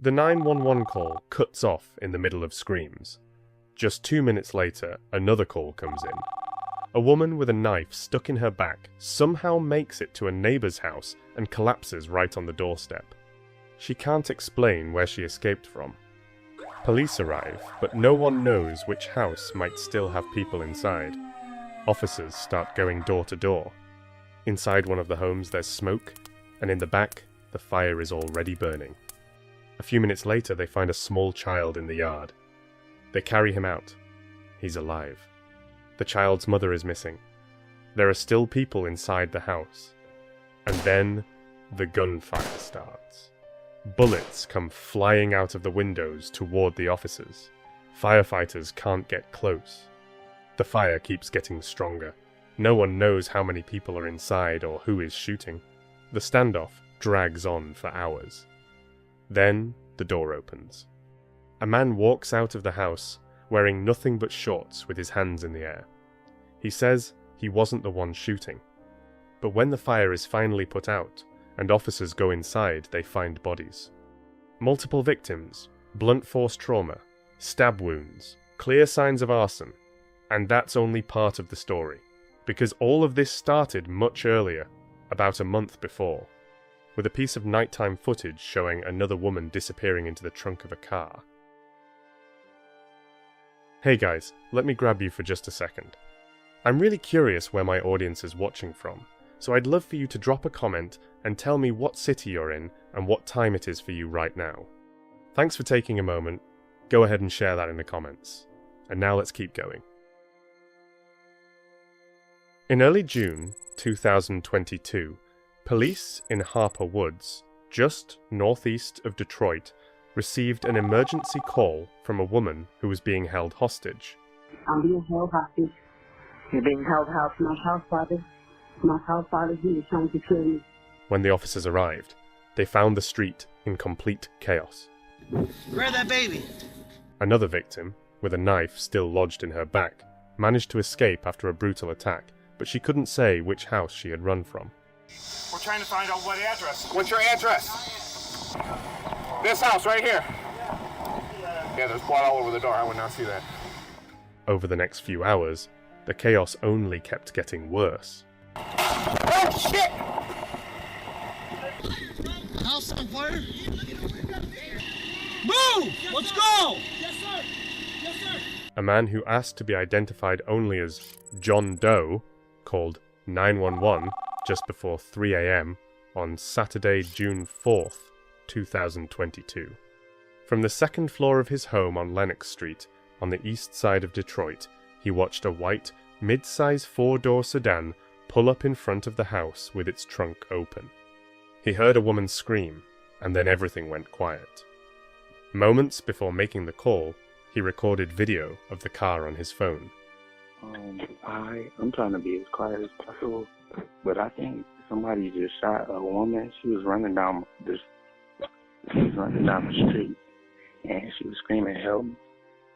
The 911 call cuts off in the middle of screams. Just 2 minutes later, another call comes in. A woman with a knife stuck in her back somehow makes it to a neighbor's house and collapses right on the doorstep. She can't explain where she escaped from. Police arrive, but no one knows which house might still have people inside. Officers start going door to door. Inside one of the homes there's smoke, and in the back, the fire is already burning. A few minutes later, they find a small child in the yard. They carry him out. He's alive. The child's mother is missing. There are still people inside the house. And then, the gunfire starts. Bullets come flying out of the windows toward the officers. Firefighters can't get close. The fire keeps getting stronger. No one knows how many people are inside or who is shooting. The standoff drags on for hours. Then, the door opens. A man walks out of the house, wearing nothing but shorts with his hands in the air. He says he wasn't the one shooting. But when the fire is finally put out, and officers go inside, they find bodies. Multiple victims, blunt force trauma, stab wounds, clear signs of arson. And that's only part of the story, because all of this started much earlier, about a month before, with a piece of nighttime footage showing another woman disappearing into the trunk of a car. Hey guys, let me grab you for just a second. I'm really curious where my audience is watching from, so I'd love for you to drop a comment and tell me what city you're in and what time it is for you right now. Thanks for taking a moment. Go ahead and share that in the comments. And now let's keep going. In early June 2022, police in Harper Woods, just northeast of Detroit, received an emergency call from a woman who was being held hostage. I'm being held hostage. You're being held hostage. My house father. My house father, he is trying to kill me. When the officers arrived, they found the street in complete chaos. Grab that baby! Another victim, with a knife still lodged in her back, managed to escape after a brutal attack, but she couldn't say which house she had run from. We're trying to find out what address. What's your address? This house right here. Yeah, there's blood all over the door. I would not see that. Over the next few hours, the chaos only kept getting worse. Oh, shit! House on fire! Move! Let's go! Yes, sir! Yes, sir! A man who asked to be identified only as John Doe called 911 just before 3 a.m. on Saturday, June 4th, 2022. From the second floor of his home on Lenox Street, on the east side of Detroit, he watched a white, mid-size four-door sedan pull up in front of the house with its trunk open. He heard a woman scream, and then everything went quiet. Moments before making the call, he recorded video of the car on his phone. I'm trying to be as quiet as possible, but I think somebody just shot a woman. She was running down the street, and she was screaming, "Help me!"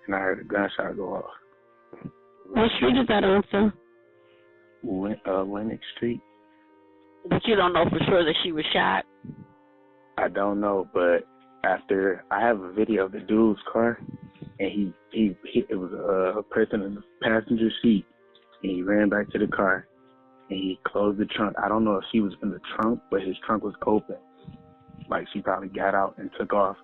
And I heard a gunshot go off. What street is that on, sir? Lenox Street. But you don't know for sure that she was shot? I don't know, but after I have a video of the dude's car, and it was a person in the passenger seat, and he ran back to the car, and he closed the trunk. I don't know if she was in the trunk, but his trunk was open. Like, she probably got out and took off.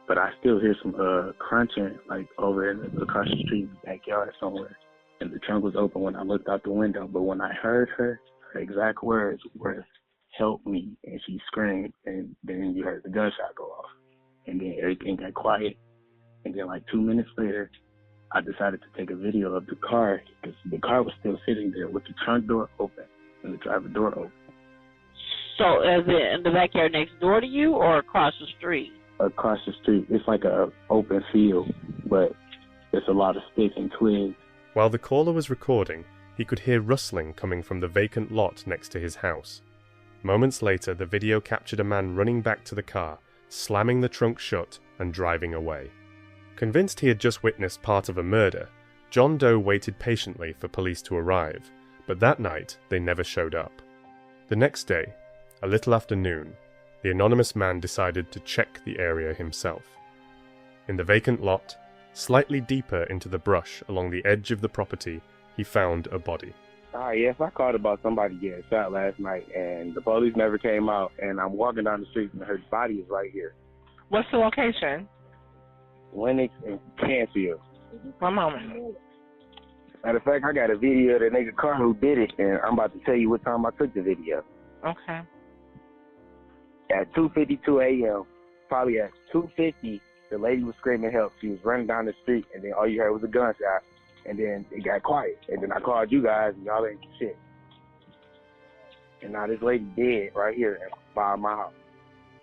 But I still hear some crunching, like, over across the street, backyard somewhere. And the trunk was open when I looked out the window. But when I heard her exact words were, "Help me," and she screamed, and then you heard the gunshot go off. And then everything got quiet. And then like 2 minutes later, I decided to take a video of the car, because the car was still sitting there with the trunk door open and the driver door open. So is it in the backyard next door to you or across the street? Across the street. It's like a open field, but there's a lot of sticks and twigs. While the caller was recording, he could hear rustling coming from the vacant lot next to his house. Moments later, the video captured a man running back to the car, slamming the trunk shut and driving away. Convinced he had just witnessed part of a murder, John Doe waited patiently for police to arrive, but that night they never showed up. The next day, a little after noon, the anonymous man decided to check the area himself. In the vacant lot, slightly deeper into the brush along the edge of the property, he found a body. Yes, I called about somebody getting shot last night, and the police never came out, and I'm walking down the street, and her body is right here. What's the location? Lennox and Canfield. One moment. Matter of fact, I got a video of the nigga car who did it, and I'm about to tell you what time I took the video. Okay. At 2:52 a.m., probably at 2:50, the lady was screaming help. She was running down the street, and then all you heard was a gunshot, and then it got quiet. And then I called you guys, and y'all ain't shit. And now this lady dead right here by my house.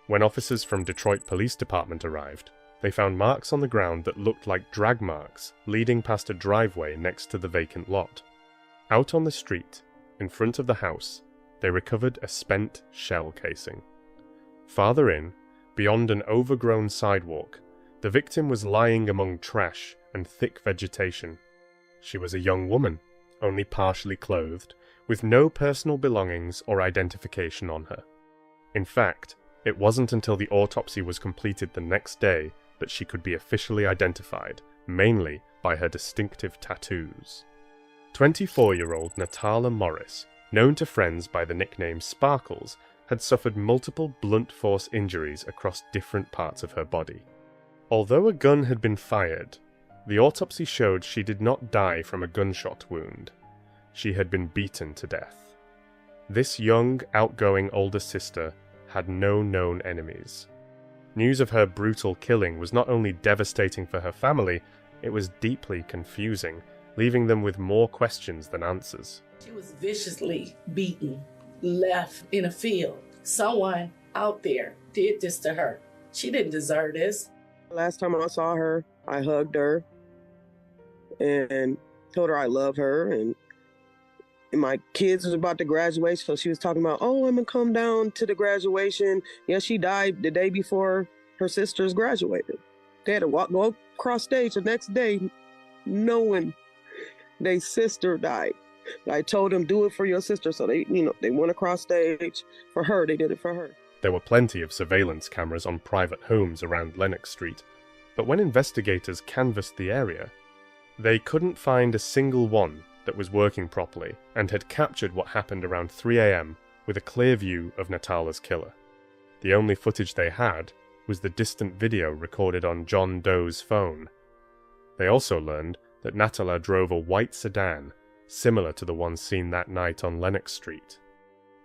When officers from Detroit Police Department arrived, they found marks on the ground that looked like drag marks leading past a driveway next to the vacant lot. Out on the street, in front of the house, they recovered a spent shell casing. Farther in, beyond an overgrown sidewalk, the victim was lying among trash and thick vegetation. She was a young woman, only partially clothed, with no personal belongings or identification on her. In fact, it wasn't until the autopsy was completed the next day that she could be officially identified, mainly by her distinctive tattoos. 24-year-old Natala Morris, known to friends by the nickname Sparkles, had suffered multiple blunt force injuries across different parts of her body. Although a gun had been fired, the autopsy showed she did not die from a gunshot wound. She had been beaten to death. This young, outgoing older sister had no known enemies. News of her brutal killing was not only devastating for her family, it was deeply confusing, leaving them with more questions than answers. She was viciously beaten, left in a field. Someone out there did this to her. She didn't deserve this. Last time I saw her, I hugged her and told her I love her. And my kids was about to graduate, so she was talking about, oh, I'm going to come down to the graduation. Yeah, she died the day before her sisters graduated. They had to go across stage the next day knowing their sister died. I told them, do it for your sister. So they went across stage for her. They did it for her. There were plenty of surveillance cameras on private homes around Lennox Street, but when investigators canvassed the area, they couldn't find a single one that was working properly and had captured what happened around 3 a.m. with a clear view of Natala's killer. The only footage they had was the distant video recorded on John Doe's phone. They also learned that Natala drove a white sedan, similar to the one seen that night on Lennox Street.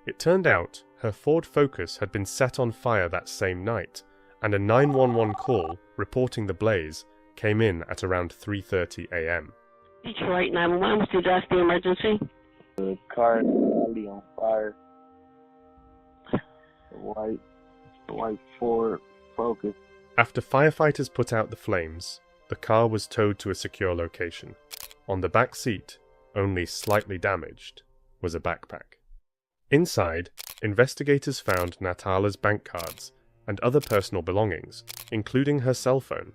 It turned out her Ford Focus had been set on fire that same night, and a 911 call reporting the blaze came in at around 3:30 a.m. Detroit 911, what's the emergency? The car is already on fire. The white Ford Focus. After firefighters put out the flames, the car was towed to a secure location. On the back seat, only slightly damaged, was a backpack. Inside, investigators found Natala's bank cards and other personal belongings, including her cell phone.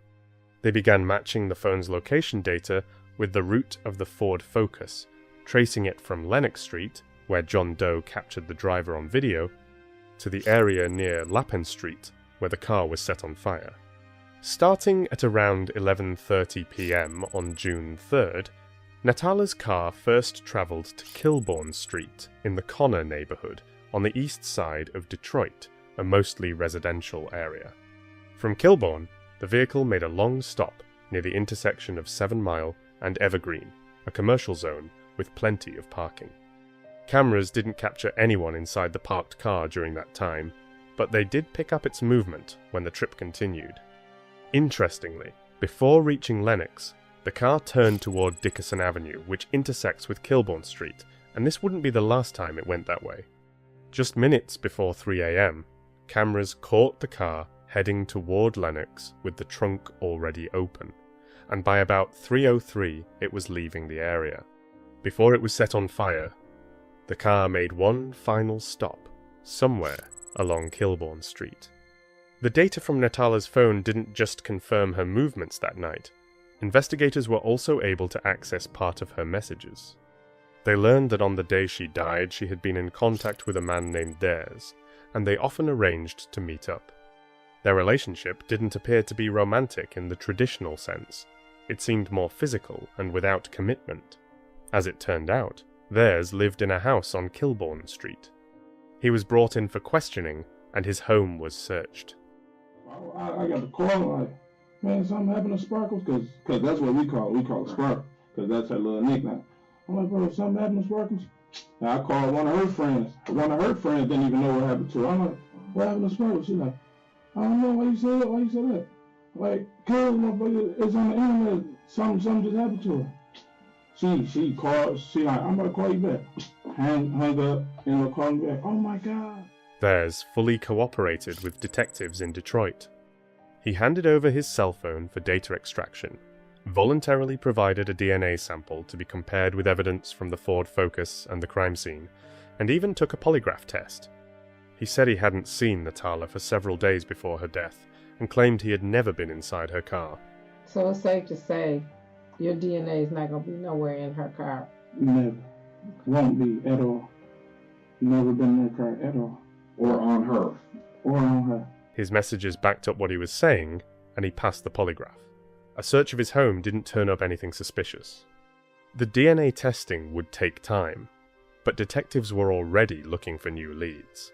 They began matching the phone's location data with the route of the Ford Focus, tracing it from Lennox Street, where John Doe captured the driver on video, to the area near Lappin Street, where the car was set on fire. Starting at around 11:30 p.m. on June 3rd, Natala's car first travelled to Kilbourne Street in the Connor neighbourhood on the east side of Detroit, a mostly residential area. From Kilbourne, the vehicle made a long stop near the intersection of 7 Mile and Evergreen, a commercial zone with plenty of parking. Cameras didn't capture anyone inside the parked car during that time, but they did pick up its movement when the trip continued. Interestingly, before reaching Lennox, the car turned toward Dickerson Avenue, which intersects with Kilbourne Street, and this wouldn't be the last time it went that way. Just minutes before 3 a.m., cameras caught the car heading toward Lennox with the trunk already open, and by about 3:03 it was leaving the area. Before it was set on fire, the car made one final stop, somewhere along Kilbourne Street. The data from Natala's phone didn't just confirm her movements that night. Investigators were also able to access part of her messages. They learned that on the day she died, she had been in contact with a man named Dares. and they often arranged to meet up. Their relationship didn't appear to be romantic in the traditional sense. It seemed more physical and without commitment. As it turned out, theirs lived in a house on Kilbourne Street. He was brought in for questioning, and his home was searched. I got the call like, man, something happened to Sparkles? Cause that's what we call it Sparkle, because that's her little nickname. I'm like, bro, something happened to Sparkles? And I called one of her friends. One of her friends didn't even know what happened to her. I'm like, what happened to Sparkles? She's like, I don't know, why you say that? Why you say that? Like, cause motherfucker, it's on the internet. Something just happened to her. She called, she like, I'm about to call you back. Hung up, and call me back. Oh my God. Theirs fully cooperated with detectives in Detroit. He handed over his cell phone for data extraction, voluntarily provided a DNA sample to be compared with evidence from the Ford Focus and the crime scene, and even took a polygraph test. He said he hadn't seen Natala for several days before her death, and claimed he had never been inside her car. So it's safe to say your DNA is not going to be nowhere in her car? Never. Won't be at all. Never been in her car at all. Or on her. Or on her. His messages backed up what he was saying, and he passed the polygraph. A search of his home didn't turn up anything suspicious. The DNA testing would take time, but detectives were already looking for new leads.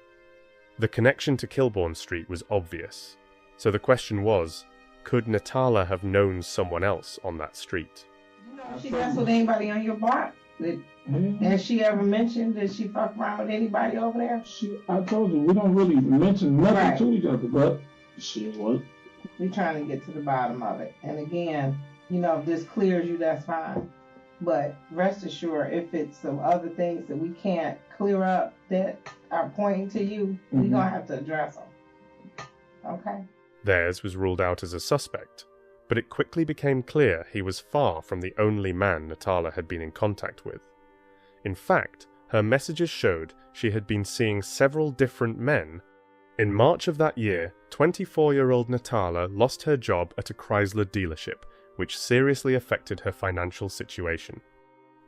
The connection to Kilbourne Street was obvious, so the question was, could Natala have known someone else on that street? She danced with anybody on your block? Has she ever mentioned that she fucked around with anybody over there? I told you, we don't really mention nothing to each other, but she was. We're trying to get to the bottom of it. And again, if this clears you, that's fine. But rest assured, if it's some other things that we can't clear up that are pointing to you, we're going to have to address them. Okay? Theirs was ruled out as a suspect, but it quickly became clear he was far from the only man Natala had been in contact with. In fact, her messages showed she had been seeing several different men. In March of that year, 24-year-old Natala lost her job at a Chrysler dealership, which seriously affected her financial situation.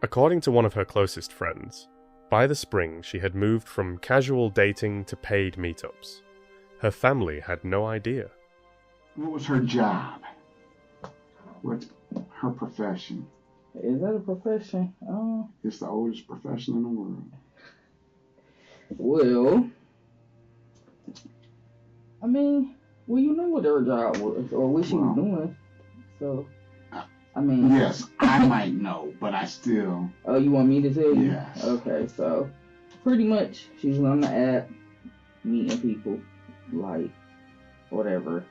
According to one of her closest friends, by the spring she had moved from casual dating to paid meetups. Her family had no idea. What was her job? What's her profession? Is that a profession? It's the oldest profession in the world. Well, I mean, you know what her job was, or what she was doing. So, I mean... Yes, I might know, but I still... Oh, you want me to tell you? Yes. Okay, so, pretty much, she's on the app, meeting people, like, whatever.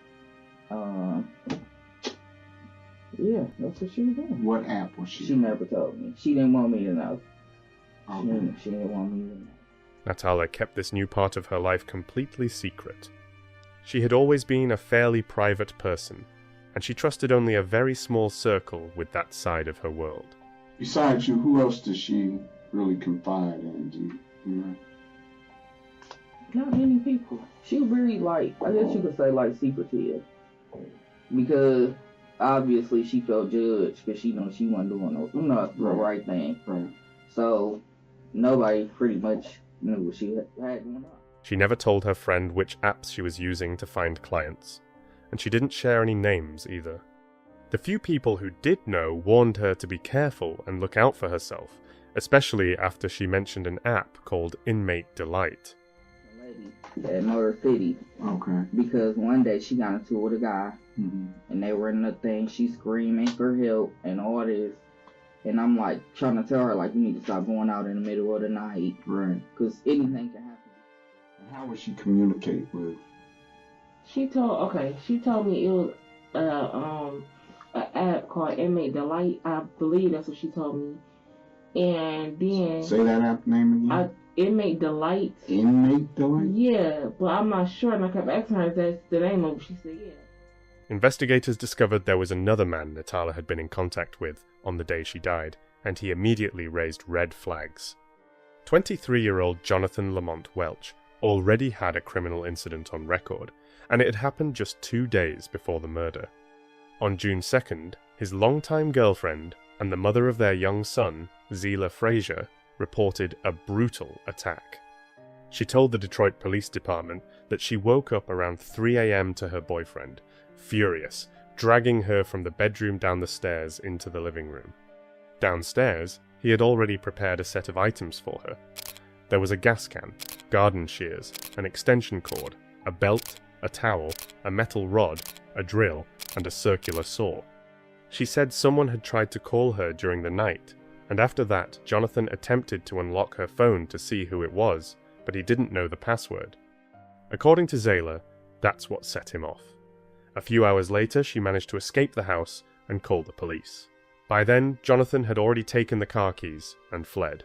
Yeah, that's what she was doing. What app was she? She never told me. She didn't want me to know. Okay. She didn't want me to know. Natala kept this new part of her life completely secret. She had always been a fairly private person, and she trusted only a very small circle with that side of her world. Besides you, who else does she really confide in? Do you know? Not many people. She was very, I guess you could say, secretive. Because, obviously, she felt judged because she wasn't doing the right thing. Right. So, nobody pretty much knew what she had going on. She never told her friend which apps she was using to find clients, and she didn't share any names either. The few people who did know warned her to be careful and look out for herself, especially after she mentioned an app called Inmate Delight. At Motor City. Okay. Because one day she got into it with a guy, and they were in the thing, she screaming for help and all this. And I'm trying to tell her, you need to stop going out in the middle of the night. Right. Because anything can happen. And how would she communicate with? She told me it was an app called Inmate Delight. I believe that's what she told me. And then... Say that app name again? Inmate Delight. Inmate Delight? Yeah, but I'm not sure, and I kept asking her if that's the name of it. She said, yeah. Investigators discovered there was another man Natala had been in contact with on the day she died, and he immediately raised red flags. 23-year-old Jonathan Lamont Welch already had a criminal incident on record, and it had happened just 2 days before the murder. On June 2nd, his longtime girlfriend and the mother of their young son, Zela Frazier, reported a brutal attack. She told the Detroit Police Department that she woke up around 3 a.m. to her boyfriend, furious, dragging her from the bedroom down the stairs into the living room. Downstairs, he had already prepared a set of items for her. There was a gas can, garden shears, an extension cord, a belt, a towel, a metal rod, a drill, and a circular saw. She said someone had tried to call her during the night, and after that Jonathan attempted to unlock her phone to see who it was, but he didn't know the password. According to Zayla, that's what set him off. A few hours later, she managed to escape the house and call the police. By then, Jonathan had already taken the car keys and fled.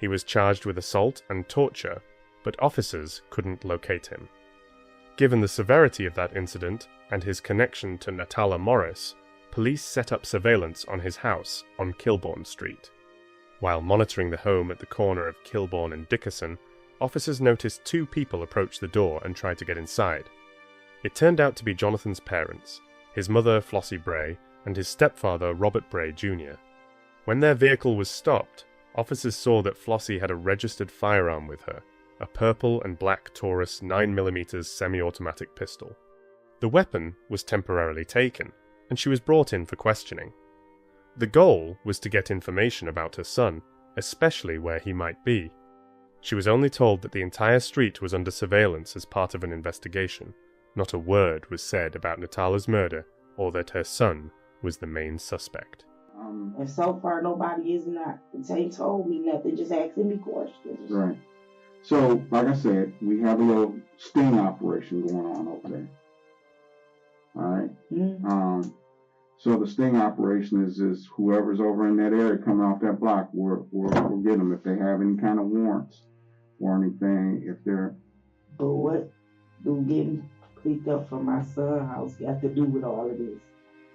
He was charged with assault and torture, but officers couldn't locate him. Given the severity of that incident and his connection to Natala Morris, police set up surveillance on his house on Kilbourne Street. While monitoring the home at the corner of Kilbourne and Dickerson, officers noticed two people approach the door and try to get inside. It turned out to be Jonathan's parents, his mother Flossie Bray and his stepfather Robert Bray Jr. When their vehicle was stopped, officers saw that Flossie had a registered firearm with her, a purple and black Taurus 9mm semi-automatic pistol. The weapon was temporarily taken, and she was brought in for questioning. The goal was to get information about her son, especially where he might be. She was only told that the entire street was under surveillance as part of an investigation. Not a word was said about Natala's murder, or that her son was the main suspect. And so far, nobody is not. They told me nothing, just asking me questions. Right. So, like I said, we have a little sting operation going on over there. All right. Mm-hmm. So the sting operation is whoever's over in that area coming off that block, we'll get them if they have any kind of warrants or anything. If they're. But what do getting picked up from my son's house got to do with all of this?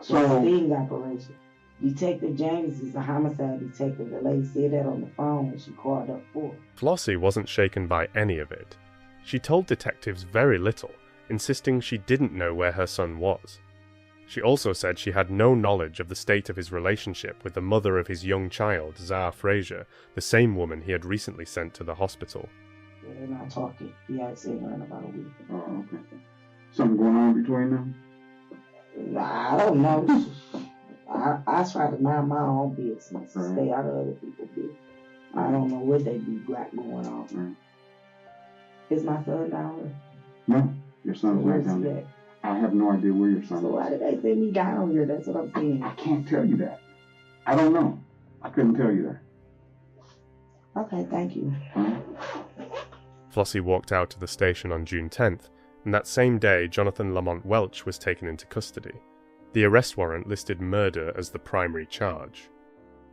So sting operation. Detective James is a homicide detective. The lady said that on the phone when she called up for. Flossie wasn't shaken by any of it. She told detectives very little, insisting she didn't know where her son was. She also said she had no knowledge of the state of his relationship with the mother of his young child, Zara Frazier, the same woman he had recently sent to the hospital. They're not talking. He had seen her in about a week. Oh, okay. Something going on between them? I don't know. I try to mind my own business, stay out of other people's business. I don't know what they be got going on. Is my son down here? No, your son's right down there. I have no idea where your son is. So why did they send me down here? That's what I'm saying. I can't tell you that. I don't know. I couldn't tell you that. Okay, thank you. Flossie walked out to the station on June 10th, and that same day Jonathan Lamont Welch was taken into custody. The arrest warrant listed murder as the primary charge.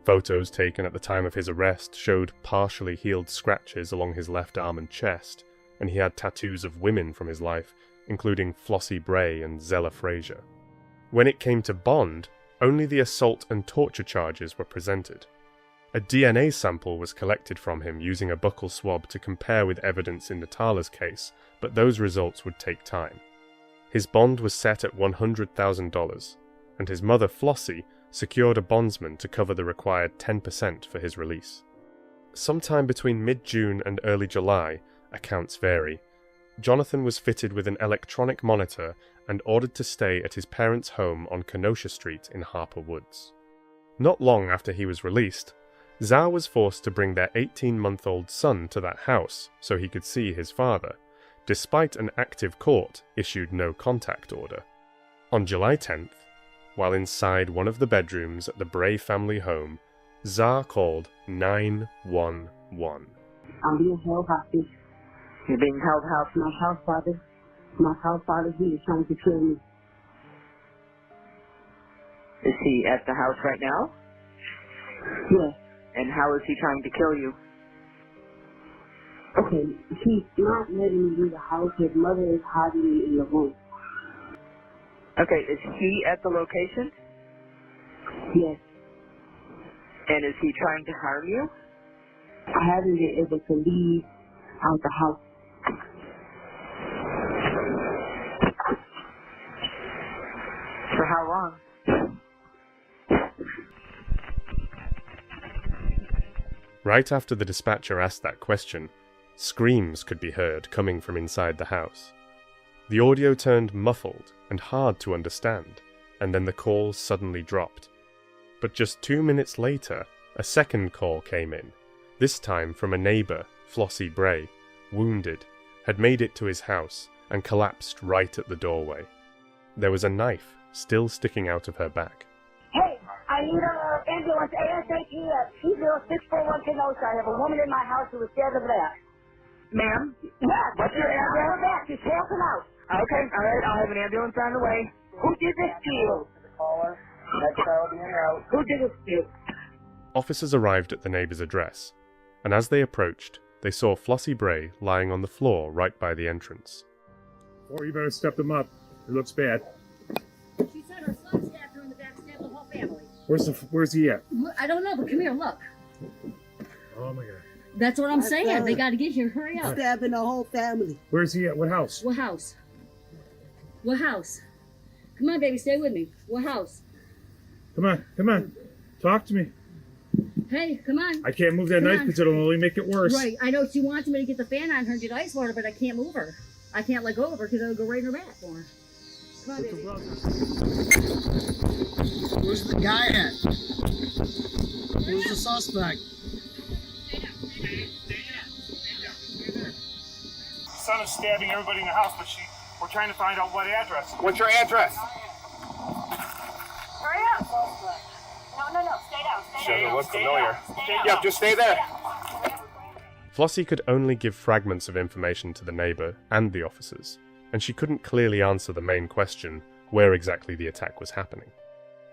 Photos taken at the time of his arrest showed partially healed scratches along his left arm and chest, and he had tattoos of women from his life, including Flossie Bray and Zella Frazier. When it came to bond, only the assault and torture charges were presented. A DNA sample was collected from him using a buccal swab to compare with evidence in Natala's case, but those results would take time. His bond was set at $100,000, and his mother Flossie secured a bondsman to cover the required 10% for his release. Sometime between mid-June and early July, accounts vary, Jonathan was fitted with an electronic monitor and ordered to stay at his parents' home on Kenosha Street in Harper Woods. Not long after he was released, Zara was forced to bring their 18-month-old son to that house so he could see his father, despite an active court issued no contact order. On July 10th, while inside one of the bedrooms at the Bray family home, Zara called 911. I'm being held hostage. You're being held hostage. My house father. My house father, he is trying to kill me. Is he at the house right now? Yes. And how is he trying to kill you? Okay, he's not letting me leave the house. His mother is hiding me in the room. Okay, is he at the location? Yes. And is he trying to harm you? I haven't been able to leave out the house. For how long? Right after the dispatcher asked that question, Screams could be heard coming from inside the house. The audio turned muffled and hard to understand, and then the call suddenly dropped. But just 2 minutes later, a second call came in, this time from a neighbour, Flossie Bray, wounded, had made it to his house and collapsed right at the doorway. There was a knife still sticking out of her back. Hey, I need an ambulance ASAP at 20641 Kenosha. I have a woman in my house who was dead of that. Ma'am? Yes, What's your address? back. She's passing out. Okay, all right, I'll have an ambulance on the way. Who did this to you? Who did this to you? Officers arrived at the neighbour's address, and as they approached, they saw Flossie Bray lying on the floor right by the entrance. Or you better step them up. It looks bad. She said her son stabbed her in the back, stabbed the whole family. Where's he at? I don't know, but come here, look. Oh my God. That's what I'm saying. They got to get here. Hurry up. Stabbing the whole family. Where's he at? What house? What house? What house? Come on, baby, stay with me. What house? Come on. Talk to me. Hey, come on. I can't move that Come knife on. because it'll only make it worse. Right, I know she wants me to get the fan on her and get ice water, but I can't move her. I can't let go of her because it'll go right in her back for her. Come on, baby. Where's the guy at? Where's the suspect? Son is stabbing everybody in the house, but we're trying to find out what address. What's your address? Hurry up. No, stay down. Stay down. Look familiar. Yep, just stay there. Flossie could only give fragments of information to the neighbour and the officers, and she couldn't clearly answer the main question, where exactly the attack was happening.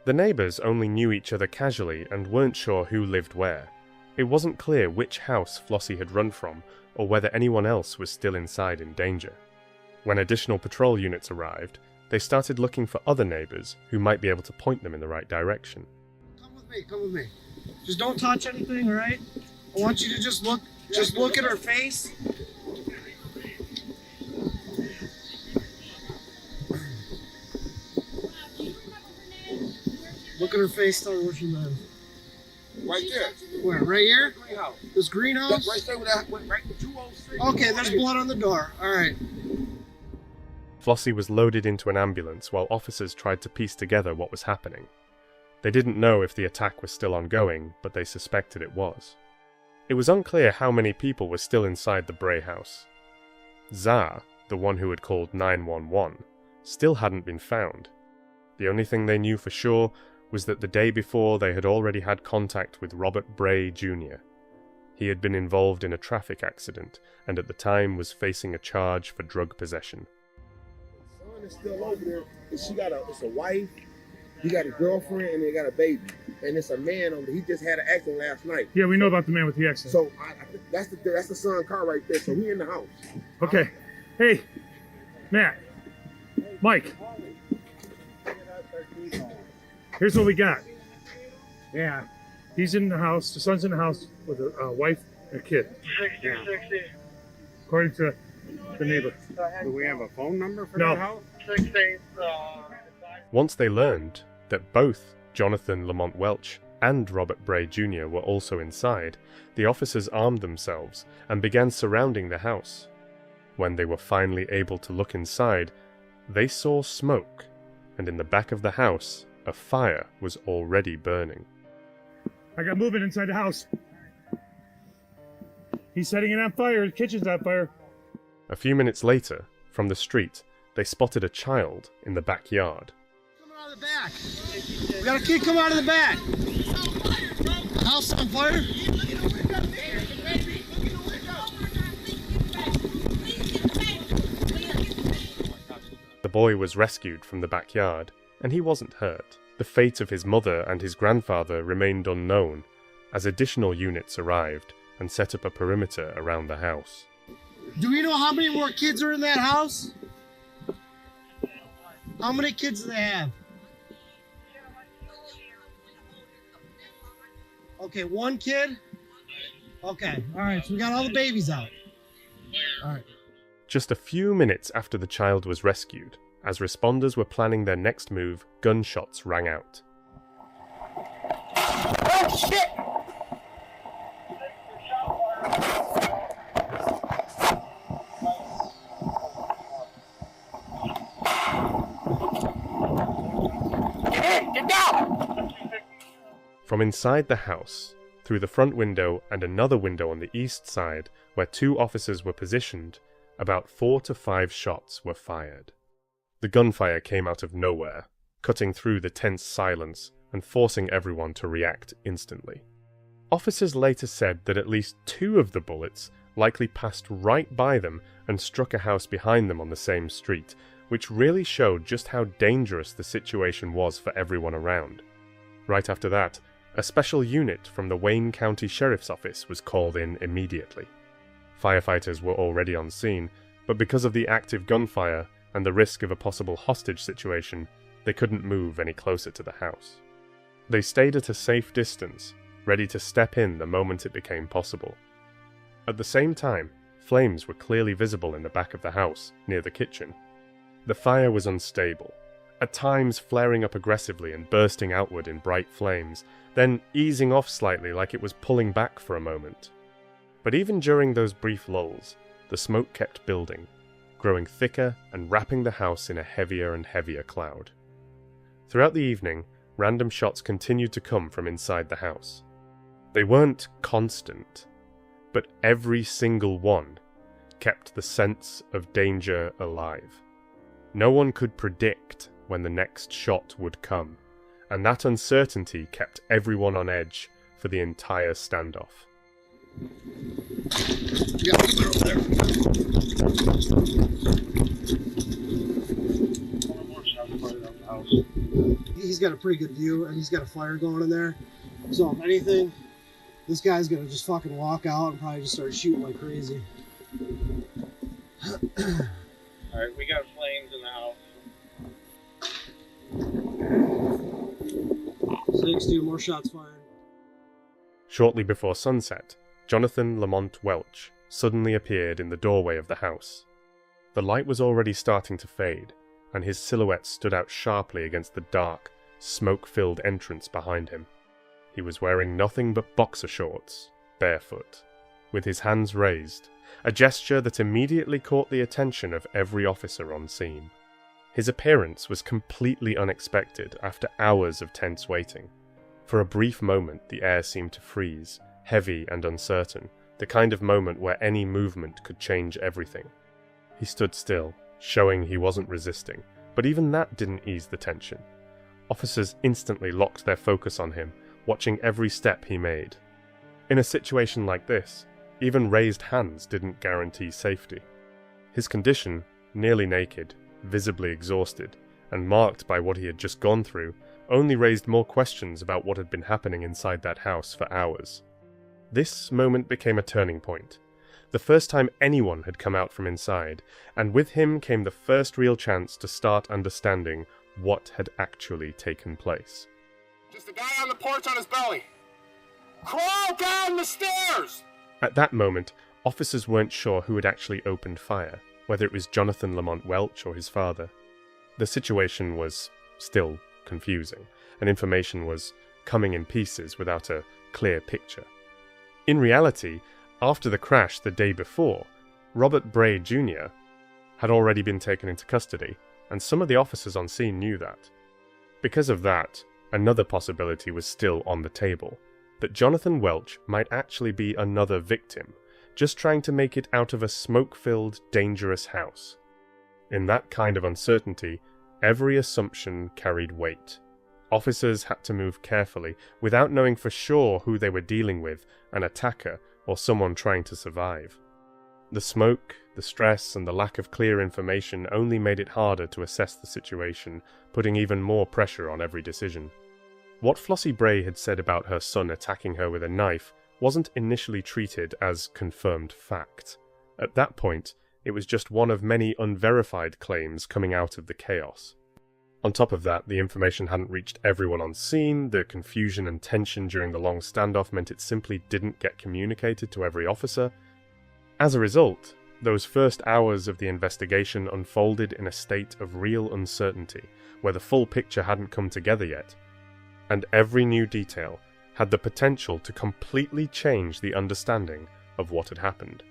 The neighbours only knew each other casually and weren't sure who lived where. It wasn't clear which house Flossie had run from, or whether anyone else was still inside in danger. When additional patrol units arrived, they started looking for other neighbours who might be able to point them in the right direction. Come with me. Just don't touch anything, all right? I want you to just look at her face. Look at her face, tell her what she meant. Right there. Where, right here? Greenhouse. This greenhouse? Right there with that, right 206. Okay, there's blood on the door. All right. Flossie was loaded into an ambulance while officers tried to piece together what was happening. They didn't know if the attack was still ongoing, but they suspected it was. It was unclear how many people were still inside the Bray house. Zah, the one who had called 911, still hadn't been found. The only thing they knew for sure was that the day before they had already had contact with Robert Bray Jr. He had been involved in a traffic accident and at the time was facing a charge for drug possession. Son is still over there, and it's a wife, he got a girlfriend, and they got a baby. And it's a man over there. He just had an accident last night. Yeah, we know about the man with the accident. So I think that's the son car right there. So he in the house. Okay. Hey, Matt. Mike. Here's what we got. Yeah. He's in the house. The son's in the house with a wife and a kid. 60. According to the neighbor. Do we have a phone number for No. that house? 68. Once they learned that both Jonathan Lamont Welch and Robert Bray Jr. were also inside, the officers armed themselves and began surrounding the house. When they were finally able to look inside, they saw smoke, and in the back of the house, a fire was already burning. I got movement inside the house. He's setting it on fire. The kitchen's on fire. A few minutes later, from the street, they spotted a child in the backyard. Out of the back. We got a kid come out of the back. House on fire? The boy was rescued from the backyard, and he wasn't hurt. The fate of his mother and his grandfather remained unknown, as additional units arrived and set up a perimeter around the house. Do we know how many more kids are in that house? How many kids do they have? Okay, one kid? Okay, alright, so we got all the babies out. Alright. Just a few minutes after the child was rescued, as responders were planning their next move, gunshots rang out. Oh shit! Get down! From inside the house, through the front window and another window on the east side, where 2 officers were positioned, about 4 to 5 shots were fired. The gunfire came out of nowhere, cutting through the tense silence and forcing everyone to react instantly. Officers later said that at least 2 of the bullets likely passed right by them and struck a house behind them on the same street, which really showed just how dangerous the situation was for everyone around. Right after that, a special unit from the Wayne County Sheriff's Office was called in immediately. Firefighters were already on scene, but because of the active gunfire and the risk of a possible hostage situation, they couldn't move any closer to the house. They stayed at a safe distance, ready to step in the moment it became possible. At the same time, flames were clearly visible in the back of the house, near the kitchen. The fire was unstable, at times flaring up aggressively and bursting outward in bright flames, then easing off slightly like it was pulling back for a moment. But even during those brief lulls, the smoke kept building, growing thicker and wrapping the house in a heavier and heavier cloud. Throughout the evening, random shots continued to come from inside the house. They weren't constant, but every single one kept the sense of danger alive. No one could predict when the next shot would come, and that uncertainty kept everyone on edge for the entire standoff. Yeah, over there. He's got a pretty good view, and he's got a fire going in there. So if anything, this guy's gonna just fucking walk out and probably just start shooting like crazy. Alright, we got flames in the house. 6-2, more shots fired. Shortly before sunset, Jonathan Lamont Welch suddenly appeared in the doorway of the house. The light was already starting to fade, and his silhouette stood out sharply against the dark, smoke-filled entrance behind him. He was wearing nothing but boxer shorts, barefoot, with his hands raised, a gesture that immediately caught the attention of every officer on scene. His appearance was completely unexpected after hours of tense waiting. For a brief moment, the air seemed to freeze, heavy and uncertain, the kind of moment where any movement could change everything. He stood still, showing he wasn't resisting, but even that didn't ease the tension. Officers instantly locked their focus on him, watching every step he made. In a situation like this, even raised hands didn't guarantee safety. His condition, nearly naked, visibly exhausted, and marked by what he had just gone through, only raised more questions about what had been happening inside that house for hours. This moment became a turning point, the first time anyone had come out from inside, and with him came the first real chance to start understanding what had actually taken place. Just a guy on the porch on his belly. Crawl down the stairs! At that moment, officers weren't sure who had actually opened fire, whether it was Jonathan Lamont Welch or his father. The situation was still confusing, and information was coming in pieces without a clear picture. In reality, after the crash the day before, Robert Bray Jr. had already been taken into custody, and some of the officers on scene knew that. Because of that, another possibility was still on the table, that Jonathan Welch might actually be another victim, just trying to make it out of a smoke-filled, dangerous house. In that kind of uncertainty, every assumption carried weight. Officers had to move carefully, without knowing for sure who they were dealing with, an attacker or someone trying to survive. The smoke, the stress, and the lack of clear information only made it harder to assess the situation, putting even more pressure on every decision. What Flossie Bray had said about her son attacking her with a knife wasn't initially treated as confirmed fact. At that point, it was just one of many unverified claims coming out of the chaos. On top of that, the information hadn't reached everyone on scene, the confusion and tension during the long standoff meant it simply didn't get communicated to every officer. As a result, those first hours of the investigation unfolded in a state of real uncertainty, where the full picture hadn't come together yet, and every new detail had the potential to completely change the understanding of what had happened.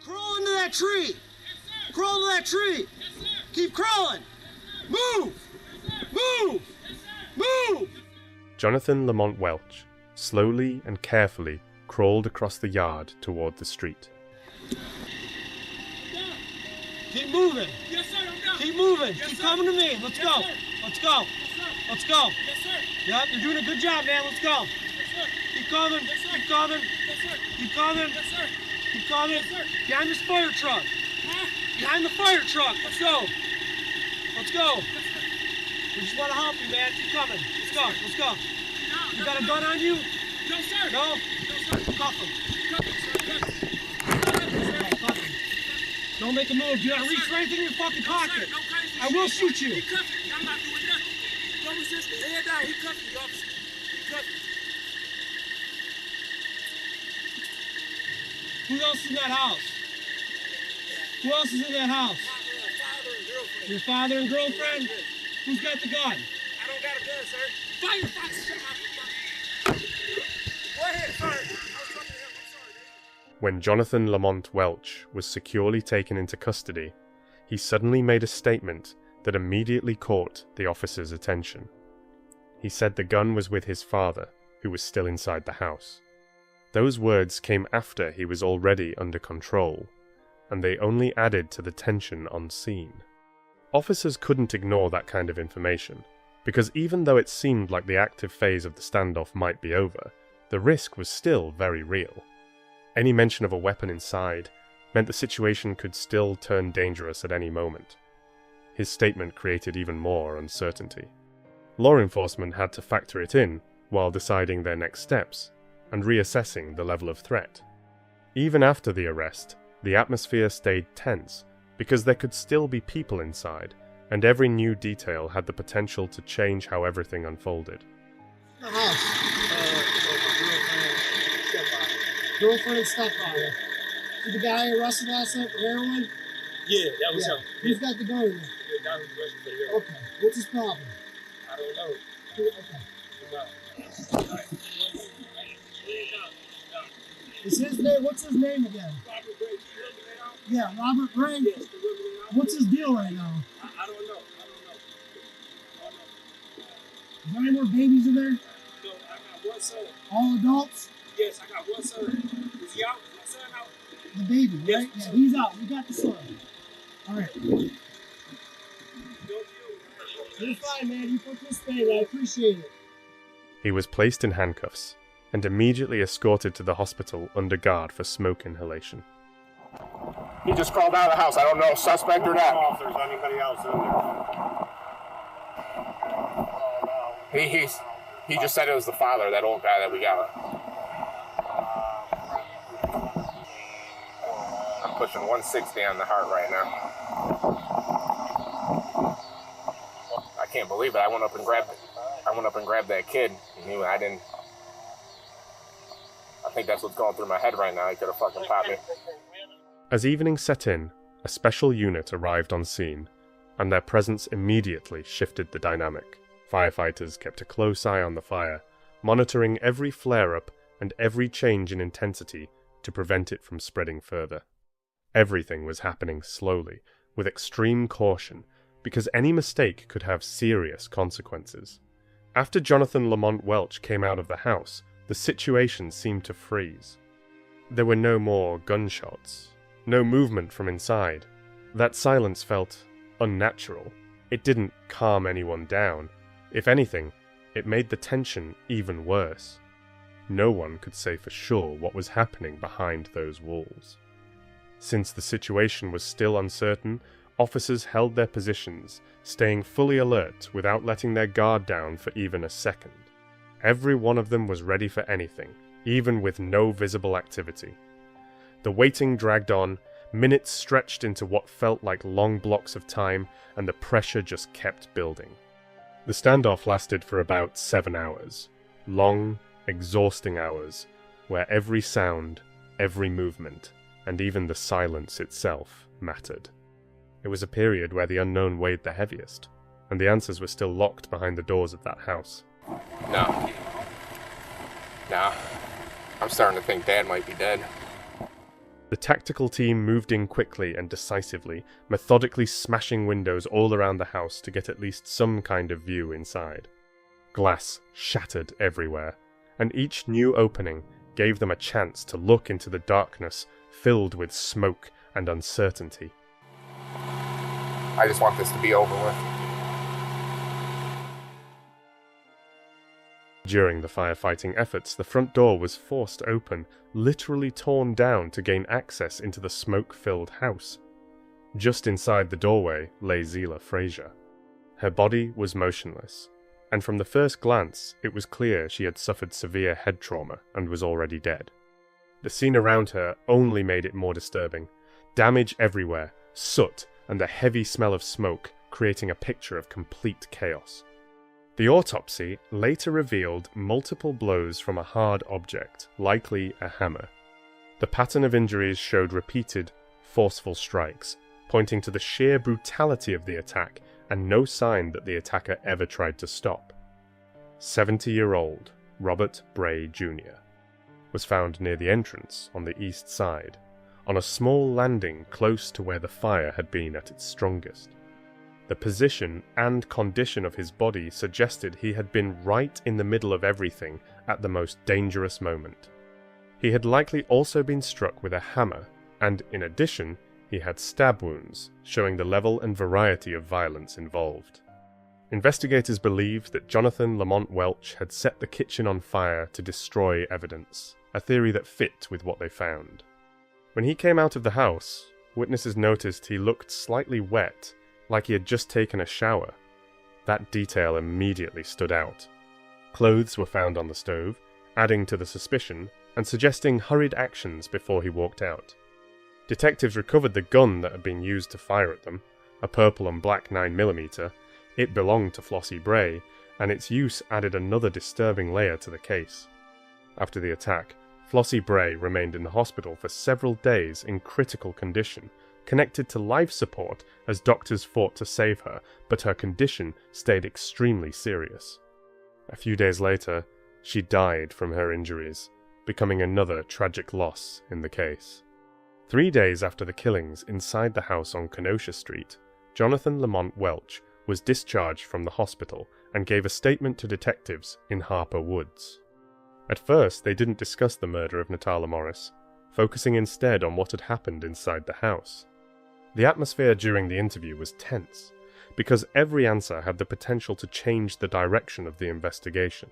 Crawl into that tree! Yes, crawl into that tree! Yes, keep crawling! Move! Move! Move! Jonathan Lamont Welch slowly and carefully crawled across the yard toward the street. Keep moving. Yes, sir, I'm down. Keep moving. Yes, Keep sir. coming to me. Let's Yes, go. sir. Let's go. Yes, sir. Let's go. Yes, sir. Yep, you're doing a good job, man. Let's go. Yes, sir. Keep coming. Yes, sir. Keep coming. Yes, sir. Keep coming. Yes, sir. Keep coming. Yes, sir. Behind this fire truck. Huh? Behind the fire truck. Let's go. Let's go. Yes, sir. We just want to help you, man. Keep coming. Let's go. Let's go. No, You got a gun on you? No, sir. No? No, sir. Cuff him. Cuff him, sir. Cuff him. Cuff him. Don't make a move. Do not reach for anything in your fucking pocket. No crazy I will shit. shoot you. He cuffed me. I'm not doing nothing. Don't resist me. Head down. He cuffed me, officer. He cuffed me. Who else is in that house? Who else is in that house? Father and girlfriend. Your father and girlfriend? Who's got the gun? I don't got a gun, sir. Fire, fire, shut up. Go ahead, sir. I was talking to him. I'm sorry, man. When Jonathan Lamont Welch was securely taken into custody, he suddenly made a statement that immediately caught the officer's attention. He said the gun was with his father, who was still inside the house. Those words came after he was already under control, and they only added to the tension on scene. Officers couldn't ignore that kind of information, because even though it seemed like the active phase of the standoff might be over, the risk was still very real. Any mention of a weapon inside meant the situation could still turn dangerous at any moment. His statement created even more uncertainty. Law enforcement had to factor it in while deciding their next steps and reassessing the level of threat. Even after the arrest, the atmosphere stayed tense because there could still be people inside, and every new detail had the potential to change how everything unfolded. The house. Girlfriend and stepfather. So the guy arrested last night for heroin? Yeah, that was him. Who's got the gun in there? Yeah, that was arrested for heroin. Okay. What's his problem? I don't know. Okay. Is his name? What's his name again? Robert Gray. Yeah, Robert Gray. Yes, What's his deal right now? I don't know. Is there any more babies in there? No, I got one son. All adults? Yes, I got one son. Is he out? Is my son out? The baby, right? Yes. Yeah, he's out. We got the son. All right. You're fine, man. You participated. I appreciate it. He was placed in handcuffs and immediately escorted to the hospital under guard for smoke inhalation. He just crawled out of the house. I don't know, suspect or not. If there's anybody else in there. He just said it was the father, that old guy that we got. I'm pushing 160 on the heart right now. I can't believe it. I went up and grabbed that kid. And I think that's what's going through my head right now. He could have fucking popped me. As evening set in, a special unit arrived on scene, and their presence immediately shifted the dynamic. Firefighters kept a close eye on the fire, monitoring every flare-up and every change in intensity to prevent it from spreading further. Everything was happening slowly, with extreme caution, because any mistake could have serious consequences. After Jonathan Lamont Welch came out of the house, the situation seemed to freeze. There were no more gunshots, no movement from inside. That silence felt unnatural. It didn't calm anyone down. If anything, it made the tension even worse. No one could say for sure what was happening behind those walls. Since the situation was still uncertain, officers held their positions, staying fully alert without letting their guard down for even a second. Every one of them was ready for anything, even with no visible activity. The waiting dragged on, minutes stretched into what felt like long blocks of time, and the pressure just kept building. The standoff lasted for about 7 hours. Long, exhausting hours, where every sound, every movement, and even the silence itself mattered. It was a period where the unknown weighed the heaviest, and the answers were still locked behind the doors of that house. No. I'm starting to think Dad might be dead. The tactical team moved in quickly and decisively, methodically smashing windows all around the house to get at least some kind of view inside. Glass shattered everywhere, and each new opening gave them a chance to look into the darkness filled with smoke and uncertainty. I just want this to be over with. During the firefighting efforts, the front door was forced open, literally torn down to gain access into the smoke-filled house. Just inside the doorway lay Zila Frazier. Her body was motionless, and from the first glance it was clear she had suffered severe head trauma and was already dead. The scene around her only made it more disturbing. Damage everywhere, soot, and a heavy smell of smoke, creating a picture of complete chaos. The autopsy later revealed multiple blows from a hard object, likely a hammer. The pattern of injuries showed repeated, forceful strikes, pointing to the sheer brutality of the attack and no sign that the attacker ever tried to stop. 70-year-old Robert Bray Jr. was found near the entrance on the east side, on a small landing close to where the fire had been at its strongest. The position and condition of his body suggested he had been right in the middle of everything at the most dangerous moment. He had likely also been struck with a hammer, and in addition, he had stab wounds, showing the level and variety of violence involved. Investigators believed that Jonathan Lamont Welch had set the kitchen on fire to destroy evidence, a theory that fit with what they found. When he came out of the house, witnesses noticed he looked slightly wet, like he had just taken a shower. That detail immediately stood out. Clothes were found on the stove, adding to the suspicion and suggesting hurried actions before he walked out. Detectives recovered the gun that had been used to fire at them, a purple and black 9mm. It belonged to Flossie Bray, and its use added another disturbing layer to the case. After the attack, Flossie Bray remained in the hospital for several days in critical condition, connected to life support as doctors fought to save her, but her condition stayed extremely serious. A few days later, she died from her injuries, becoming another tragic loss in the case. 3 days after the killings inside the house on Kenosha Street, Jonathan Lamont Welch was discharged from the hospital and gave a statement to detectives in Harper Woods. At first, they didn't discuss the murder of Natala Morris, focusing instead on what had happened inside the house. The atmosphere during the interview was tense, because every answer had the potential to change the direction of the investigation.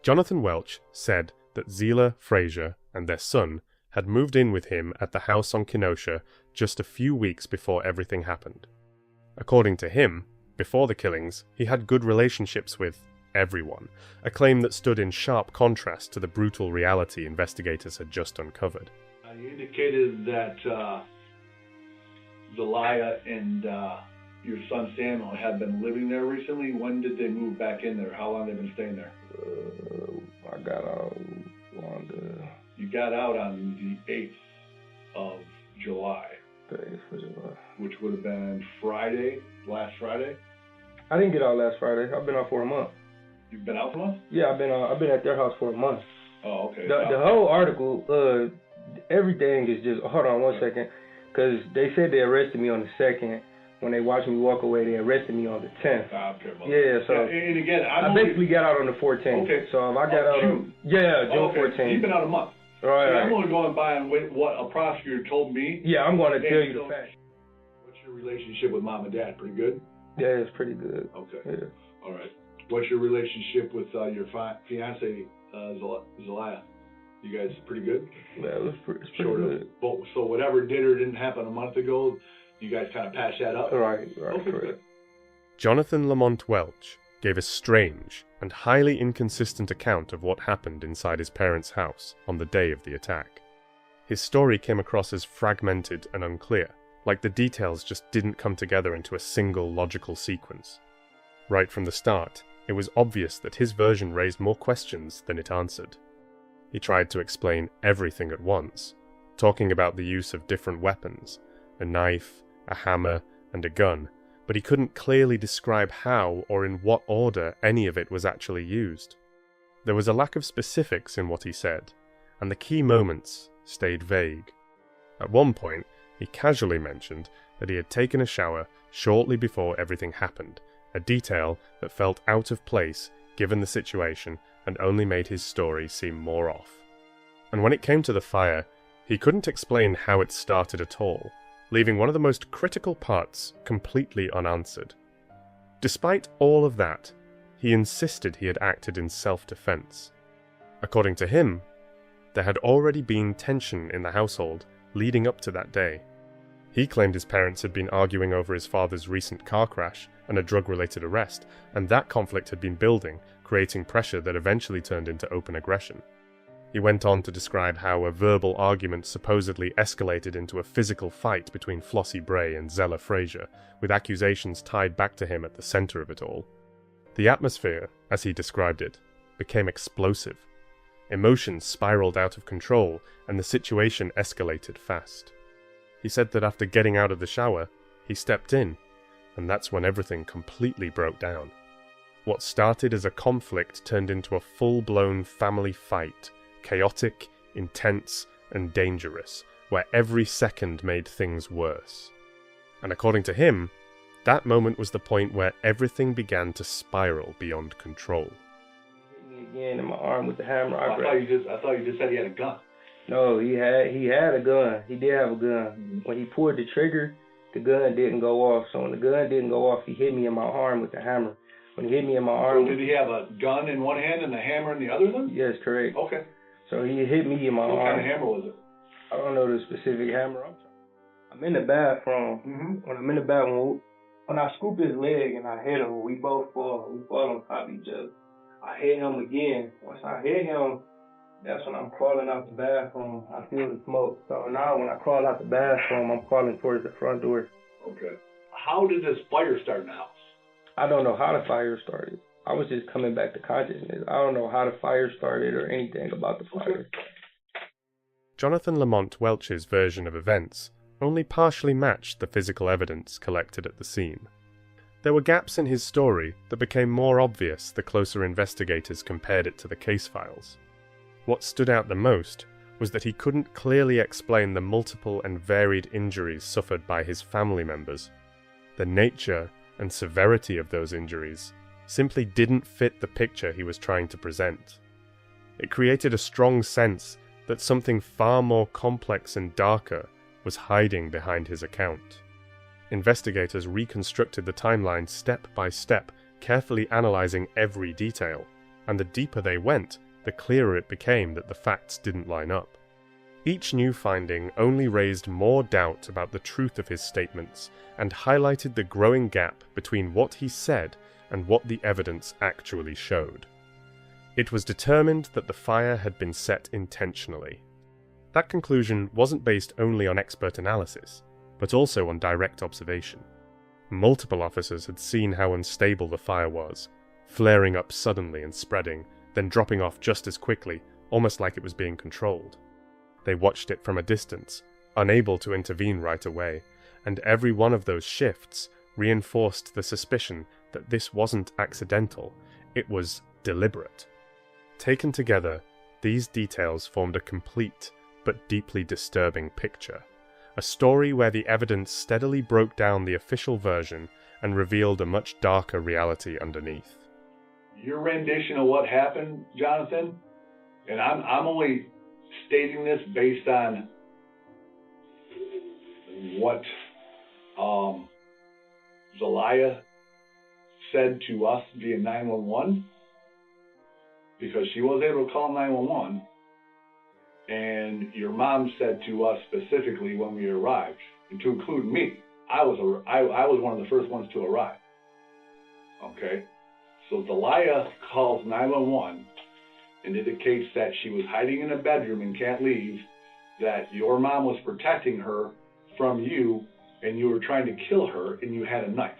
Jonathan Welch said that Zila Frazier and their son had moved in with him at the house on Kenosha just a few weeks before everything happened. According to him, before the killings, he had good relationships with everyone, a claim that stood in sharp contrast to the brutal reality investigators had just uncovered. You indicated that Zelaya and your son Samuel had been living there recently. When did they move back in there? How long have they been staying there? I got out on the... You got out on the 8th of July. The 8th of July. Which would have been Friday, last Friday? I didn't get out last Friday. I've been out for a month. You've been out for a month? Yeah, I've been at their house for a month. Oh, okay. The whole article, everything is just, hold on one second, because they said they arrested me on the 2nd. When they watched me walk away, they arrested me on the 10th. Yeah, so and again, I basically got out on the 14th. Okay. So if I got out June. June okay. 14th. You've been out a month. Right. So I'm only going by on what a prosecutor told me. Yeah, I'm going to tell you the facts. What's your relationship with mom and dad? Pretty good? Yeah, it's pretty good. Okay. Yeah. All right. What's your relationship with your fiance, Zelaya? You guys pretty good? Yeah, it's pretty good. So whatever did or didn't happen a month ago, you guys kind of patched that up? Right, okay, correct. Good. Jonathan Lamont Welch gave a strange and highly inconsistent account of what happened inside his parents' house on the day of the attack. His story came across as fragmented and unclear, like the details just didn't come together into a single logical sequence. Right from the start, it was obvious that his version raised more questions than it answered. He tried to explain everything at once, talking about the use of different weapons, a knife, a hammer, and a gun, but he couldn't clearly describe how or in what order any of it was actually used. There was a lack of specifics in what he said, and the key moments stayed vague. At one point, he casually mentioned that he had taken a shower shortly before everything happened, a detail that felt out of place given the situation, and only made his story seem more off. And when it came to the fire, he couldn't explain how it started at all, leaving one of the most critical parts completely unanswered. Despite all of that, he insisted he had acted in self-defense. According to him, there had already been tension in the household leading up to that day. He claimed his parents had been arguing over his father's recent car crash and a drug-related arrest, and that conflict had been building, creating pressure that eventually turned into open aggression. He went on to describe how a verbal argument supposedly escalated into a physical fight between Flossie Bray and Zella Frazier, with accusations tied back to him at the center of it all. The atmosphere, as he described it, became explosive. Emotions spiraled out of control, and the situation escalated fast. He said that after getting out of the shower, he stepped in, and that's when everything completely broke down. What started as a conflict turned into a full-blown family fight, chaotic, intense, and dangerous, where every second made things worse. And according to him, that moment was the point where everything began to spiral beyond control. Hit me again in my arm with the hammer. I thought you just said he had a gun. No, he had a gun. He did have a gun. When he pulled the trigger, the gun didn't go off. So when the gun didn't go off, he hit me in my arm with the hammer. When he hit me in my arm... So did he have a gun in one hand and the hammer in the other one? Yes, correct. Okay. So he hit me in my arm. What kind of hammer was it? I don't know the specific hammer. I'm in the bathroom. Mm-hmm. When I'm in the bathroom, when I scoop his leg and I hit him, we both fall. We fall on top of each other. I hit him again. Once I hit him, that's when I'm crawling out the bathroom. I feel the smoke. So now when I crawl out the bathroom, I'm crawling towards the front door. Okay. How did this fire start in the house? I don't know how the fire started. I was just coming back to consciousness. I don't know how the fire started or anything about the fire. Jonathan Lamont Welch's version of events only partially matched the physical evidence collected at the scene. There were gaps in his story that became more obvious the closer investigators compared it to the case files. What stood out the most was that he couldn't clearly explain the multiple and varied injuries suffered by his family members. The nature and severity of those injuries simply didn't fit the picture he was trying to present. It created a strong sense that something far more complex and darker was hiding behind his account. Investigators reconstructed the timeline step by step, carefully analyzing every detail, and the deeper they went, the clearer it became that the facts didn't line up. Each new finding only raised more doubt about the truth of his statements and highlighted the growing gap between what he said and what the evidence actually showed. It was determined that the fire had been set intentionally. That conclusion wasn't based only on expert analysis, but also on direct observation. Multiple officers had seen how unstable the fire was, flaring up suddenly and spreading, then dropping off just as quickly, almost like it was being controlled. They watched it from a distance, unable to intervene right away, and every one of those shifts reinforced the suspicion that this wasn't accidental, it was deliberate. Taken together, these details formed a complete but deeply disturbing picture, a story where the evidence steadily broke down the official version and revealed a much darker reality underneath. Your rendition of what happened, Jonathan, and I'm only stating this based on what Zelaya said to us via 911, because she was able to call 911, and your mom said to us specifically when we arrived, and to include me, I was one of the first ones to arrive. Okay, so Zelaya calls 911 and indicates that she was hiding in a bedroom and can't leave, that your mom was protecting her from you, and you were trying to kill her, and you had a knife.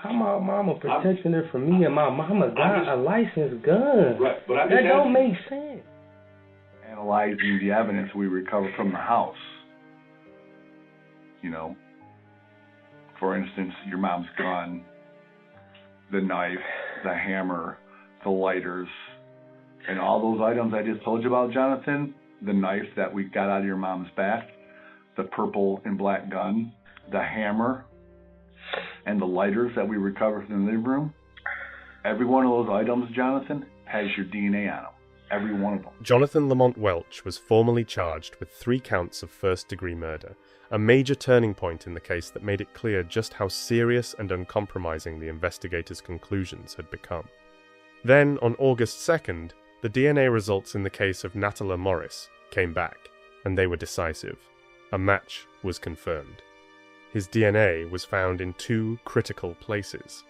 How my mama protecting her from me and my mama got a licensed gun? Right, but that don't make sense. Analyzing the evidence we recovered from the house. You know, for instance, your mom's gun, the knife, the hammer, the lighters, and all those items I just told you about, Jonathan, the knife that we got out of your mom's back, the purple and black gun, the hammer, and the lighters that we recovered from the living room, Every one of those items, Jonathan, has your DNA on them. Every one of them. Jonathan Lamont Welch was formally charged with 3 counts of first-degree murder, a major turning point in the case that made it clear just how serious and uncompromising the investigators' conclusions had become. Then, on August 2nd, the DNA results in the case of Natala Morris came back, and they were decisive. A match was confirmed. His DNA was found in 2 critical places: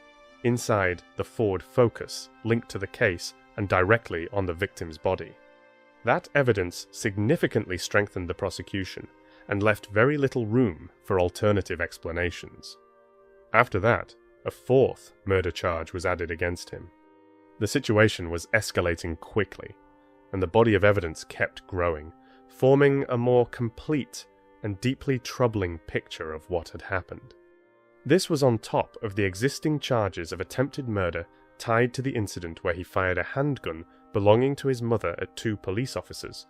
inside the Ford Focus, linked to the case, and directly on the victim's body. That evidence significantly strengthened the prosecution and left very little room for alternative explanations. After that, a 4th murder charge was added against him. The situation was escalating quickly, and the body of evidence kept growing, forming a more complete and deeply troubling picture of what had happened. This was on top of the existing charges of attempted murder tied to the incident where he fired a handgun belonging to his mother at 2 police officers,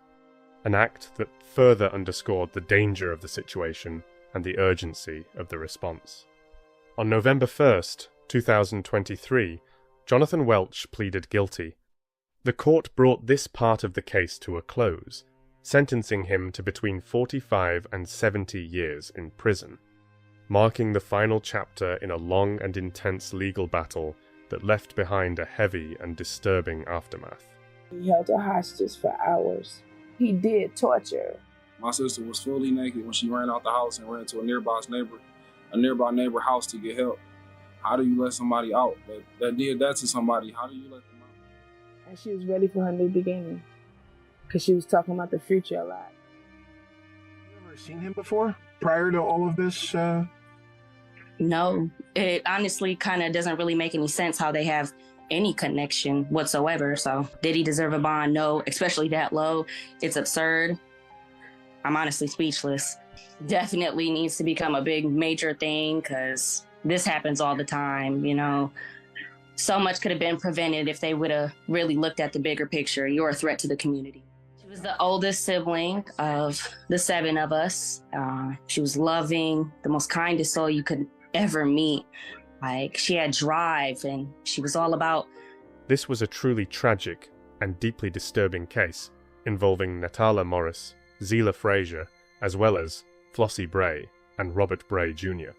an act that further underscored the danger of the situation and the urgency of the response. On November 1st, 2023, Jonathan Welch pleaded guilty. The court brought this part of the case to a close, sentencing him to between 45 and 70 years in prison, marking the final chapter in a long and intense legal battle that left behind a heavy and disturbing aftermath. He held her hostage for hours. He did torture. My sister was fully naked when she ran out the house and ran to a nearby neighbor house to get help. How do you let somebody out that did that to somebody? How do you let them out? And she was ready for her new beginning, because she was talking about the future a lot. You ever seen him before, prior to all of this? No, it honestly kind of doesn't really make any sense how they have any connection whatsoever. So did he deserve a bond? No, especially that low. It's absurd. I'm honestly speechless. Definitely needs to become a big major thing, because this happens all the time, you know. So much could have been prevented if they would have really looked at the bigger picture. You're a threat to the community. She was the oldest sibling of the 7 of us. She was loving, the most kindest soul you could ever meet. Like, she had drive, and she was all about... This was a truly tragic and deeply disturbing case involving Natala Morris, Zela Frazier, as well as Flossie Bray and Robert Bray Jr.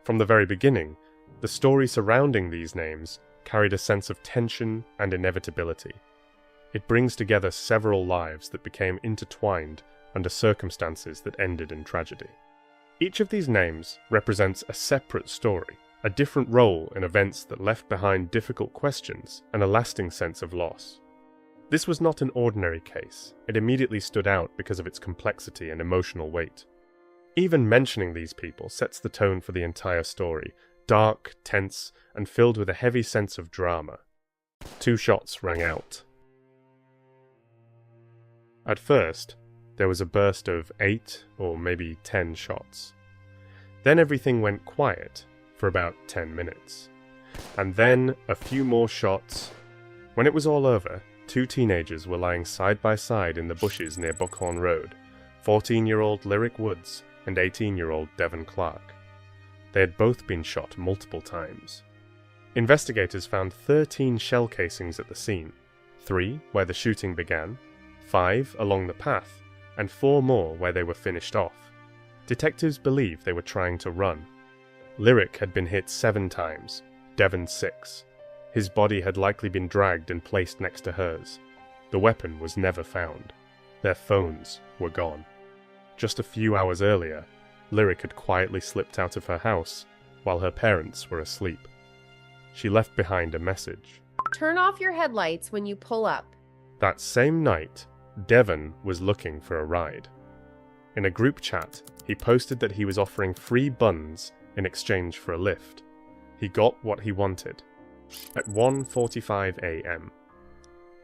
From the very beginning, the story surrounding these names carried a sense of tension and inevitability. It brings together several lives that became intertwined under circumstances that ended in tragedy. Each of these names represents a separate story, a different role in events that left behind difficult questions and a lasting sense of loss. This was not an ordinary case. It immediately stood out because of its complexity and emotional weight. Even mentioning these people sets the tone for the entire story, dark, tense, and filled with a heavy sense of drama. 2 shots rang out. At first, there was a burst of 8 or maybe 10 shots. Then everything went quiet for about 10 minutes. And then a few more shots. When it was all over, 2 teenagers were lying side by side in the bushes near Buckhorn Road, 14-year-old Lyric Woods and 18-year-old Devon Clark. They had both been shot multiple times. Investigators found 13 shell casings at the scene, 3 where the shooting began, 5 along the path, and 4 more where they were finished off. Detectives believe they were trying to run. Lyric had been hit 7 times, Devon 6. His body had likely been dragged and placed next to hers. The weapon was never found. Their phones were gone. Just a few hours earlier, Lyric had quietly slipped out of her house while her parents were asleep. She left behind a message. Turn off your headlights when you pull up. That same night, Devon was looking for a ride. In a group chat, he posted that he was offering free buns in exchange for a lift. He got what he wanted. At 1:45 a.m.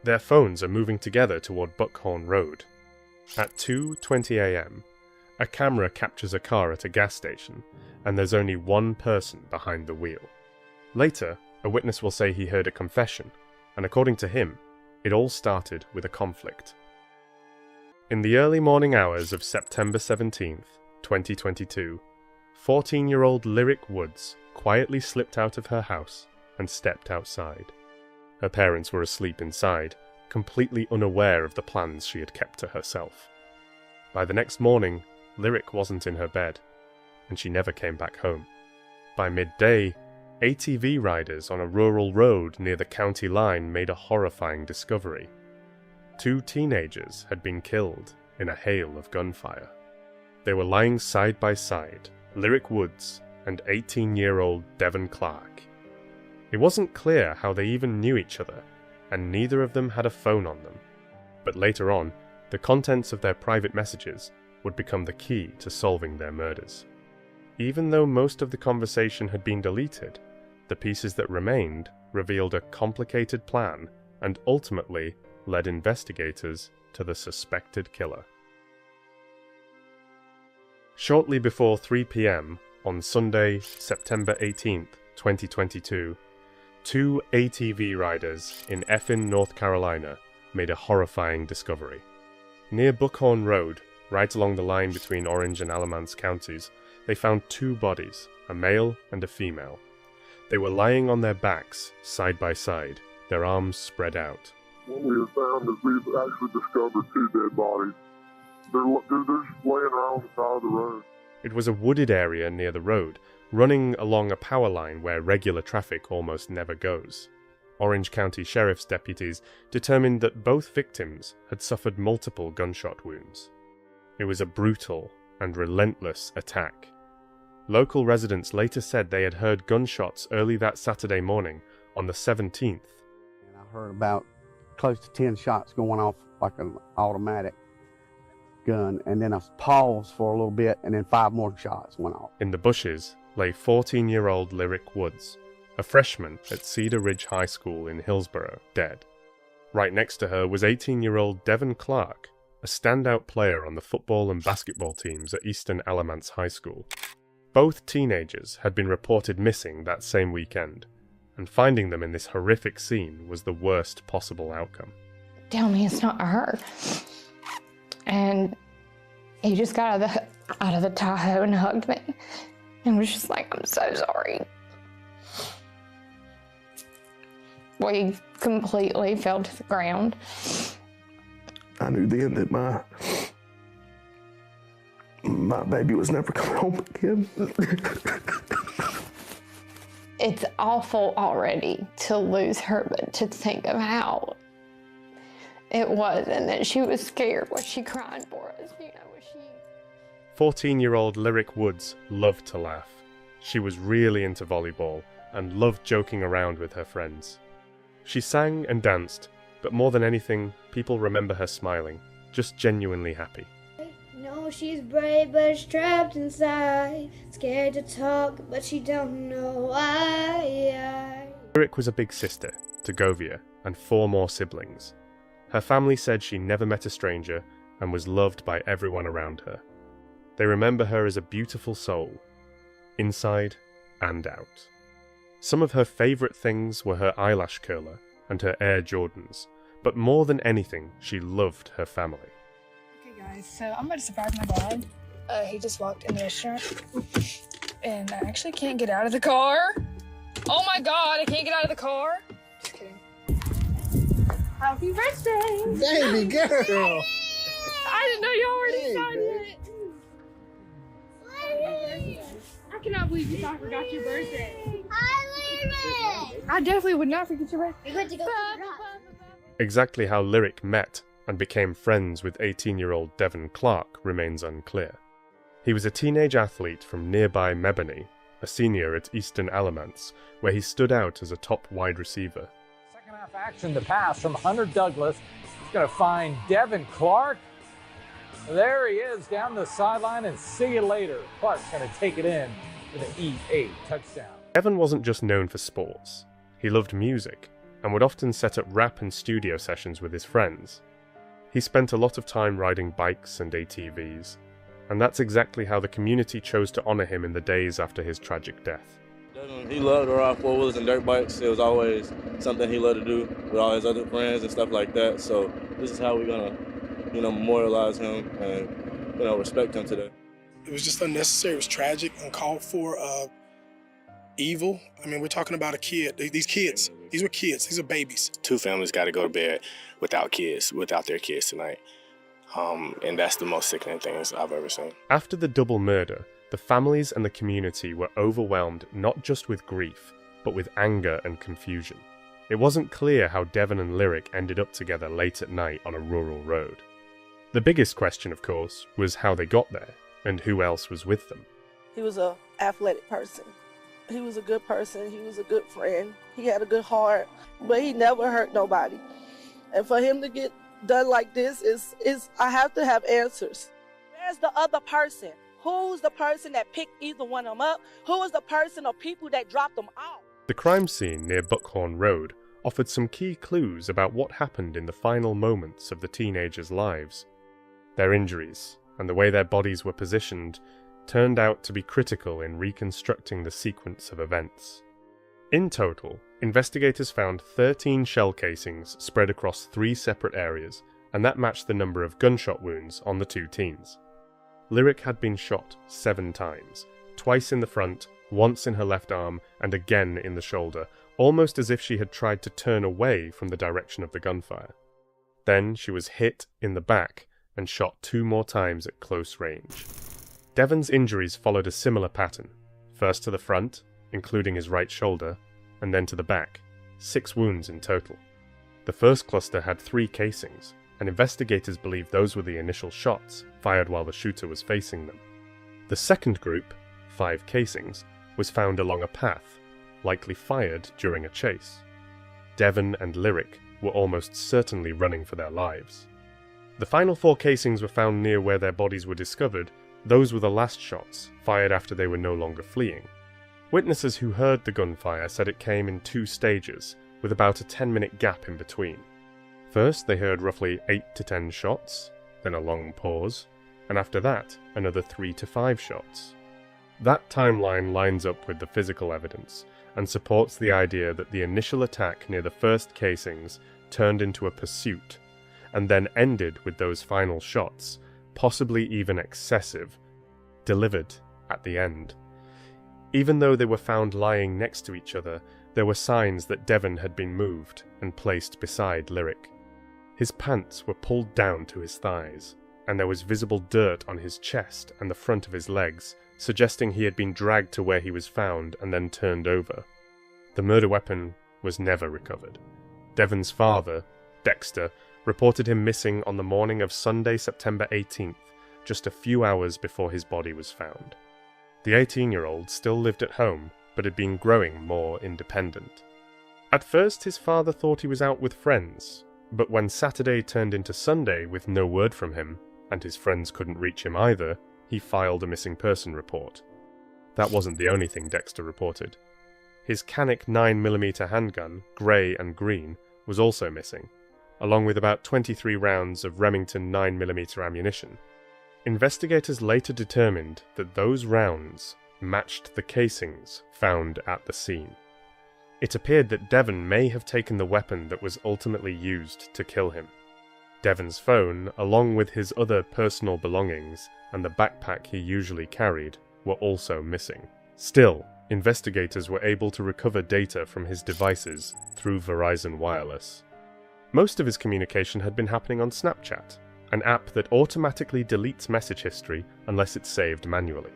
Their phones are moving together toward Buckhorn Road. At 2:20 a.m., a camera captures a car at a gas station, and there's only one person behind the wheel. Later, a witness will say he heard a confession, and according to him, it all started with a conflict. In the early morning hours of September 17th, 2022, 14-year-old Lyric Woods quietly slipped out of her house and stepped outside. Her parents were asleep inside, completely unaware of the plans she had kept to herself. By the next morning, Lyric wasn't in her bed, and she never came back home. By midday, ATV riders on a rural road near the county line made a horrifying discovery. 2 teenagers had been killed in a hail of gunfire. They were lying side by side, Lyric Woods and 18-year-old Devon Clark. It wasn't clear how they even knew each other, and neither of them had a phone on them. But later on, the contents of their private messages would become the key to solving their murders. Even though most of the conversation had been deleted, the pieces that remained revealed a complicated plan and ultimately led investigators to the suspected killer. Shortly before 3 p.m. on Sunday, September 18th, 2022, 2 ATV riders in Effin, North Carolina, made a horrifying discovery. Near Buckhorn Road, right along the line between Orange and Alamance counties, they found 2 bodies, a male and a female. They were lying on their backs, side by side, their arms spread out. What we have found is we've actually discovered 2 dead bodies. They're just laying around the side of the road. It was a wooded area near the road, running along a power line where regular traffic almost never goes. Orange County Sheriff's deputies determined that both victims had suffered multiple gunshot wounds. It was a brutal and relentless attack. Local residents later said they had heard gunshots early that Saturday morning on the 17th. And I heard about close to 10 shots going off like an automatic gun, and then I paused for a little bit, and then 5 more shots went off. In the bushes lay 14-year-old Lyric Woods, a freshman at Cedar Ridge High School in Hillsboro, dead. Right next to her was 18-year-old Devon Clark, a standout player on the football and basketball teams at Eastern Alamance High School. Both teenagers had been reported missing that same weekend, and finding them in this horrific scene was the worst possible outcome. Tell me it's not her. And he just got out of the Tahoe and hugged me and was just like, I'm so sorry. We completely fell to the ground. I knew then that my baby was never coming home again. It's awful already to lose her, but to think of how it was, and that she was scared. Was she crying for us? You know, was she... 14-year-old Lyric Woods loved to laugh. She was really into volleyball and loved joking around with her friends. She sang and danced, but more than anything, people remember her smiling, just genuinely happy. No, she's brave, but she's trapped inside. Scared to talk, but she don't know why. Lyric was a big sister to Govia and 4 more siblings. Her family said she never met a stranger and was loved by everyone around her. They remember her as a beautiful soul, inside and out. Some of her favourite things were her eyelash curler and her Air Jordans, but more than anything, she loved her family. Okay guys, so I'm about to surprise my dad. He just walked in the restaurant, and I actually can't get out of the car. Oh my god, I can't get out of the car. Just kidding. Happy birthday! Baby girl! I didn't know you already signed it. I cannot believe you thought I forgot your birthday. I definitely would not forget your birthday. We went to go Exactly how Lyric met and became friends with 18-year-old Devon Clark remains unclear. He was a teenage athlete from nearby Mebany, a senior at Eastern Alamance, where he stood out as a top wide receiver. Second half action, the pass from Hunter Douglas. He's going to find Devon Clark. There he is down the sideline, and see you later. Clark's going to take it in with an E8 touchdown. Devon wasn't just known for sports. He loved music and would often set up rap and studio sessions with his friends. He spent a lot of time riding bikes and ATVs, and that's exactly how the community chose to honor him in the days after his tragic death. He loved to ride 4-wheelers and dirt bikes. It was always something he loved to do with all his other friends and stuff like that. So this is how we're gonna, memorialize him and, respect him today. It was just unnecessary. It was tragic, uncalled for. evil. I mean, we're talking about a kid. These kids, these were kids. These are babies. Two families got to go to bed without their kids tonight. And that's the most sickening things I've ever seen. After the double murder, the families and the community were overwhelmed not just with grief, but with anger and confusion. It wasn't clear how Devon and Lyric ended up together late at night on a rural road. The biggest question, of course, was how they got there, and who else was with them. He was an athletic person. He was a good person. He was a good friend. He had a good heart, but he never hurt nobody. And for him to get done like this is I have to have answers. Where's the other person? Who's the person that picked either one of them up? Who is the person or people that dropped them off? The crime scene near Buckhorn Road offered some key clues about what happened in the final moments of the teenagers' lives. Their injuries and the way their bodies were positioned turned out to be critical in reconstructing the sequence of events. In total, investigators found 13 shell casings spread across 3 separate areas, and that matched the number of gunshot wounds on the 2 teens. Lyric had been shot 7 times, twice in the front, once in her left arm, and again in the shoulder, almost as if she had tried to turn away from the direction of the gunfire. Then she was hit in the back and shot 2 more times at close range. Devon's injuries followed a similar pattern, first to the front, including his right shoulder, and then to the back, 6 wounds in total. The first cluster had 3 casings, and investigators believe those were the initial shots fired while the shooter was facing them. The second group, 5 casings, was found along a path, likely fired during a chase. Devon and Lyric were almost certainly running for their lives. The final 4 casings were found near where their bodies were discovered. Those were the last shots, fired after they were no longer fleeing. Witnesses who heard the gunfire said it came in 2 stages, with about a 10-minute gap in between. First, they heard roughly 8 to 10 shots, then a long pause, and after that, another 3 to 5 shots. That timeline lines up with the physical evidence, and supports the idea that the initial attack near the first casings turned into a pursuit, and then ended with those final shots, possibly even excessive, delivered at the end. Even though they were found lying next to each other, there were signs that Devon had been moved and placed beside Lyric. His pants were pulled down to his thighs, and there was visible dirt on his chest and the front of his legs, suggesting he had been dragged to where he was found and then turned over. The murder weapon was never recovered. Devon's father, Dexter, reported him missing on the morning of Sunday, September 18th, just a few hours before his body was found. The 18-year-old still lived at home, but had been growing more independent. At first, his father thought he was out with friends, but when Saturday turned into Sunday with no word from him, and his friends couldn't reach him either, he filed a missing person report. That wasn't the only thing Dexter reported. His Canic 9mm handgun, grey and green, was also missing, along with about 23 rounds of Remington 9mm ammunition. Investigators later determined that those rounds matched the casings found at the scene. It appeared that Devon may have taken the weapon that was ultimately used to kill him. Devon's phone, along with his other personal belongings and the backpack he usually carried, were also missing. Still, investigators were able to recover data from his devices through Verizon Wireless. Most of his communication had been happening on Snapchat, an app that automatically deletes message history unless it's saved manually.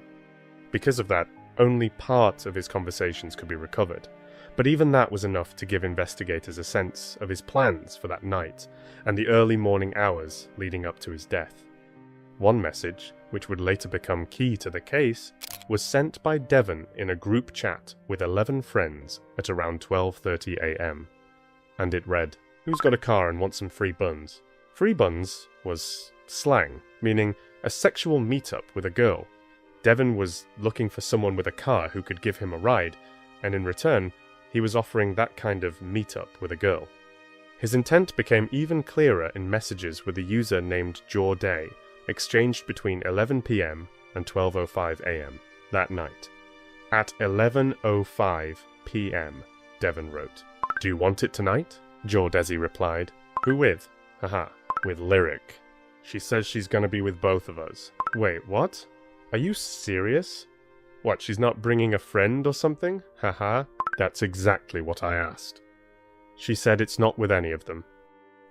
Because of that, only part of his conversations could be recovered, but even that was enough to give investigators a sense of his plans for that night and the early morning hours leading up to his death. One message, which would later become key to the case, was sent by Devon in a group chat with 11 friends at around 12:30 a.m. And it read, "Who's got a car and wants some free buns?" Free buns was slang, meaning a sexual meetup with a girl. Devon was looking for someone with a car who could give him a ride, and in return, he was offering that kind of meetup with a girl. His intent became even clearer in messages with a user named Jorday, exchanged between 11 p.m. and 12:05 a.m. that night. At 11:05 p.m., Devon wrote, "Do you want it tonight?" Jordezi replied, "Who with?" "Haha, with Lyric. She says she's gonna be with both of us." "Wait, what? Are you serious? What, she's not bringing a friend or something? Haha. That's exactly what I asked. She said it's not with any of them.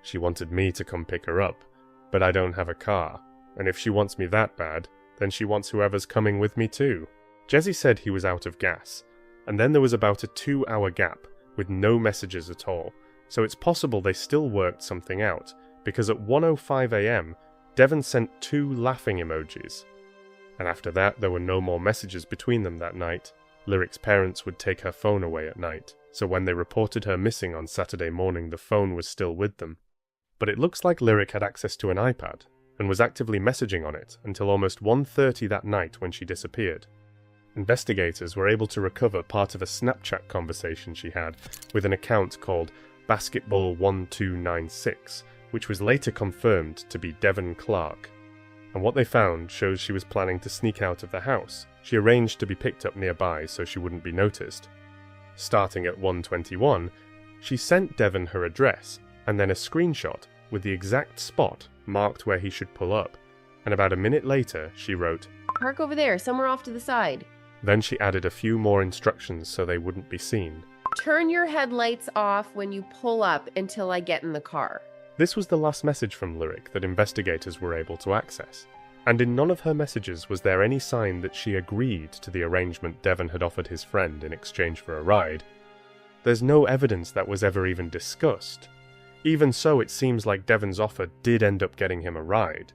She wanted me to come pick her up, but I don't have a car, and if she wants me that bad, then she wants whoever's coming with me too. Jesse said he was out of gas, and then there was about a 2-hour gap with no messages at all, so it's possible they still worked something out, because at 1:05 a.m, Devon sent 2 laughing emojis. And after that, there were no more messages between them that night. Lyric's parents would take her phone away at night, so when they reported her missing on Saturday morning, the phone was still with them. But it looks like Lyric had access to an iPad, and was actively messaging on it until almost 1:30 that night when she disappeared. Investigators were able to recover part of a Snapchat conversation she had with an account called Basketball1296, which was later confirmed to be Devon Clark. And what they found shows she was planning to sneak out of the house. She arranged to be picked up nearby so she wouldn't be noticed. Starting at 1:21, she sent Devon her address, and then a screenshot with the exact spot marked where he should pull up, and about a minute later she wrote, "Park over there, somewhere off to the side." Then she added a few more instructions so they wouldn't be seen. "Turn your headlights off when you pull up until I get in the car." This was the last message from Lyric that investigators were able to access, and in none of her messages was there any sign that she agreed to the arrangement Devon had offered his friend in exchange for a ride. There's no evidence that was ever even discussed. Even so, it seems like Devon's offer did end up getting him a ride,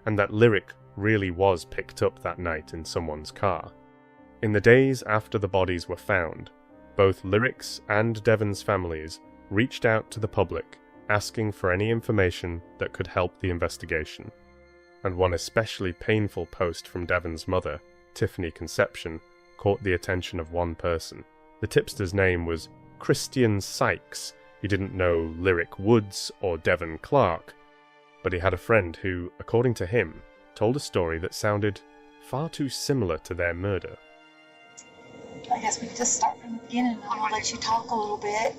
and that Lyric really was picked up that night in someone's car. In the days after the bodies were found, both Lyric's and Devon's families reached out to the public asking for any information that could help the investigation. And one especially painful post from Devon's mother, Tiffany Conception, caught the attention of one person. The tipster's name was Christian Sykes. He didn't know Lyric Woods or Devon Clark, but he had a friend who, according to him, told a story that sounded far too similar to their murder. I guess we can just start from the beginning. I'll let you talk a little bit.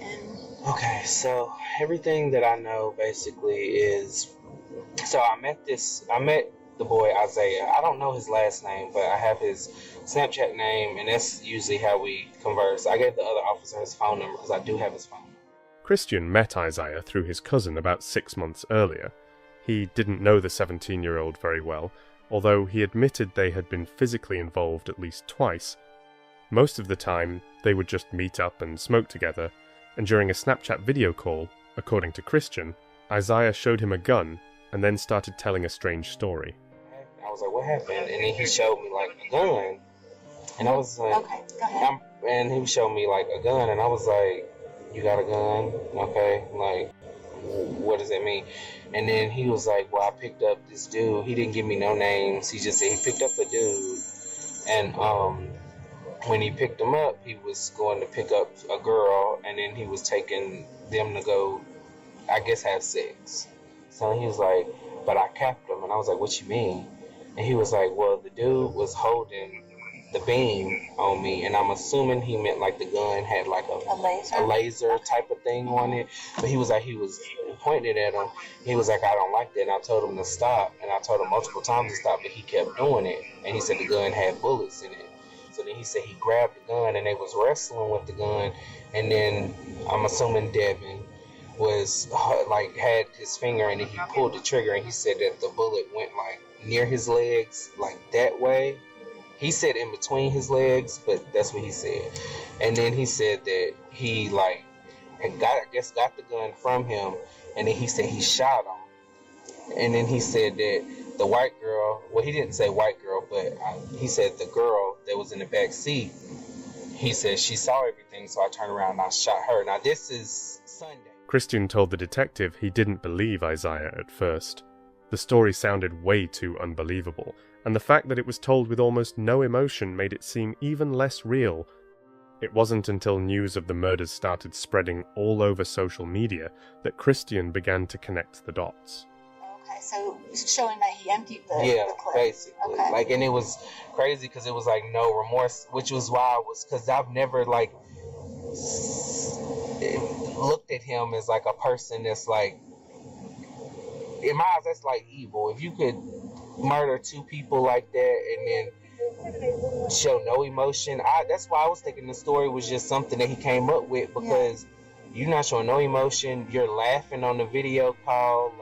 Okay, so everything that I know basically is, so I met the boy Isaiah. I don't know his last name, but I have his Snapchat name, and that's usually how we converse. I gave the other officer his phone number because I do have his phone number. Christian met Isaiah through his cousin about 6 months earlier. He didn't know the 17-year-old very well, although he admitted they had been physically involved at least twice. Most of the time, they would just meet up and smoke together, and during a Snapchat video call, according to Christian, Isaiah showed him a gun and then started telling a strange story. I was like, what happened? And then he showed me like a gun, and I was like, okay, go ahead. And he showed me like a gun, and I was like, you got a gun? Okay, like, what does that mean? And then he was like, well, I picked up this dude. He didn't give me no names. He just said he picked up a dude, and when he picked him up, he was going to pick up a girl, and then he was taking them to go, I guess, have sex. So he was like, but I capped him. And I was like, what you mean? And he was like, well, the dude was holding the beam on me, and I'm assuming he meant like the gun had like a laser type of thing on it. But he was like, he was pointing at him. He was like, I don't like that. And I told him to stop, and I told him multiple times to stop, but he kept doing it. And he said the gun had bullets in it. So then he said he grabbed the gun, and they was wrestling with the gun. And then I'm assuming Devin was like had his finger in it. He pulled the trigger, and he said that the bullet went like near his legs, like that way. He said in between his legs, but that's what he said. And then he said that he like got the gun from him, and then he said he shot him. And then he said that the white girl, well, he didn't say white girl, but he said the girl that was in the back seat, he said she saw everything, so I turned around and I shot her. Now this is Sunday. Christian told the detective he didn't believe Isaiah at first. The story sounded way too unbelievable, and the fact that it was told with almost no emotion made it seem even less real. It wasn't until news of the murders started spreading all over social media that Christian began to connect the dots. Okay, so showing that he emptied the clip. Basically. Okay. Like, and it was crazy because it was like no remorse, which was why I was, because I've never like looked at him as like a person that's like, in my eyes, that's like evil. If you could murder two people like that and then show no emotion. That's why I was thinking the story was just something that he came up with, because you're not showing no emotion. You're laughing on the video call.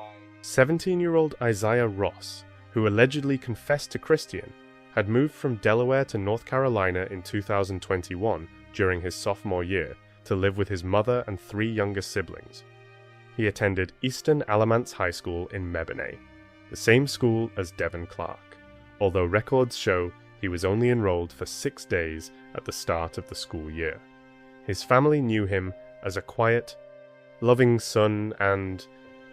17-year-old Isaiah Ross, who allegedly confessed to Christian, had moved from Delaware to North Carolina in 2021 during his sophomore year to live with his mother and 3 younger siblings. He attended Eastern Alamance High School in Mebane, the same school as Devin Clark, although records show he was only enrolled for 6 days at the start of the school year. His family knew him as a quiet, loving son and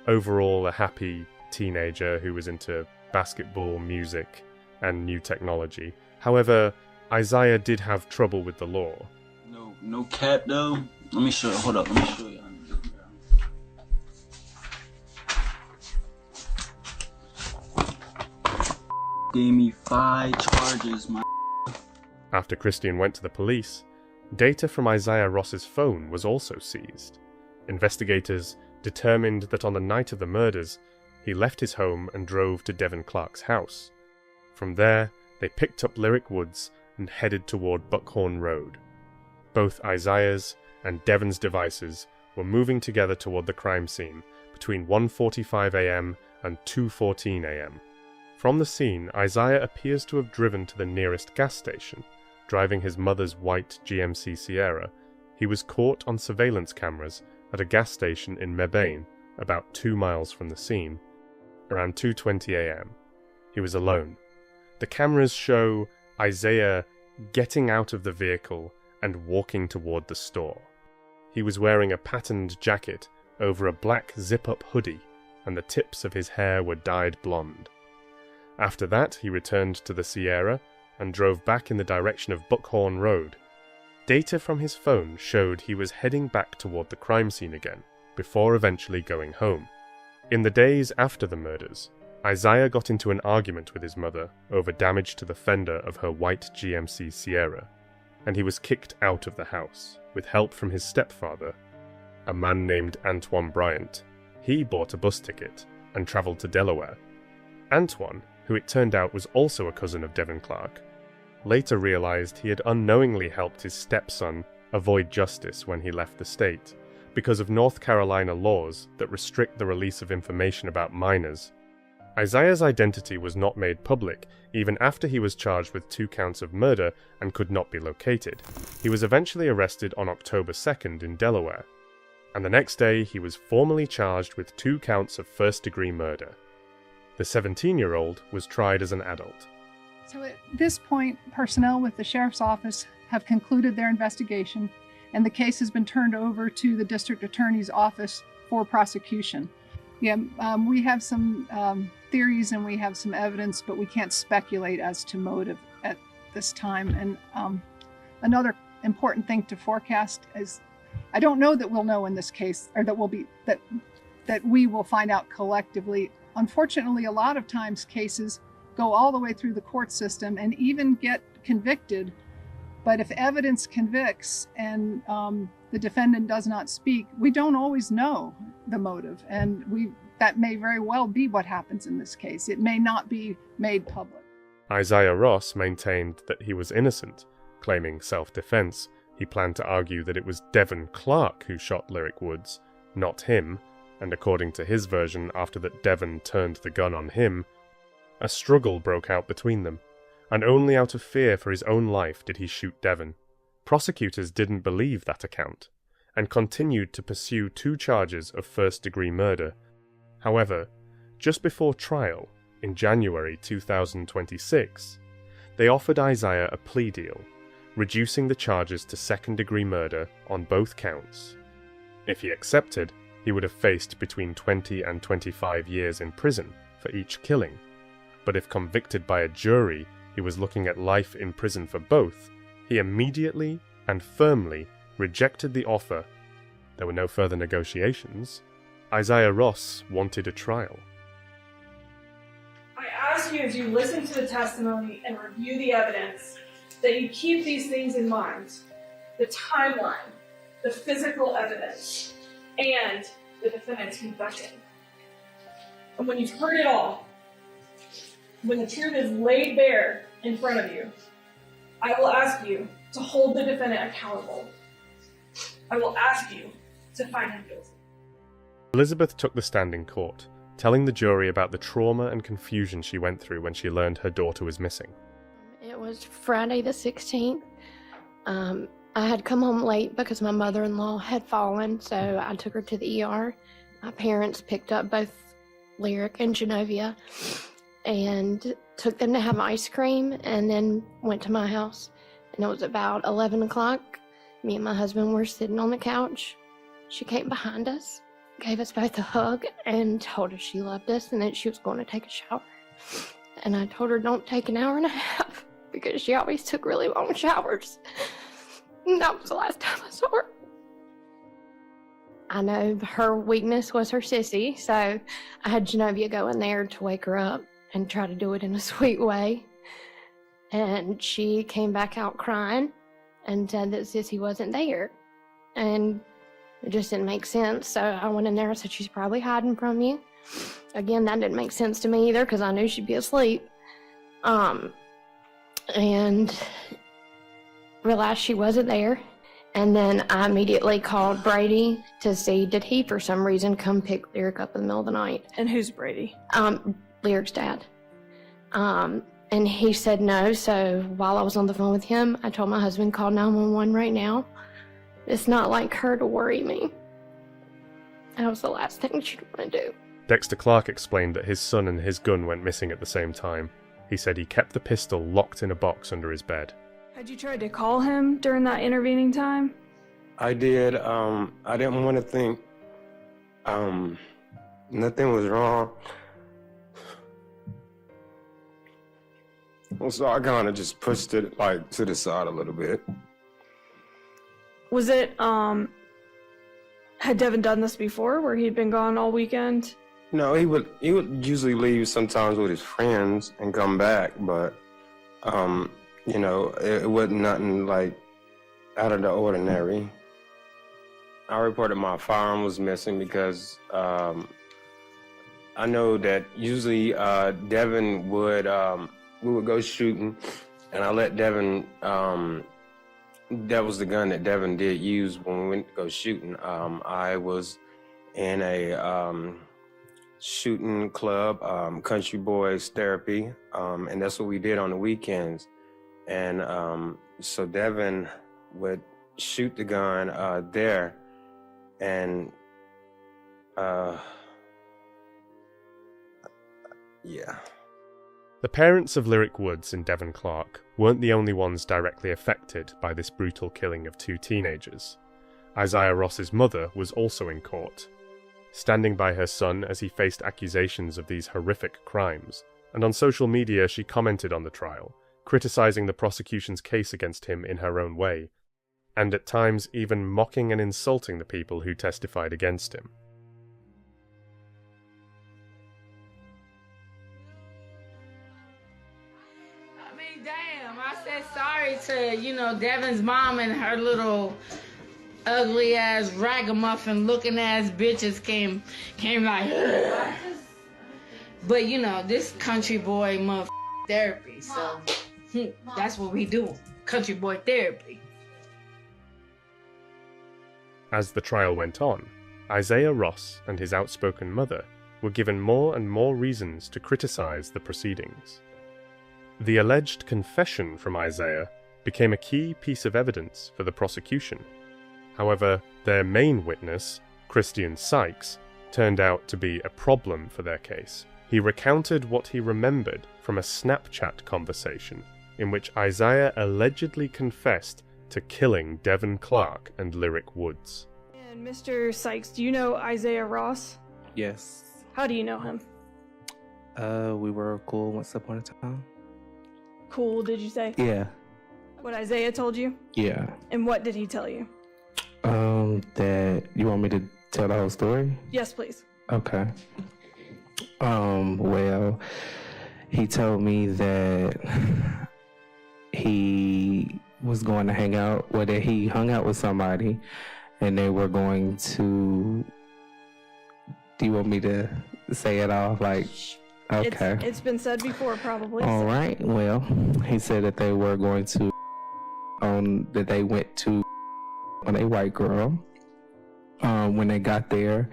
overall a happy teenager who was into basketball, music, and new technology. However, Isaiah did have trouble with the law. No cap though. Let me show you. Hold up. Let me show you. Gave me 5 charges, man. After Christian went to the police, data from Isaiah Ross's phone was also seized. Investigators determined that on the night of the murders, he left his home and drove to Devin Clark's house. From there, they picked up Lyric Woods and headed toward Buckhorn Road. Both Isaiah's and Devin's devices were moving together toward the crime scene between 1:45 a.m. and 2:14 a.m. From the scene, Isaiah appears to have driven to the nearest gas station, driving his mother's white GMC Sierra. He was caught on surveillance cameras at a gas station in Mebane, about 2 miles from the scene, around 2:20 a.m. He was alone. The cameras show Isaiah getting out of the vehicle and walking toward the store. He was wearing a patterned jacket over a black zip-up hoodie, and the tips of his hair were dyed blonde. After that, he returned to the Sierra and drove back in the direction of Buckhorn Road. Data from his phone showed he was heading back toward the crime scene again, before eventually going home. In the days after the murders, Isaiah got into an argument with his mother over damage to the fender of her white GMC Sierra, and he was kicked out of the house, with help from his stepfather, a man named Antoine Bryant. He bought a bus ticket and travelled to Delaware. Antoine, who it turned out was also a cousin of Devin Clark, later realized he had unknowingly helped his stepson avoid justice when he left the state, because of North Carolina laws that restrict the release of information about minors. Isaiah's identity was not made public even after he was charged with 2 counts of murder and could not be located. He was eventually arrested on October 2nd in Delaware, and the next day he was formally charged with 2 counts of first-degree murder. The 17-year-old was tried as an adult. So at this point, personnel with the Sheriff's Office have concluded their investigation, and the case has been turned over to the District Attorney's Office for prosecution. We have some theories and we have some evidence, but we can't speculate as to motive at this time. And another important thing to forecast is, I don't know that we'll know in this case, or that we will find out collectively. Unfortunately, a lot of times cases go all the way through the court system and even get convicted. But if evidence convicts and the defendant does not speak, we don't always know the motive. And that may very well be what happens in this case. It may not be made public. Isaiah Ross maintained that he was innocent, claiming self-defense. He planned to argue that it was Devin Clark who shot Lyric Woods, not him, and according to his version, after that Devin turned the gun on him, a struggle broke out between them, and only out of fear for his own life did he shoot Devin. Prosecutors didn't believe that account, and continued to pursue 2 charges of first-degree murder. However, just before trial, in January 2026, they offered Isaiah a plea deal, reducing the charges to second-degree murder on both counts. If he accepted, he would have faced between 20 and 25 years in prison for each killing. But if convicted by a jury, he was looking at life in prison for both. He immediately and firmly rejected the offer. There were no further negotiations. Isaiah Ross wanted a trial. I ask you, as you listen to the testimony and review the evidence, that you keep these things in mind: the timeline, the physical evidence, and the defendant's confession. And when you've heard it all, when the truth is laid bare in front of you, I will ask you to hold the defendant accountable. I will ask you to find him guilty. Elizabeth took the stand in court, telling the jury about the trauma and confusion she went through when she learned her daughter was missing. It was Friday the 16th. I had come home late because my mother-in-law had fallen, so I took her to the ER. My parents picked up both Lyric and Genovia and took them to have ice cream and then went to my house. And it was about 11 o'clock. Me and my husband were sitting on the couch. She came behind us, gave us both a hug, and told us she loved us and that she was going to take a shower. And I told her don't take an hour and a half because she always took really long showers. And that was the last time I saw her. I know her weakness was her sissy, so I had Genovia go in there to wake her up and try to do it in a sweet way. And she came back out crying and said that sissy wasn't there. And it just didn't make sense, so I went in there and said, she's probably hiding from you. Again, that didn't make sense to me either because I knew she'd be asleep. And realized she wasn't there. And then I immediately called Brady to see did he, for some reason, come pick Lyric up in the middle of the night. And who's Brady? Lyric's dad. And he said no, so while I was on the phone with him, I told my husband, call 911 right now. It's not like her to worry me. That was the last thing she'd want to do. Dexter Clark explained that his son and his gun went missing at the same time. He said he kept the pistol locked in a box under his bed. Had you tried to call him during that intervening time? I did. I didn't want to think nothing was wrong. So I kind of just pushed it like to the side a little bit. Was it, had Devin done this before where he'd been gone all weekend? No, he would usually leave sometimes with his friends and come back, but you know, it wasn't nothing like out of the ordinary. I reported my firearm was missing because I know that usually Devin would we would go shooting, and I let Devin. That was the gun that Devin did use when we went to go shooting. I was in a shooting club, Country Boys Therapy, and that's what we did on the weekends. And so Devin would shoot the gun there, and yeah. The parents of Lyric Woods and Devin Clark weren't the only ones directly affected by this brutal killing of two teenagers. Isaiah Ross's mother was also in court, standing by her son as he faced accusations of these horrific crimes, and on social media she commented on the trial, criticizing the prosecution's case against him in her own way, and at times even mocking and insulting the people who testified against him. Damn, I said sorry to, Devin's mom and her little ugly ass ragamuffin looking ass bitches came like, ugh. But this country boy therapy, so that's what we do, country boy therapy. As the trial went on, Isaiah Ross and his outspoken mother were given more and more reasons to criticize the proceedings. The alleged confession from Isaiah became a key piece of evidence for the prosecution. However, their main witness, Christian Sykes, turned out to be a problem for their case. He recounted what he remembered from a Snapchat conversation in which Isaiah allegedly confessed to killing Devin Clark and Lyric Woods. And Mr. Sykes, do you know Isaiah Ross? Yes. How do you know him? We were cool once upon a time. Cool, did you say? Yeah. What Isaiah told you? Yeah. And what did he tell you? That you want me to tell the whole story? Yes, please. Okay. Well, he told me that he was going to hang out, that he hung out with somebody, and they were going to. Do you want me to say it off? Like, Okay. It's been said before, probably. All right. Well, he said that they were going to that they went to on a white girl. When they got there,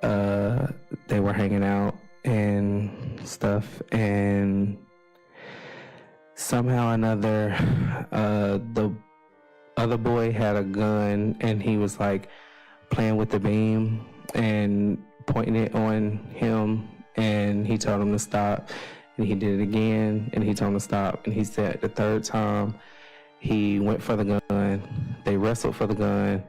they were hanging out and stuff, and somehow or another, the other boy had a gun, and he was like playing with the beam and pointing it on him, and he told him to stop, and he did it again, and he told him to stop, and he said the third time he went for the gun. They wrestled for the gun,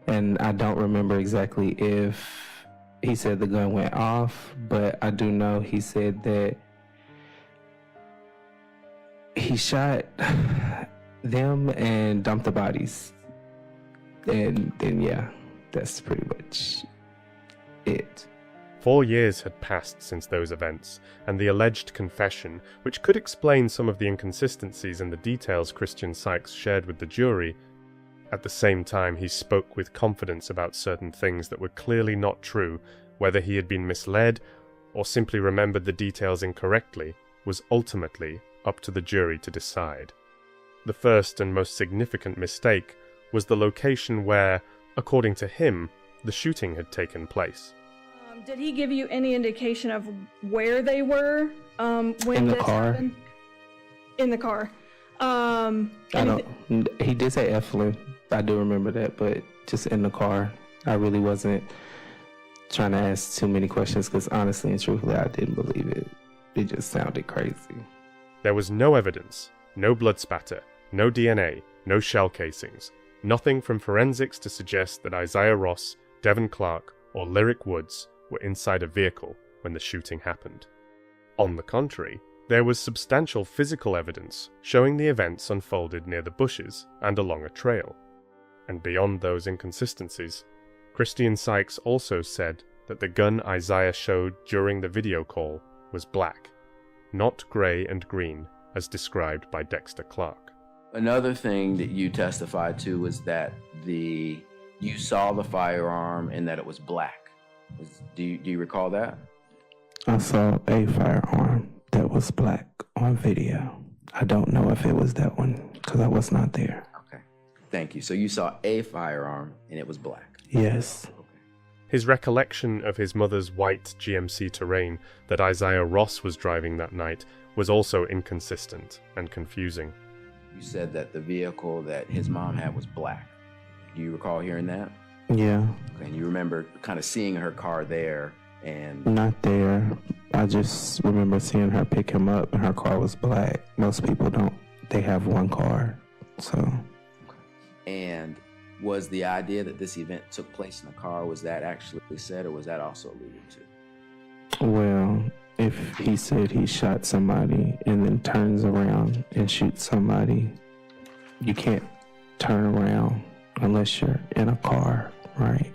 and I don't remember exactly if he said the gun went off, but I do know he said that he shot them and dumped the bodies. And then, yeah, that's pretty much it. 4 years had passed since those events, and the alleged confession, which could explain some of the inconsistencies in the details Christian Sykes shared with the jury. At the same time, he spoke with confidence about certain things that were clearly not true. Whether he had been misled or simply remembered the details incorrectly was ultimately up to the jury to decide. The first and most significant mistake was the location where, according to him, the shooting had taken place. Did he give you any indication of where they were when In the this car. happened? In the car. He did say Eflin. I do remember that, but just in the car. I really wasn't trying to ask too many questions because honestly and truthfully, I didn't believe it. It just sounded crazy. There was no evidence, no blood spatter, no DNA, no shell casings, nothing from forensics to suggest that Isaiah Ross, Devin Clark, or Lyric Woods were inside a vehicle when the shooting happened. On the contrary, there was substantial physical evidence showing the events unfolded near the bushes and along a trail. And beyond those inconsistencies, Christian Sykes also said that the gun Isaiah showed during the video call was black, not grey and green as described by Dexter Clark. Another thing that you testified to was that you saw the firearm and that it was black. Do you recall that? I saw a firearm that was black on video. I don't know if it was that one because I was not there. Okay, thank you. So you saw a firearm and it was black? Yes. His recollection of his mother's white GMC Terrain that Isaiah Ross was driving that night was also inconsistent and confusing. You said that the vehicle that his mom had was black. Do you recall hearing that? Yeah. Okay, and you remember kind of seeing her car there and... Not there. I just remember seeing her pick him up and her car was black. Most people don't. They have one car, so... And was the idea that this event took place in the car, was that actually said or was that also alluded to? Well, if he said he shot somebody and then turns around and shoots somebody, you can't turn around unless you're in a car, right?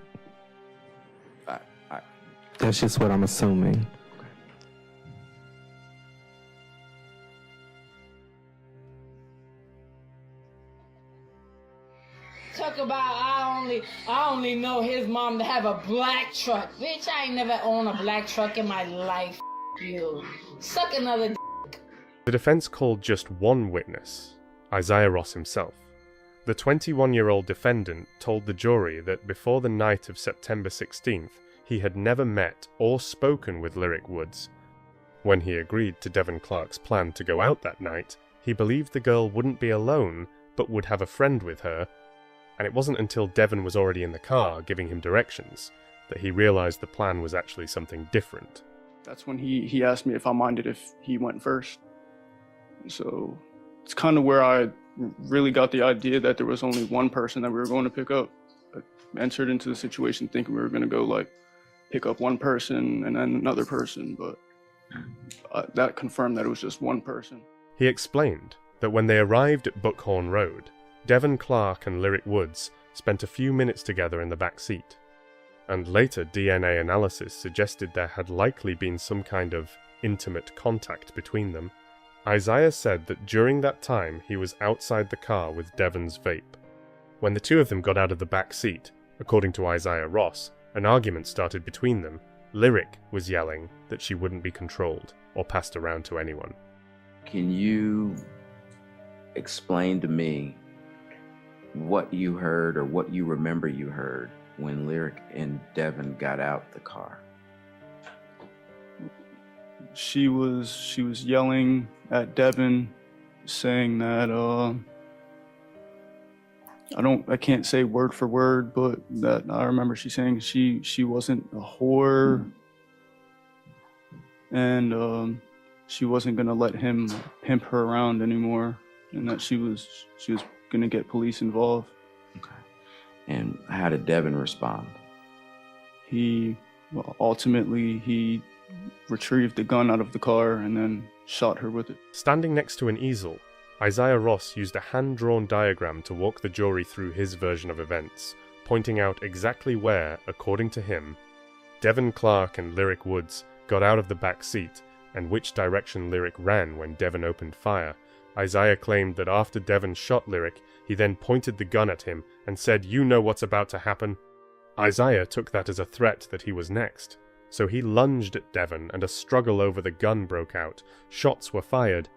That's just what I'm assuming. Talk about I only know his mom to have a black truck. Bitch, I ain't never owned a black truck in my life. You suck another d. The defense called just one witness, Isaiah Ross himself. The 21-year-old defendant told the jury that before the night of September 16th, he had never met or spoken with Lyric Woods. When he agreed to Devin Clark's plan to go out that night, he believed the girl wouldn't be alone, but would have a friend with her, and it wasn't until Devin was already in the car giving him directions that he realized the plan was actually something different. That's when he asked me if I minded if he went first. So it's kind of where I really got the idea that there was only one person that we were going to pick up. I entered into the situation thinking we were going to go pick up one person and then another person, but that confirmed that it was just one person. He explained that when they arrived at Buckhorn Road, Devin Clark and Lyric Woods spent a few minutes together in the back seat, and later DNA analysis suggested there had likely been some kind of intimate contact between them. Isaiah said that during that time he was outside the car with Devin's vape. When the two of them got out of the back seat, according to Isaiah Ross, an argument started between them, Lyric was yelling that she wouldn't be controlled or passed around to anyone. Can you explain to me what you heard or what you remember you heard when Lyric and Devin got out the car? She was yelling at Devin, saying that I can't say word for word, but that I remember she saying she wasn't a whore, and she wasn't gonna let him pimp her around anymore, and that she was gonna get police involved. Okay. And how did Devin respond? Ultimately he retrieved the gun out of the car and then shot her with it. Standing next to an easel, Isaiah Ross used a hand-drawn diagram to walk the jury through his version of events, pointing out exactly where, according to him, Devin Clark and Lyric Woods got out of the back seat and which direction Lyric ran when Devin opened fire. Isaiah claimed that after Devin shot Lyric, he then pointed the gun at him and said, "You know what's about to happen." Isaiah took that as a threat that he was next, so he lunged at Devin and a struggle over the gun broke out. Shots were fired.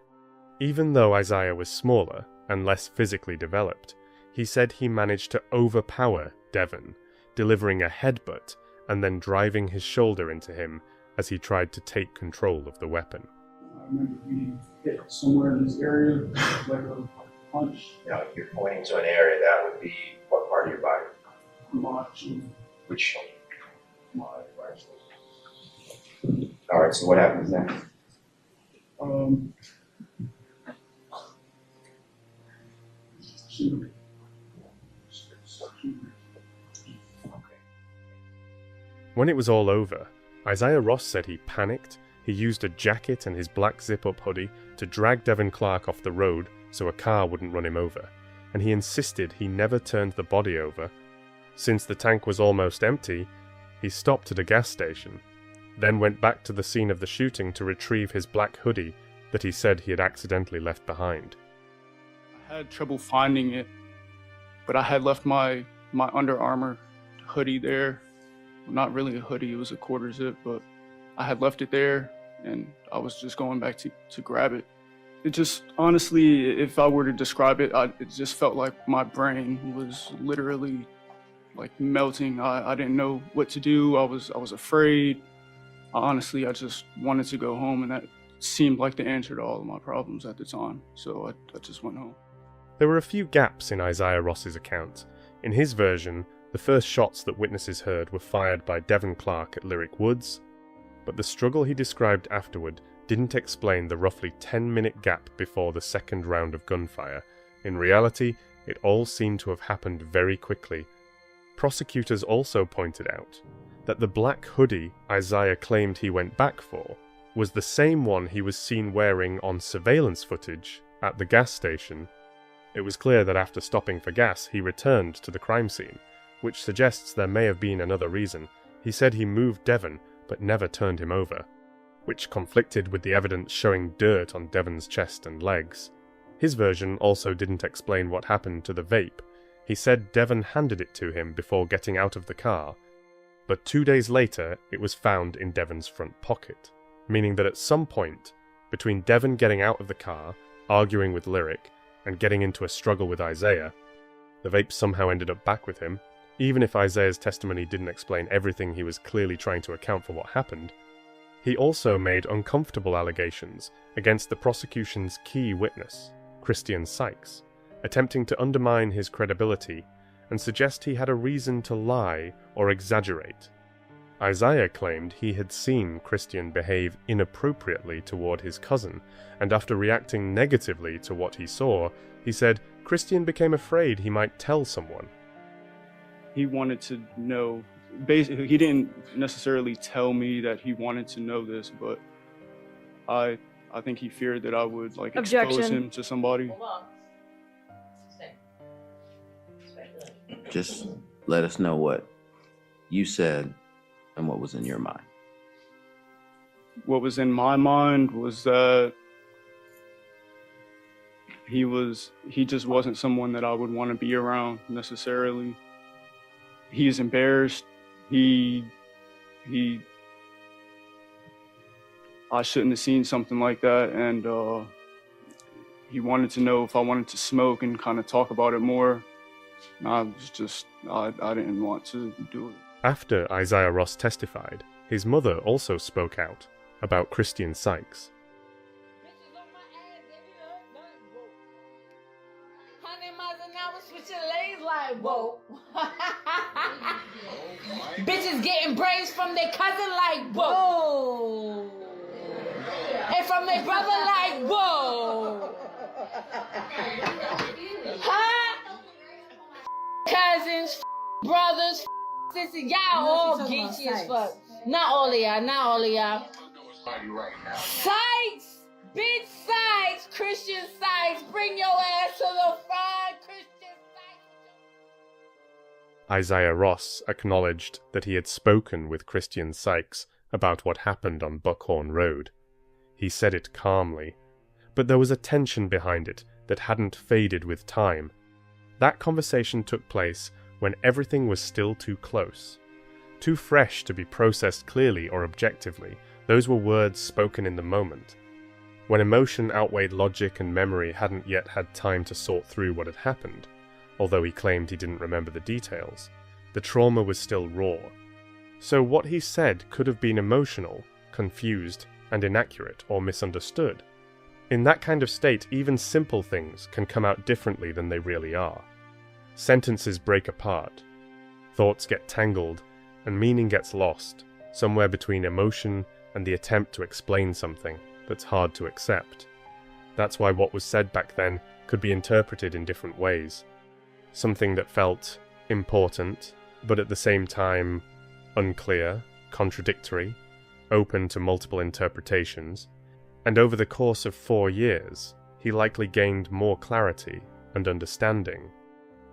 Even though Isaiah was smaller and less physically developed, he said he managed to overpower Devin, delivering a headbutt and then driving his shoulder into him as he tried to take control of the weapon. I remember being hit somewhere in this area, like a punch. Now, if you're pointing to an area, that would be what part of your body? Which? All right, so what happens next? When it was all over, Isaiah Ross said he panicked, he used a jacket and his black zip-up hoodie to drag Devin Clark off the road so a car wouldn't run him over, and he insisted he never turned the body over. Since the tank was almost empty, he stopped at a gas station, then went back to the scene of the shooting to retrieve his black hoodie that he said he had accidentally left behind. I had trouble finding it, but I had left my Under Armour hoodie there. Well, not really a hoodie, it was a quarter zip, but I had left it there and I was just going back to grab it. It just, honestly, if I were to describe it, it just felt like my brain was literally like melting. I didn't know what to do. I was afraid. Honestly, I just wanted to go home, and that seemed like the answer to all of my problems at the time. So I just went home. There were a few gaps in Isaiah Ross's account. In his version, the first shots that witnesses heard were fired by Devin Clark at Lyric Woods, but the struggle he described afterward didn't explain the roughly 10-minute gap before the second round of gunfire. In reality, it all seemed to have happened very quickly. Prosecutors also pointed out that the black hoodie Isaiah claimed he went back for was the same one he was seen wearing on surveillance footage at the gas station. It was clear that after stopping for gas, he returned to the crime scene, which suggests there may have been another reason. He said he moved Devin, but never turned him over, which conflicted with the evidence showing dirt on Devin's chest and legs. His version also didn't explain what happened to the vape. He said Devin handed it to him before getting out of the car, but 2 days later it was found in Devin's front pocket, meaning that at some point, between Devin getting out of the car, arguing with Lyric, and getting into a struggle with Isaiah, the vape somehow ended up back with him. Even if Isaiah's testimony didn't explain everything, he was clearly trying to account for what happened. He also made uncomfortable allegations against the prosecution's key witness, Christian Sykes, attempting to undermine his credibility and suggest he had a reason to lie or exaggerate. Isaiah claimed he had seen Christian behave inappropriately toward his cousin, and after reacting negatively to what he saw, he said Christian became afraid he might tell someone. He wanted to know, basically, he didn't necessarily tell me that he wanted to know this, but I think he feared that I would expose him to somebody. Just let us know what you said and what was in your mind. What was in my mind was that he just wasn't someone that I would want to be around necessarily. He's embarrassed. He I shouldn't have seen something like that, and he wanted to know if I wanted to smoke and kind of talk about it more. I didn't want to do it. After Isaiah Ross testified, his mother also spoke out about Christian Sykes. Like, whoa. Bitches getting brains from their cousin like, whoa. And from their brother like, whoa. Huh? Cousins, brothers, sisters, y'all all geeky as fuck. Not all of y'all. Sykes, bitch Sykes, Christian Sykes, bring your ass to the front, Christian. Isaiah Ross acknowledged that he had spoken with Christian Sykes about what happened on Buckhorn Road. He said it calmly, but there was a tension behind it that hadn't faded with time. That conversation took place when everything was still too close. Too fresh to be processed clearly or objectively, those were words spoken in the moment. When emotion outweighed logic and memory hadn't yet had time to sort through what had happened, although he claimed he didn't remember the details, the trauma was still raw. So what he said could have been emotional, confused, and inaccurate or misunderstood. In that kind of state, even simple things can come out differently than they really are. Sentences break apart, thoughts get tangled, and meaning gets lost, somewhere between emotion and the attempt to explain something that's hard to accept. That's why what was said back then could be interpreted in different ways. Something that felt important, but at the same time unclear, contradictory, open to multiple interpretations, and over the course of 4 years, he likely gained more clarity and understanding.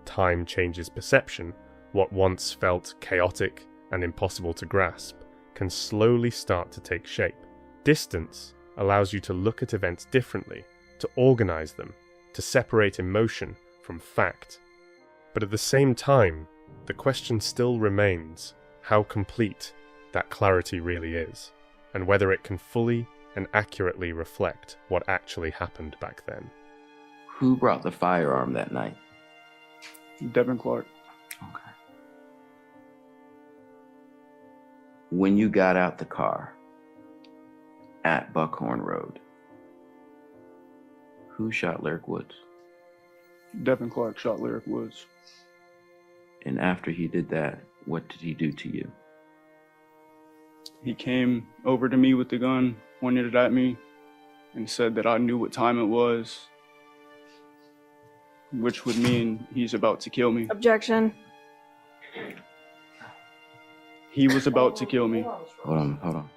Time changes perception. What once felt chaotic and impossible to grasp can slowly start to take shape. Distance allows you to look at events differently, to organize them, to separate emotion from fact. But at the same time, the question still remains how complete that clarity really is, and whether it can fully and accurately reflect what actually happened back then. Who brought the firearm that night? Devin Clark. Okay. When you got out the car at Buckhorn Road, who shot Lyric Woods? Devin Clark shot Lyric Woods. And after he did that, what did he do to you? He came over to me with the gun, pointed it at me, and said that I knew what time it was, which would mean he's about to kill me. Objection. He was about to kill me. Hold on.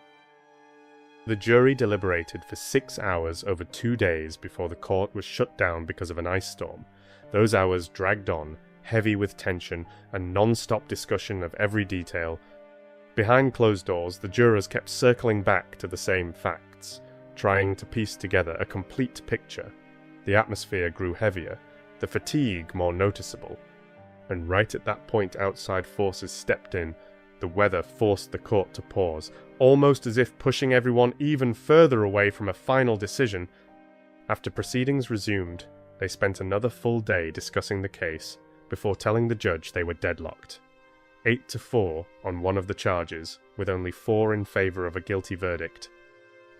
The jury deliberated for 6 hours over 2 days before the court was shut down because of an ice storm. Those hours dragged on, heavy with tension and non-stop discussion of every detail. Behind closed doors, the jurors kept circling back to the same facts, trying to piece together a complete picture. The atmosphere grew heavier, the fatigue more noticeable, and right at that point outside forces stepped in. The weather forced the court to pause, almost as if pushing everyone even further away from a final decision. After proceedings resumed, they spent another full day discussing the case before telling the judge they were deadlocked. 8-4 on one of the charges, with only 4 in favor of a guilty verdict.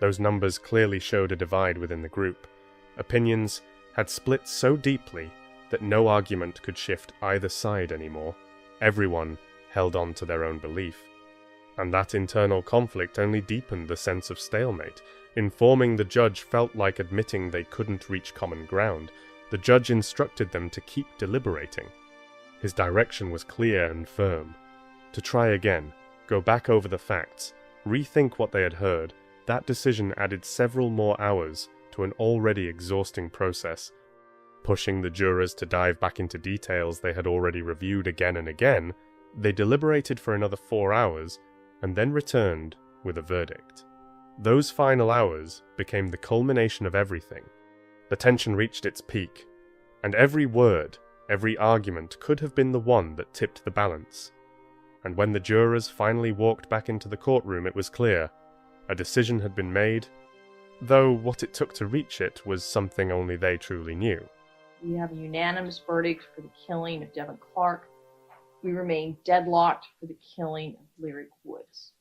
Those numbers clearly showed a divide within the group. Opinions had split so deeply that no argument could shift either side anymore. Everyone held on to their own belief. And that internal conflict only deepened the sense of stalemate. Informing the judge felt like admitting they couldn't reach common ground. The judge instructed them to keep deliberating. His direction was clear and firm. To try again, go back over the facts, rethink what they had heard. That decision added several more hours to an already exhausting process. Pushing the jurors to dive back into details they had already reviewed again and again, they deliberated for another 4 hours, and then returned with a verdict. Those final hours became the culmination of everything. The tension reached its peak, and every word, every argument could have been the one that tipped the balance. And when the jurors finally walked back into the courtroom, it was clear A decision had been made, though what it took to reach it was something only they truly knew. We have a unanimous verdict for the killing of Devin Clark. We remain deadlocked for the killing of Lyric Woods.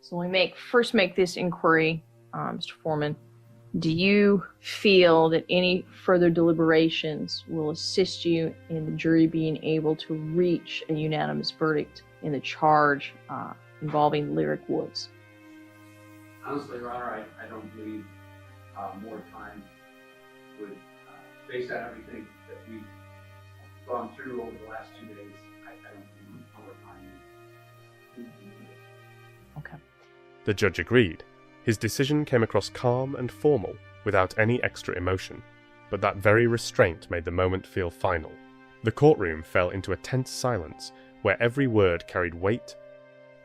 So we first make this inquiry, Mr. Foreman. Do you feel that any further deliberations will assist you in the jury being able to reach a unanimous verdict in the charge involving Lyric Woods? Honestly, Your Honor, I don't believe more time would, based on everything that we've gone through over the last 2 days, I don't believe more time. Okay. The judge agreed. His decision came across calm and formal, without any extra emotion, but that very restraint made the moment feel final. The courtroom fell into a tense silence, where every word carried weight.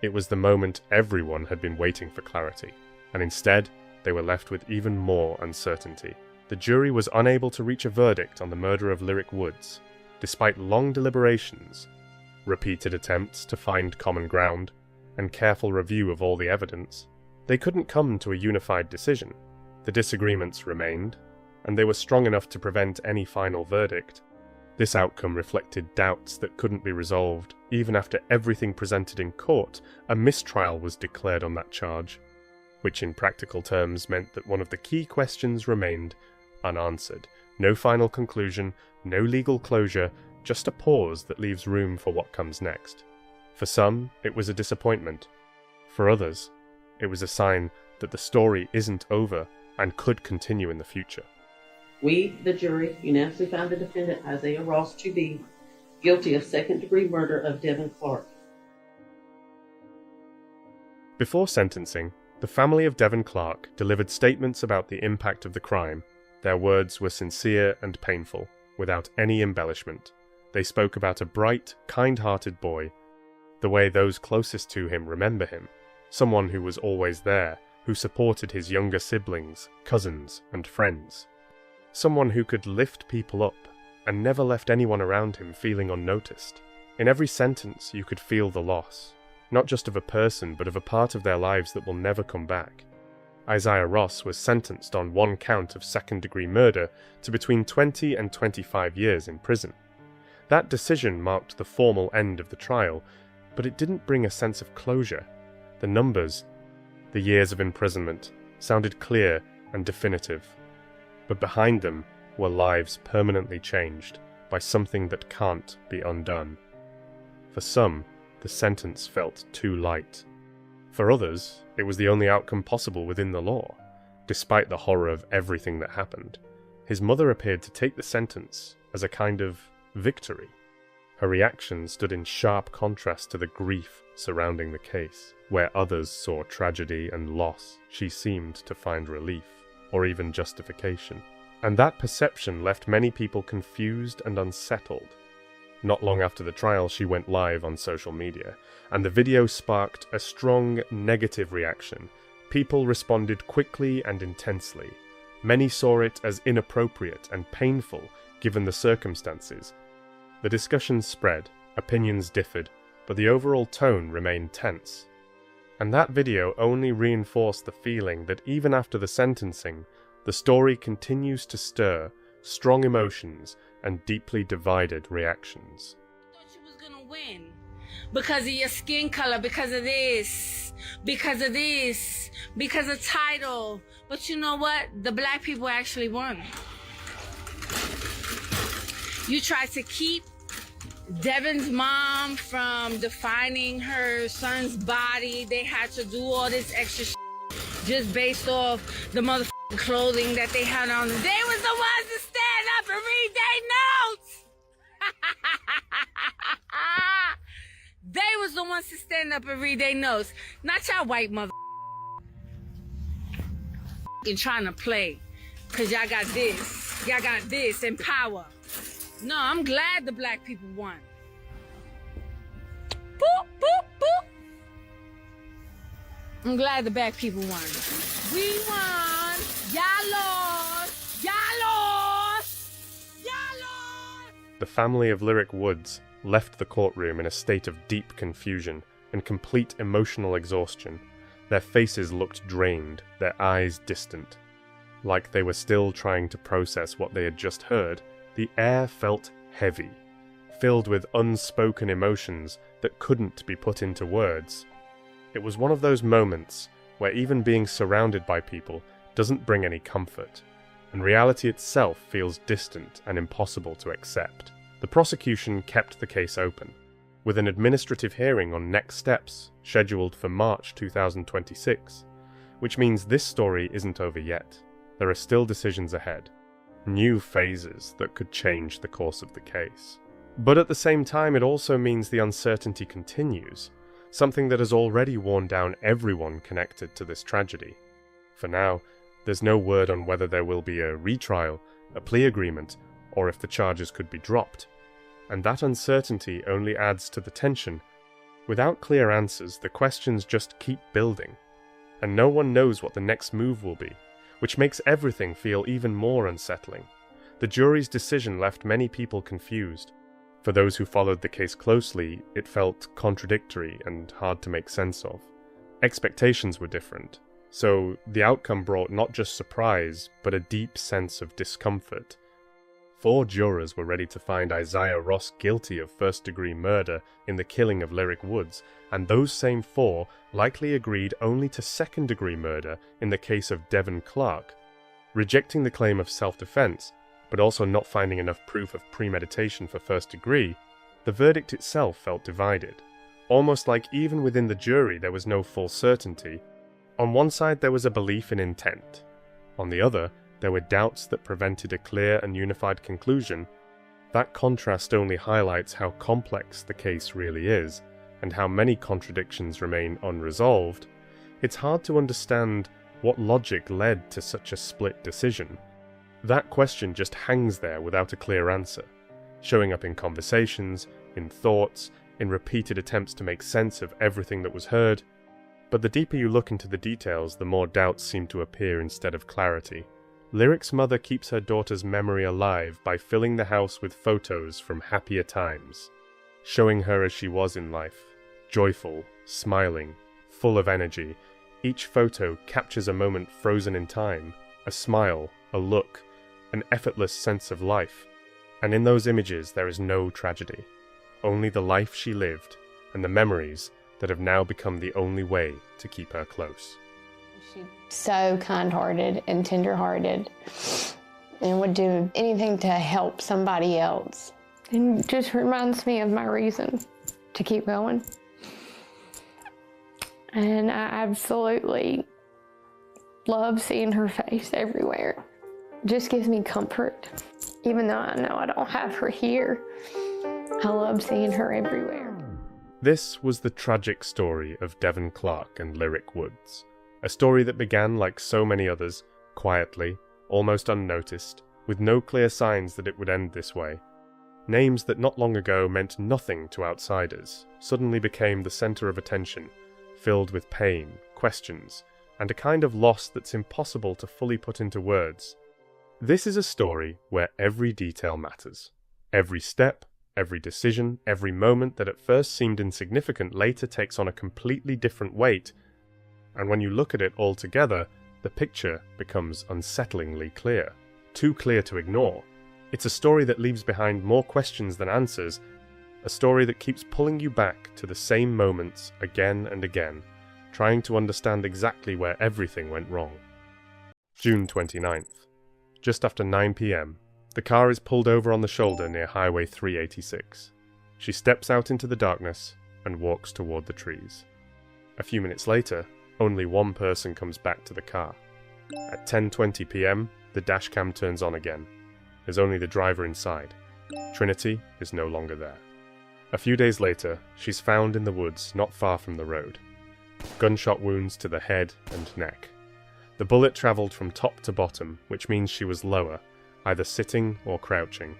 It was the moment everyone had been waiting for clarity, and instead, they were left with even more uncertainty. The jury was unable to reach a verdict on the murder of Lyric Woods, despite long deliberations, repeated attempts to find common ground, and careful review of all the evidence. They couldn't come to a unified decision. The disagreements remained, and they were strong enough to prevent any final verdict. This outcome reflected doubts that couldn't be resolved. Even after everything presented in court, a mistrial was declared on that charge, which in practical terms meant that one of the key questions remained unanswered. No final conclusion, no legal closure, just a pause that leaves room for what comes next. For some, it was a disappointment. For others, it was a sign that the story isn't over and could continue in the future. We, the jury, unanimously found the defendant, Isaiah Ross, to be guilty of second-degree murder of Devin Clark. Before sentencing, the family of Devin Clark delivered statements about the impact of the crime. Their words were sincere and painful, without any embellishment. They spoke about a bright, kind-hearted boy, the way those closest to him remember him, someone who was always there, who supported his younger siblings, cousins, and friends. Someone who could lift people up and never left anyone around him feeling unnoticed. In every sentence you could feel the loss, not just of a person but of a part of their lives that will never come back. Isaiah Ross was sentenced on one count of second-degree murder to between 20 and 25 years in prison. That decision marked the formal end of the trial, but it didn't bring a sense of closure. The numbers, the years of imprisonment, sounded clear and definitive. But behind them were lives permanently changed by something that can't be undone. For some, the sentence felt too light. For others, it was the only outcome possible within the law, despite the horror of everything that happened. His mother appeared to take the sentence as a kind of victory. Her reaction stood in sharp contrast to the grief surrounding the case. Where others saw tragedy and loss, she seemed to find relief, or even justification. And that perception left many people confused and unsettled. Not long after the trial, she went live on social media, and the video sparked a strong negative reaction. People responded quickly and intensely. Many saw it as inappropriate and painful given the circumstances. The discussion spread, opinions differed, but the overall tone remained tense. And that video only reinforced the feeling that even after the sentencing, the story continues to stir strong emotions and deeply divided reactions. Thought you was gonna win because of your skin color, because of this, because of title. But you know what? The black people actually won. You tried to keep Devin's mom from defining her son's body. They had to do all this extra shit just based off the motherfucking clothing that they had on them. They was the ones to stand up and read their notes. They was the ones to stand up and read their notes. Not y'all white mother trying to play. Cause y'all got this and power. No, I'm glad the black people won. Boop, boop, boop. I'm glad the black people won. We won. Y'all lost. Y'all lost. Y'all lost. The family of Lyric Woods left the courtroom in a state of deep confusion and complete emotional exhaustion. Their faces looked drained, their eyes distant. Like they were still trying to process what they had just heard, the air felt heavy, filled with unspoken emotions that couldn't be put into words. It was one of those moments where even being surrounded by people doesn't bring any comfort, and reality itself feels distant and impossible to accept. The prosecution kept the case open, with an administrative hearing on next steps scheduled for March 2026, which means this story isn't over yet. There are still decisions ahead, new phases that could change the course of the case. But at the same time, it also means the uncertainty continues, something that has already worn down everyone connected to this tragedy. For now, there's no word on whether there will be a retrial, a plea agreement, or if the charges could be dropped. And that uncertainty only adds to the tension. Without clear answers, the questions just keep building, and no one knows what the next move will be, which makes everything feel even more unsettling. The jury's decision left many people confused. For those who followed the case closely, it felt contradictory and hard to make sense of. Expectations were different, so the outcome brought not just surprise, but a deep sense of discomfort. 4 jurors were ready to find Isaiah Ross guilty of first-degree murder in the killing of Lyric Woods, and those same 4 likely agreed only to second-degree murder in the case of Devin Clark. Rejecting the claim of self-defense, but also not finding enough proof of premeditation for first degree, the verdict itself felt divided. Almost like even within the jury there was no full certainty. On one side there was a belief in intent. On the other, there were doubts that prevented a clear and unified conclusion. That contrast only highlights how complex the case really is, and how many contradictions remain unresolved. It's hard to understand what logic led to such a split decision. That question just hangs there without a clear answer, showing up in conversations, in thoughts, in repeated attempts to make sense of everything that was heard. But the deeper you look into the details, the more doubts seem to appear instead of clarity. Lyric's mother keeps her daughter's memory alive by filling the house with photos from happier times, showing her as she was in life, joyful, smiling, full of energy. Each photo captures a moment frozen in time, a smile, a look, an effortless sense of life. And in those images there is no tragedy, only the life she lived and the memories that have now become the only way to keep her close. She's so kind-hearted and tender-hearted and would do anything to help somebody else. And just reminds me of my reason to keep going. And I absolutely love seeing her face everywhere. Just gives me comfort. Even though I know I don't have her here, I love seeing her everywhere. This was the tragic story of Devin Clark and Lyric Woods. A story that began like so many others, quietly, almost unnoticed, with no clear signs that it would end this way. Names that not long ago meant nothing to outsiders suddenly became the center of attention, filled with pain, questions, and a kind of loss that's impossible to fully put into words. This is a story where every detail matters. Every step, every decision, every moment that at first seemed insignificant later takes on a completely different weight. And when you look at it all together, the picture becomes unsettlingly clear. Too clear to ignore. It's a story that leaves behind more questions than answers, a story that keeps pulling you back to the same moments again and again, trying to understand exactly where everything went wrong. June 29th. Just after 9 p.m, the car is pulled over on the shoulder near Highway 386. She steps out into the darkness and walks toward the trees. A few minutes later, only one person comes back to the car. At 10:20 p.m, the dashcam turns on again. There's only the driver inside. Trinity is no longer there. A few days later, she's found in the woods not far from the road. Gunshot wounds to the head and neck. The bullet travelled from top to bottom, which means she was lower, either sitting or crouching.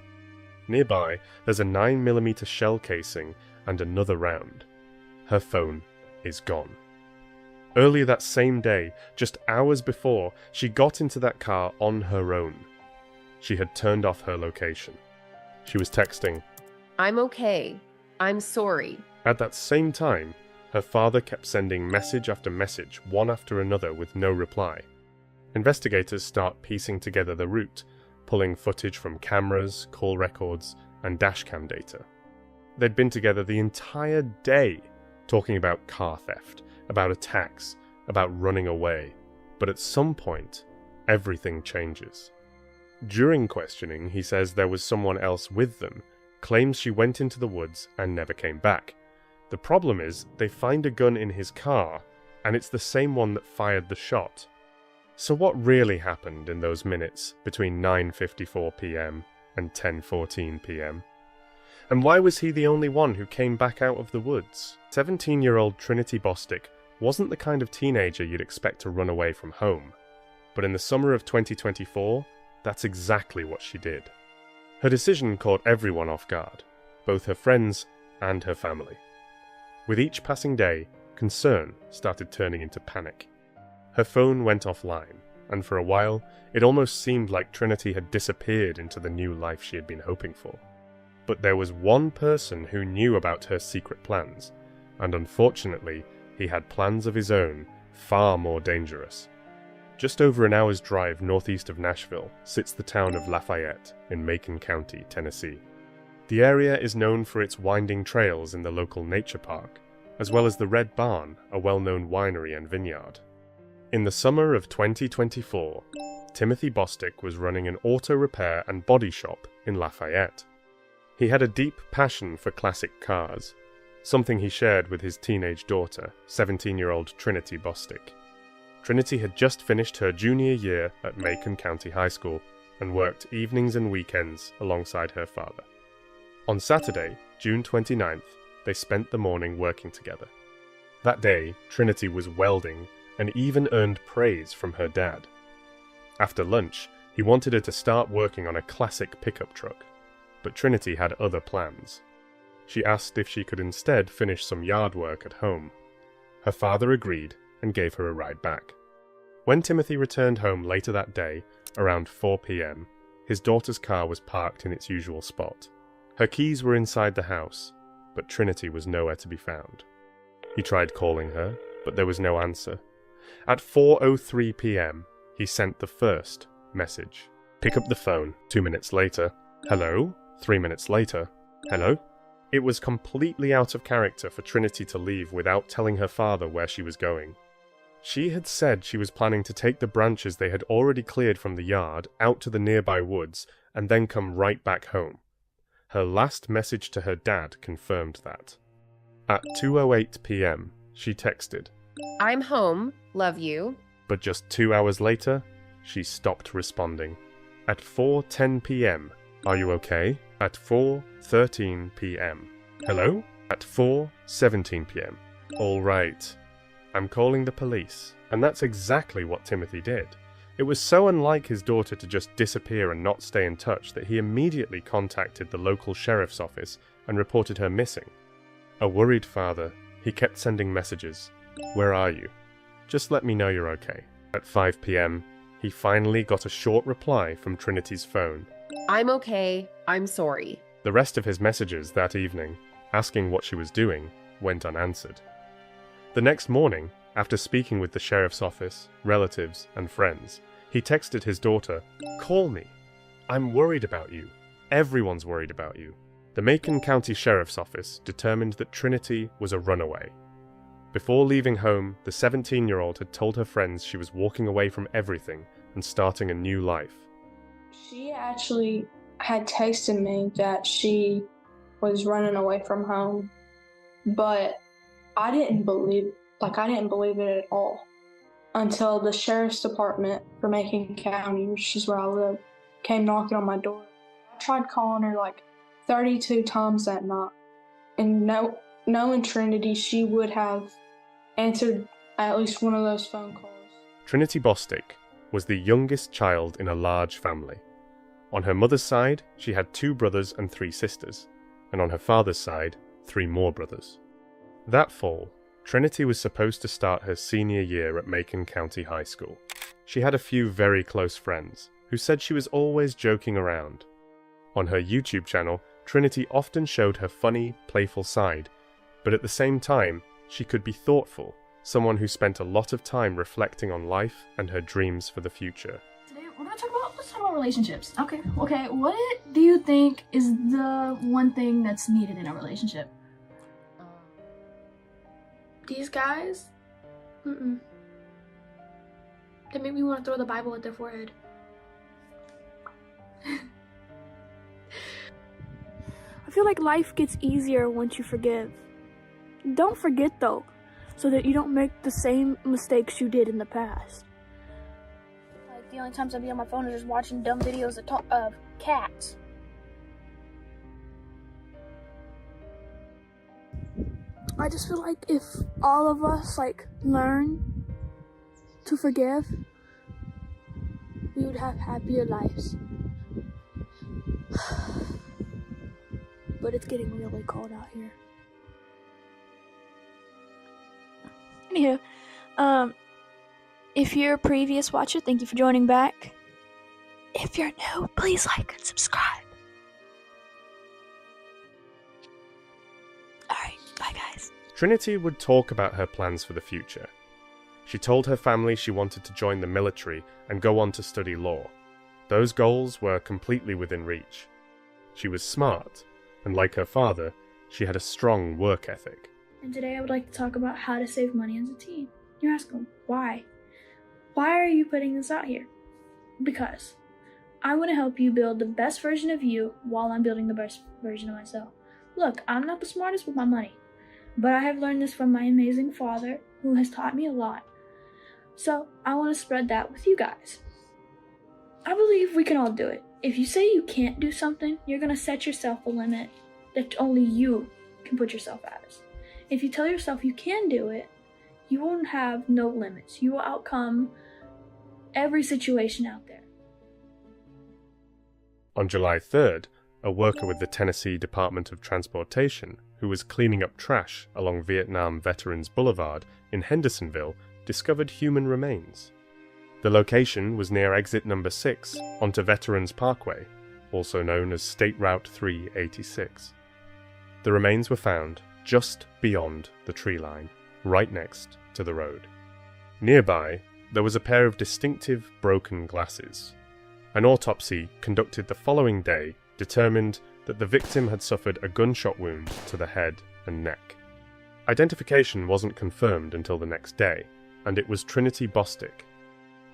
Nearby, there's a 9mm shell casing and another round. Her phone is gone. Earlier that same day, just hours before, she got into that car on her own. She had turned off her location. She was texting, "I'm okay. I'm sorry." At that same time, Her father kept sending message after message, one after another, with no reply. Investigators start piecing together the route, pulling footage from cameras, call records, and dashcam data. They'd been together the entire day, talking about car theft, about attacks, about running away. But at some point, everything changes. During questioning, he says there was someone else with them, claims she went into the woods and never came back. The problem is, they find a gun in his car, and it's the same one that fired the shot. So what really happened in those minutes between 9:54 p.m. and 10:14 p.m.? And why was he the only one who came back out of the woods? 17-year-old Trinity Bostick wasn't the kind of teenager you'd expect to run away from home. But in the summer of 2024, that's exactly what she did. Her decision caught everyone off guard, both her friends and her family. With each passing day, concern started turning into panic. Her phone went offline, and for a while, it almost seemed like Trinity had disappeared into the new life she had been hoping for. But there was one person who knew about her secret plans, and unfortunately, he had plans of his own, far more dangerous. Just over an hour's drive northeast of Nashville sits the town of Lafayette in Macon County, Tennessee. The area is known for its winding trails in the local nature park, as well as the Red Barn, a well-known winery and vineyard. In the summer of 2024, Timothy Bostick was running an auto repair and body shop in Lafayette. He had a deep passion for classic cars, something he shared with his teenage daughter, 17-year-old Trinity Bostick. Trinity had just finished her junior year at Macon County High School and worked evenings and weekends alongside her father. On Saturday, June 29th, they spent the morning working together. That day, Trinity was welding and even earned praise from her dad. After lunch, he wanted her to start working on a classic pickup truck, but Trinity had other plans. She asked if she could instead finish some yard work at home. Her father agreed and gave her a ride back. When Timothy returned home later that day, around 4 p.m., his daughter's car was parked in its usual spot. Her keys were inside the house, but Trinity was nowhere to be found. He tried calling her, but there was no answer. At 4:03 p.m., he sent the first message. Pick up the phone. 2 minutes later. Hello? 3 minutes later. Hello? It was completely out of character for Trinity to leave without telling her father where she was going. She had said she was planning to take the branches they had already cleared from the yard out to the nearby woods and then come right back home. Her last message to her dad confirmed that. At 2:08 p.m., she texted, I'm home, love you. But just 2 hours later, she stopped responding. At 4:10 p.m., are you okay? At 4:13 p.m., hello? At 4:17 p.m., all right. I'm calling the police. And that's exactly what Timothy did. It was so unlike his daughter to just disappear and not stay in touch that he immediately contacted the local sheriff's office and reported her missing. A worried father, he kept sending messages. Where are you? Just let me know you're okay. At 5 p.m., he finally got a short reply from Trinity's phone. I'm okay, I'm sorry. The rest of his messages that evening, asking what she was doing, went unanswered. The next morning, after speaking with the sheriff's office, relatives, and friends, he texted his daughter, Call me. I'm worried about you. Everyone's worried about you. The Macon County Sheriff's Office determined that Trinity was a runaway. Before leaving home, the 17-year-old had told her friends she was walking away from everything and starting a new life. She actually had texted me that she was running away from home, but I didn't believe it at all until the sheriff's department for Macon County, which is where I live, came knocking on my door. I tried calling her like 32 times that night, and knowing Trinity, she would have answered at least one of those phone calls. Trinity Bostick was the youngest child in a large family. On her mother's side, she had 2 brothers and 3 sisters, and on her father's side, 3 more brothers. That fall, Trinity was supposed to start her senior year at Macon County High School. She had a few very close friends who said she was always joking around. On her YouTube channel, Trinity often showed her funny, playful side, but at the same time, she could be thoughtful, someone who spent a lot of time reflecting on life and her dreams for the future. Today let's talk about relationships. Okay, what do you think is the one thing that's needed in a relationship? These guys? They make me want to throw the Bible at their forehead. I feel like life gets easier once you forgive. Don't forget though, so that you don't make the same mistakes you did in the past. Like the only times I be on my phone is just watching dumb videos of cats. I just feel like if all of us learn to forgive, we would have happier lives. But it's getting really cold out here. Anywho, if you're a previous watcher, thank you for joining back. If you're new, please like and subscribe. Alright, bye guys. Trinity would talk about her plans for the future. She told her family she wanted to join the military and go on to study law. Those goals were completely within reach. She was smart, and like her father, she had a strong work ethic. And today I would like to talk about how to save money as a teen. You're asking, why? Why are you putting this out here? Because I want to help you build the best version of you while I'm building the best version of myself. Look, I'm not the smartest with my money, but I have learned this from my amazing father who has taught me a lot. So I want to spread that with you guys. I believe we can all do it. If you say you can't do something, you're going to set yourself a limit that only you can put yourself as. If you tell yourself you can do it, you won't have no limits. You will outcome every situation out there. On July 3rd, a worker with the Tennessee Department of Transportation, who was cleaning up trash along Vietnam Veterans Boulevard in Hendersonville, discovered human remains. The location was near exit number 6 onto Veterans Parkway, also known as State Route 386. The remains were found just beyond the tree line, right next to the road. Nearby, there was a pair of distinctive broken glasses. An autopsy conducted the following day determined that the victim had suffered a gunshot wound to the head and neck. Identification wasn't confirmed until the next day, and it was Trinity Bostic.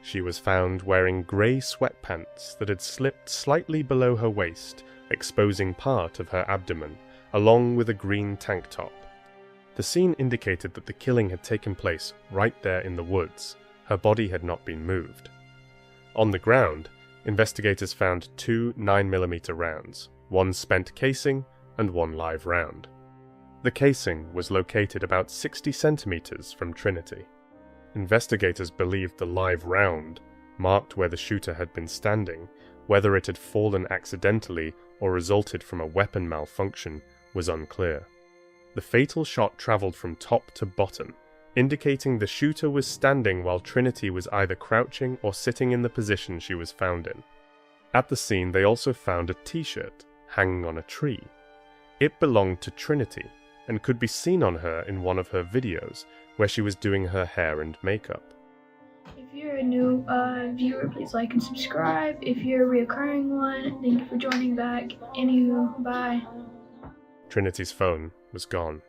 She was found wearing grey sweatpants that had slipped slightly below her waist, exposing part of her abdomen, along with a green tank top. The scene indicated that the killing had taken place right there in the woods. Her body had not been moved. On the ground, investigators found 2 9mm rounds, 1 spent casing and 1 live round. The casing was located about 60 centimeters from Trinity. Investigators believed the live round marked where the shooter had been standing. Whether it had fallen accidentally or resulted from a weapon malfunction was unclear. The fatal shot traveled from top to bottom, indicating the shooter was standing while Trinity was either crouching or sitting in the position she was found in. At the scene, they also found a t-shirt hanging on a tree. It belonged to Trinity and could be seen on her in one of her videos where she was doing her hair and makeup. If you're a new viewer, please like and subscribe. If you're a reoccurring one, thank you for joining back. Anywho, bye. Trinity's phone was gone.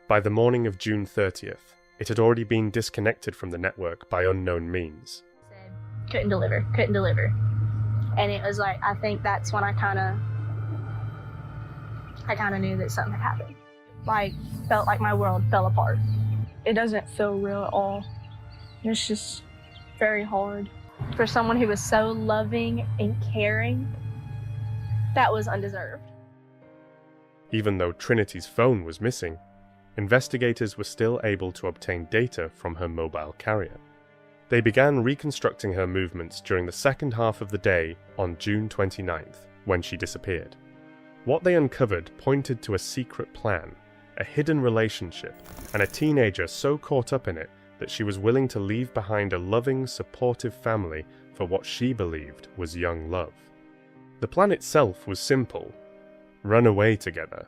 By the morning of June 30th, it had already been disconnected from the network by unknown means. Couldn't deliver. And it was like, I think that's when I kind of knew that something had happened. Felt like my world fell apart. It doesn't feel real at all. It's just very hard. For someone who was so loving and caring, that was undeserved. Even though Trinity's phone was missing, investigators were still able to obtain data from her mobile carrier. They began reconstructing her movements during the second half of the day on June 29th, when she disappeared. What they uncovered pointed to a secret plan, a hidden relationship, and a teenager so caught up in it that she was willing to leave behind a loving, supportive family for what she believed was young love. The plan itself was simple: run away together.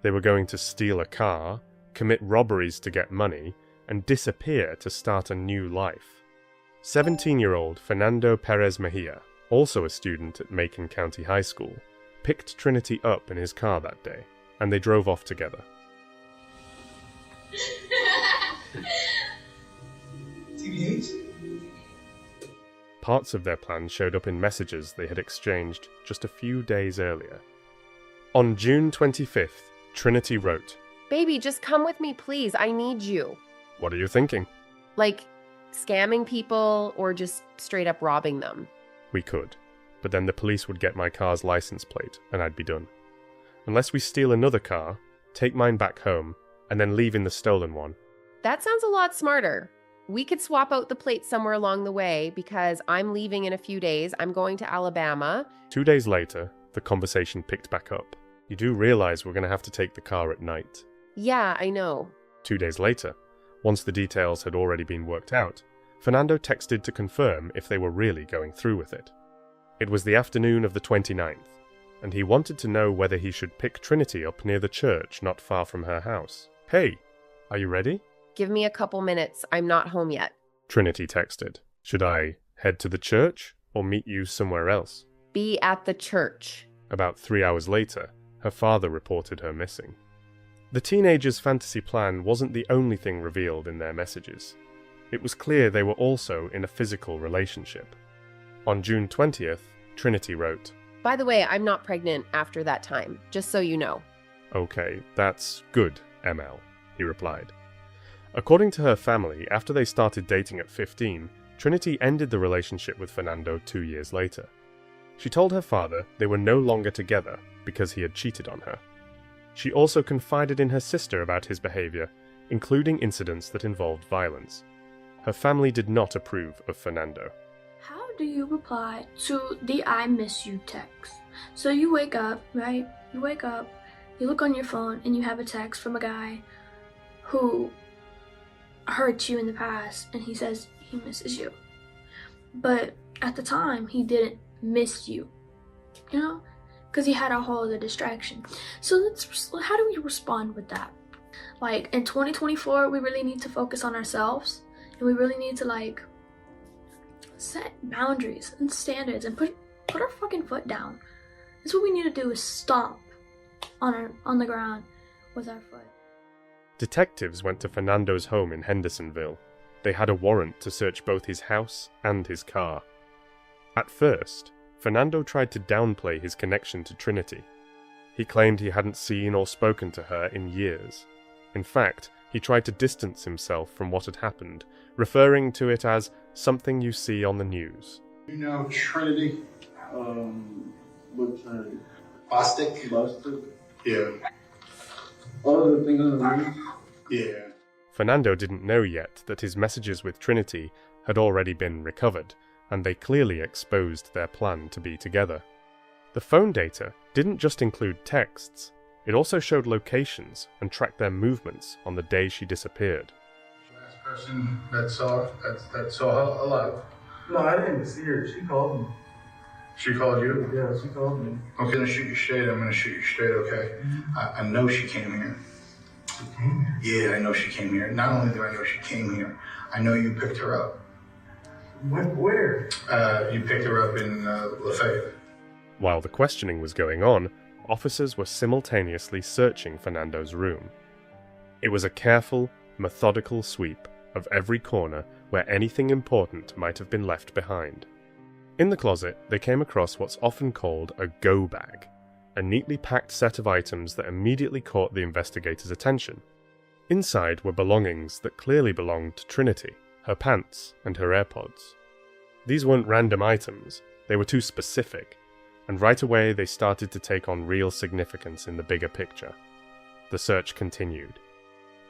They were going to steal a car, commit robberies to get money, and disappear to start a new life. 17-year-old Fernando Perez Mejia, also a student at Macon County High School, picked Trinity up in his car that day, and they drove off together. Parts of their plan showed up in messages they had exchanged just a few days earlier. On June 25th, Trinity wrote, Baby, just come with me, please. I need you. "What are you thinking?" Like, scamming people or just straight up robbing them? We could, but then the police would get my car's license plate, and I'd be done. Unless we steal another car, take mine back home, and then leave in the stolen one. That sounds a lot smarter. We could swap out the plates somewhere along the way because I'm leaving in a few days. I'm going to Alabama. 2 days later, the conversation picked back up. "You do realize we're going to have to take the car at night." Yeah, I know. 2 days later, once the details had already been worked out, Fernando texted to confirm if they were really going through with it. It was the afternoon of the 29th, and he wanted to know whether he should pick Trinity up near the church not far from her house. "Hey, are you ready?" Give me a couple minutes. I'm not home yet. Trinity texted. "Should I head to the church or meet you somewhere else?" Be at the church. About 3 hours later, her father reported her missing. The teenagers' fantasy plan wasn't the only thing revealed in their messages. It was clear they were also in a physical relationship. On June 20th, Trinity wrote, By the way, I'm not pregnant after that time, just so you know. "Okay, that's good, ML," he replied. According to her family, after they started dating at 15, Trinity ended the relationship with Fernando 2 years later. She told her father they were no longer together because he had cheated on her. She also confided in her sister about his behavior, including incidents that involved violence. Her family did not approve of Fernando. How do you reply to the I miss you text? So you wake up, right? You wake up, you look on your phone, and you have a text from a guy who hurt you in the past, and he says he misses you. But at the time, he didn't miss you, you know? Because he had a whole other distraction. So how do we respond with that? Like, in 2024, we really need to focus on ourselves, and we really need to, like, set boundaries and standards and put our fucking foot down. That's what we need to do, is stomp on the ground with our foot. Detectives went to Fernando's home in Hendersonville. They had a warrant to search both his house and his car. At first, Fernando tried to downplay his connection to Trinity. He claimed he hadn't seen or spoken to her in years. In fact, he tried to distance himself from what had happened, referring to it as something you see on the news. You know Trinity? What Trinity? Bostic? Yeah. Oh, the thing on the news? Yeah. Fernando didn't know yet that his messages with Trinity had already been recovered, and they clearly exposed their plan to be together. The phone data didn't just include texts, it also showed locations and tracked their movements on the day she disappeared. Last person that saw her alive. No, I didn't even see her. She called me. She called you? Yeah, she called me. Okay, to shoot you straight, I'm gonna shoot you straight, okay? I know she came here. She came here? Yeah, I know she came here. Not only do I know she came here, I know you picked her up. Where? You picked her up in Lafayette. While the questioning was going on, officers were simultaneously searching Fernando's room. It was a careful, methodical sweep of every corner where anything important might have been left behind. In the closet, they came across what's often called a go bag, a neatly packed set of items that immediately caught the investigators' attention. Inside were belongings that clearly belonged to Trinity, her pants and her AirPods. These weren't random items, they were too specific, and right away they started to take on real significance in the bigger picture. The search continued.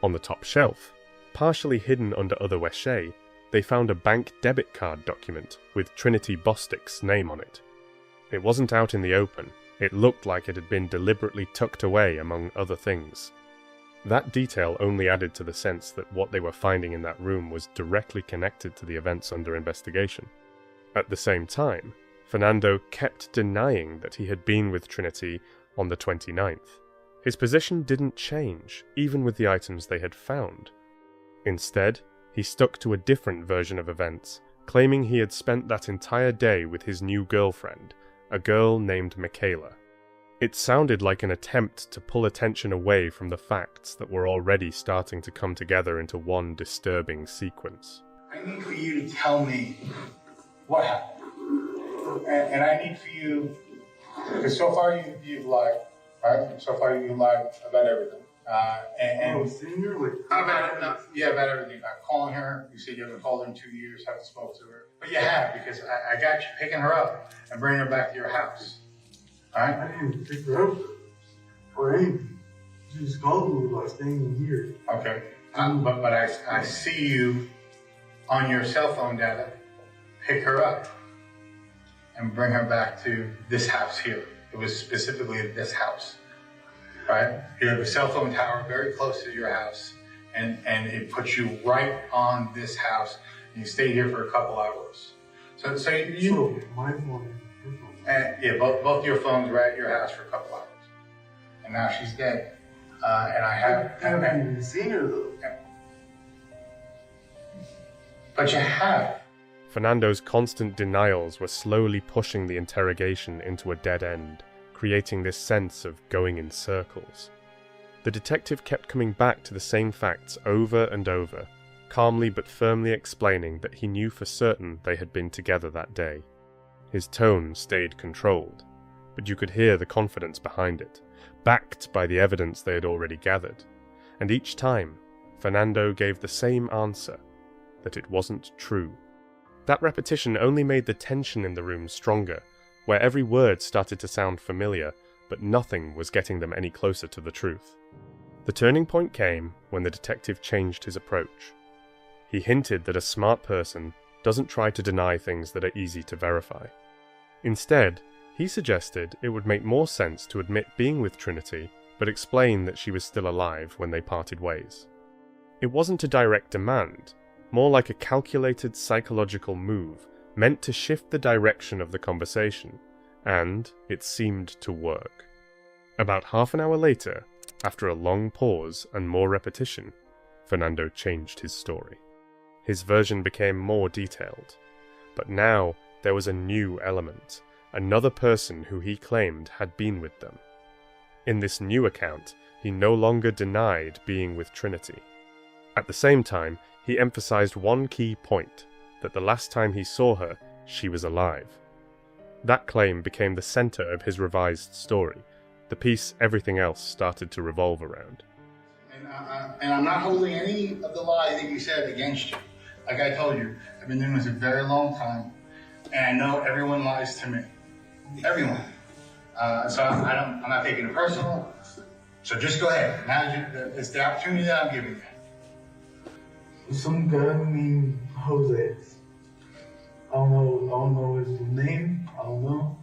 On the top shelf, partially hidden under other weche, they found a bank debit card document with Trinity Bostic's name on it. It wasn't out in the open, it looked like it had been deliberately tucked away among other things. That detail only added to the sense that what they were finding in that room was directly connected to the events under investigation. At the same time, Fernando kept denying that he had been with Trinity on the 29th. His position didn't change, even with the items they had found. Instead, he stuck to a different version of events, claiming he had spent that entire day with his new girlfriend, a girl named Michaela. It sounded like an attempt to pull attention away from the facts that were already starting to come together into one disturbing sequence. I need for you to tell me what happened. And I need for you, because so far you've lied, right? So far you've lied about everything. Seeing her? Like, about everything. About calling her. You said you haven't called her in 2 years, haven't spoke to her. But you have, because I got you picking her up and bringing her back to your house. All right? I didn't pick her up or anything. She just called me about staying here. Okay. But I see you on your cell phone data pick her up and bring her back to this house here. It was specifically this house. Right? You have a cell phone tower very close to your house, and it puts you right on this house. And you stayed here for a couple hours. So my phone. and both your phones were at your house for a couple hours, and now she's dead. And I haven't even seen her though. But you have. Fernando's constant denials were slowly pushing the interrogation into a dead end, creating this sense of going in circles. The detective kept coming back to the same facts over and over, calmly but firmly explaining that he knew for certain they had been together that day. His tone stayed controlled, but you could hear the confidence behind it, backed by the evidence they had already gathered. And each time, Fernando gave the same answer, that it wasn't true. That repetition only made the tension in the room stronger, where every word started to sound familiar, but nothing was getting them any closer to the truth. The turning point came when the detective changed his approach. He hinted that a smart person doesn't try to deny things that are easy to verify. Instead, he suggested it would make more sense to admit being with Trinity, but explain that she was still alive when they parted ways. It wasn't a direct demand, more like a calculated psychological move meant to shift the direction of the conversation, and it seemed to work. About half an hour later, after a long pause and more repetition, Fernando changed his story. His version became more detailed, but now there was a new element, another person who he claimed had been with them. In this new account, he no longer denied being with Trinity. At the same time, he emphasized one key point, that the last time he saw her, she was alive. That claim became the center of his revised story, the piece everything else started to revolve around. And I'm not holding any of the lies that you said against you. Like I told you, I've been doing this a very long time, and I know everyone lies to me. Everyone. So I'm not taking it personal. So just go ahead. Now it's the opportunity that I'm giving you. Some guy named Jose. I don't know his name. I don't know.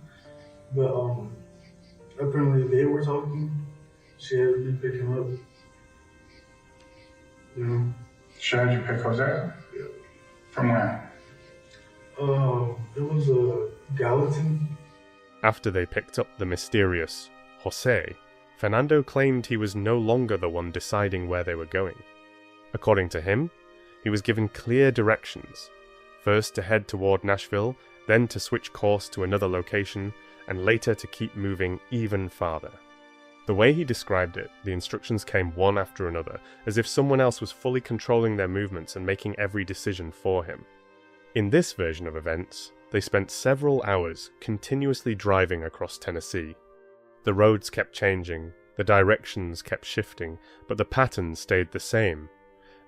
But apparently they were talking. She had me pick him up. You know. She had you pick Jose up? Yeah. From where? It was a Gallatin. After they picked up the mysterious Jose, Fernando claimed he was no longer the one deciding where they were going. According to him, he was given clear directions, first to head toward Nashville, then to switch course to another location, and later to keep moving even farther. The way he described it, the instructions came one after another, as if someone else was fully controlling their movements and making every decision for him. In this version of events, they spent several hours continuously driving across Tennessee. The roads kept changing, the directions kept shifting, but the pattern stayed the same.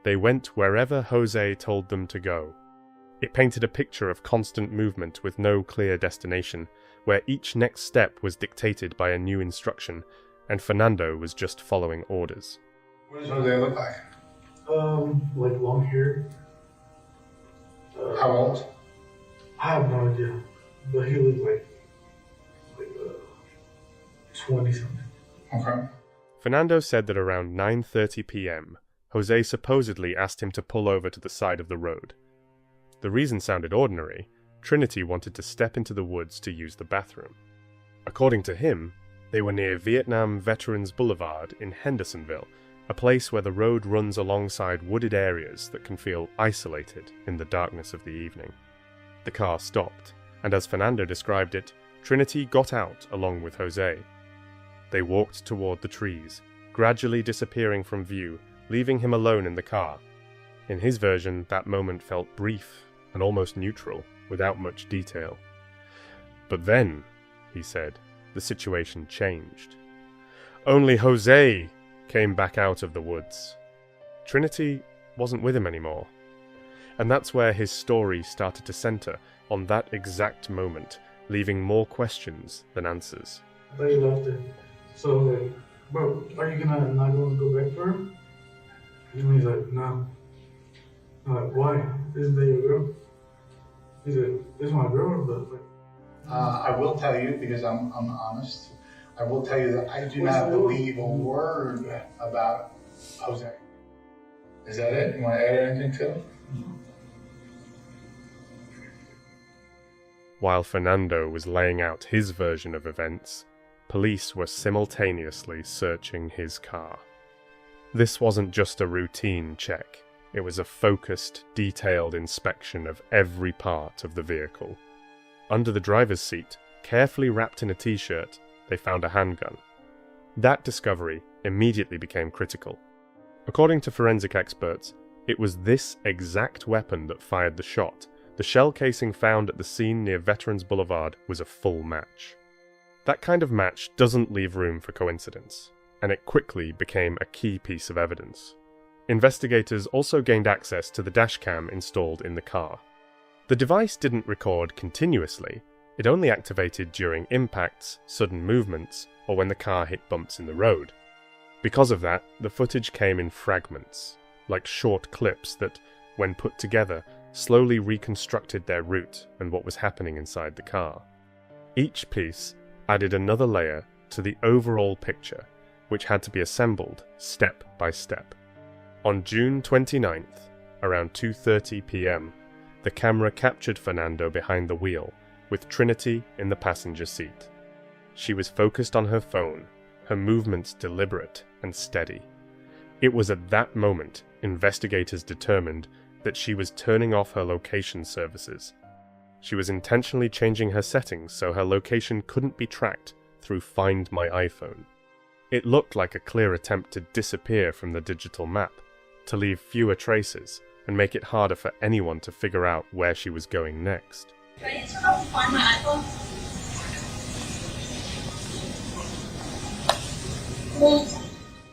They went wherever Jose told them to go. It painted a picture of constant movement with no clear destination, where each next step was dictated by a new instruction, and Fernando was just following orders. What does Jose look like? Like long hair. How old? I have no idea, but he looked like 20 something. Okay. Fernando said that around 9:30 p.m., Jose supposedly asked him to pull over to the side of the road. The reason sounded ordinary. Trinity wanted to step into the woods to use the bathroom. According to him, They were near Vietnam Veterans Boulevard in Hendersonville, a place where the road runs alongside wooded areas that can feel isolated in the darkness of the evening. The car stopped, and as Fernando described it, Trinity got out along with Jose. They walked toward the trees, gradually disappearing from view, leaving him alone in the car. In his version, that moment felt brief and almost neutral, without much detail. But then, he said, the situation changed. Only Jose came back out of the woods. Trinity wasn't with him anymore. And that's where his story started to center on that exact moment, leaving more questions than answers. I thought you left it. So like, bro, are you not gonna go back for her? And he's like, no. I'm like, why? Isn't that your girl? He said, this is my girl, but like. I will tell you, because I'm honest, I will tell you that I do not believe a word about Jose. Is that it? You want to add anything to it? While Fernando was laying out his version of events, police were simultaneously searching his car. This wasn't just a routine check. It was a focused, detailed inspection of every part of the vehicle. Under the driver's seat, carefully wrapped in a t-shirt, they found a handgun. That discovery immediately became critical. According to forensic experts, it was this exact weapon that fired the shot. The shell casing found at the scene near Veterans Boulevard was a full match. That kind of match doesn't leave room for coincidence, and it quickly became a key piece of evidence. Investigators also gained access to the dashcam installed in the car. The device didn't record continuously, it only activated during impacts, sudden movements, or when the car hit bumps in the road. Because of that, the footage came in fragments, like short clips that, when put together, slowly reconstructed their route and what was happening inside the car. Each piece added another layer to the overall picture, which had to be assembled step by step. On June 29th, around 2:30 p.m., the camera captured Fernando behind the wheel, with Trinity in the passenger seat. She was focused on her phone, her movements deliberate and steady. It was at that moment investigators determined that she was turning off her location services. She was intentionally changing her settings so her location couldn't be tracked through Find My iPhone. It looked like a clear attempt to disappear from the digital map, to leave fewer traces, and make it harder for anyone to figure out where she was going next. Can I turn off Find My iPhone?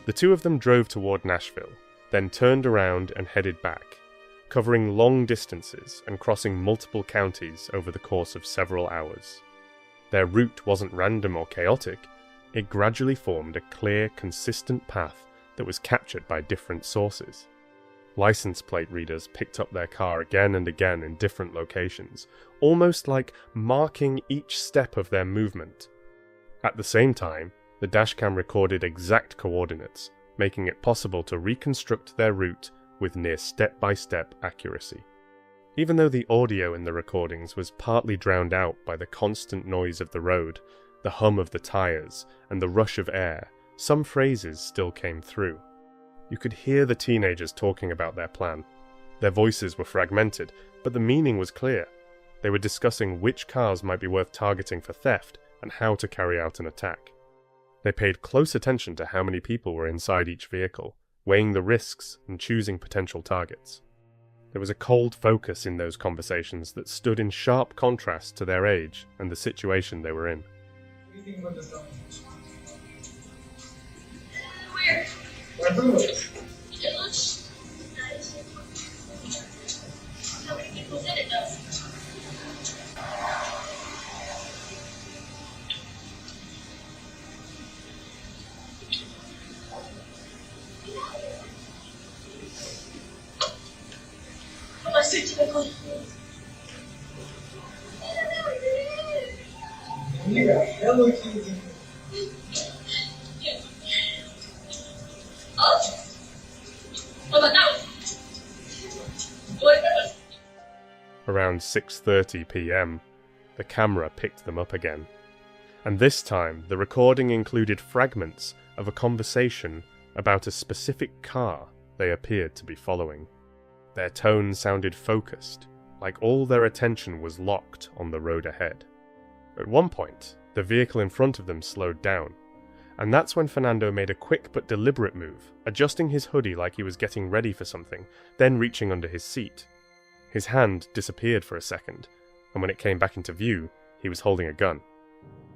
The two of them drove toward Nashville, then turned around and headed back, covering long distances and crossing multiple counties over the course of several hours. Their route wasn't random or chaotic, it gradually formed a clear, consistent path that was captured by different sources. License plate readers picked up their car again and again in different locations, almost like marking each step of their movement. At the same time, the dashcam recorded exact coordinates, making it possible to reconstruct their route with near step-by-step accuracy. Even though the audio in the recordings was partly drowned out by the constant noise of the road, the hum of the tires, and the rush of air, some phrases still came through. You could hear the teenagers talking about their plan. Their voices were fragmented, but the meaning was clear. They were discussing which cars might be worth targeting for theft and how to carry out an attack. They paid close attention to how many people were inside each vehicle, weighing the risks and choosing potential targets. There was a cold focus in those conversations that stood in sharp contrast to their age and the situation they were in. What do you think about this film? Weird. What do it? It looks nice. How many people did it though? What must do typically? You got hella kids in Oh, what about now? What about Around 6:30 p.m., the camera picked them up again. And this time, the recording included fragments of a conversation about a specific car they appeared to be following. Their tone sounded focused, like all their attention was locked on the road ahead. At one point, the vehicle in front of them slowed down, and that's when Fernando made a quick but deliberate move, adjusting his hoodie like he was getting ready for something, then reaching under his seat. His hand disappeared for a second, and when it came back into view, he was holding a gun.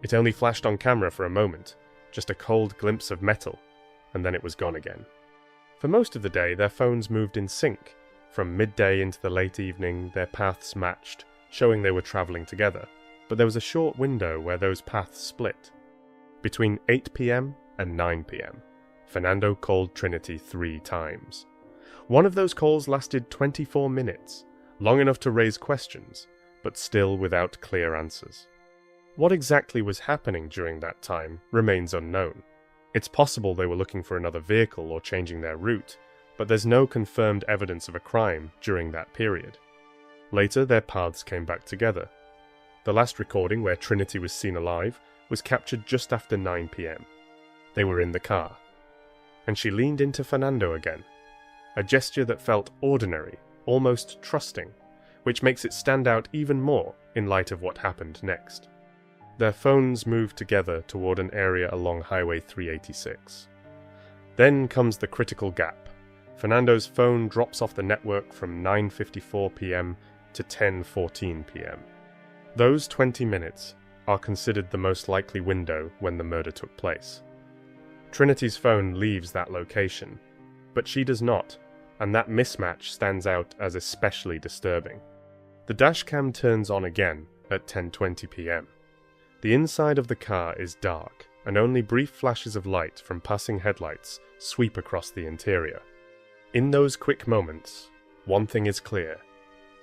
It only flashed on camera for a moment, just a cold glimpse of metal, and then it was gone again. For most of the day, their phones moved in sync. From midday into the late evening, their paths matched, showing they were traveling together, but there was a short window where those paths split. Between 8 p.m. and 9 p.m., Fernando called Trinity 3 times. One of those calls lasted 24 minutes, long enough to raise questions, but still without clear answers. What exactly was happening during that time remains unknown. It's possible they were looking for another vehicle or changing their route, but there's no confirmed evidence of a crime during that period. Later, their paths came back together. The last recording, where Trinity was seen alive, was captured just after 9 p.m. They were in the car, and she leaned into Fernando again, a gesture that felt ordinary, almost trusting, which makes it stand out even more in light of what happened next. Their phones moved together toward an area along Highway 386. Then comes the critical gap. Fernando's phone drops off the network from 9:54 p.m. to 10:14 p.m. Those 20 minutes are considered the most likely window when the murder took place. Trinity's phone leaves that location, but she does not, and that mismatch stands out as especially disturbing. The dashcam turns on again at 10:20 p.m. The inside of the car is dark, and only brief flashes of light from passing headlights sweep across the interior. In those quick moments, one thing is clear.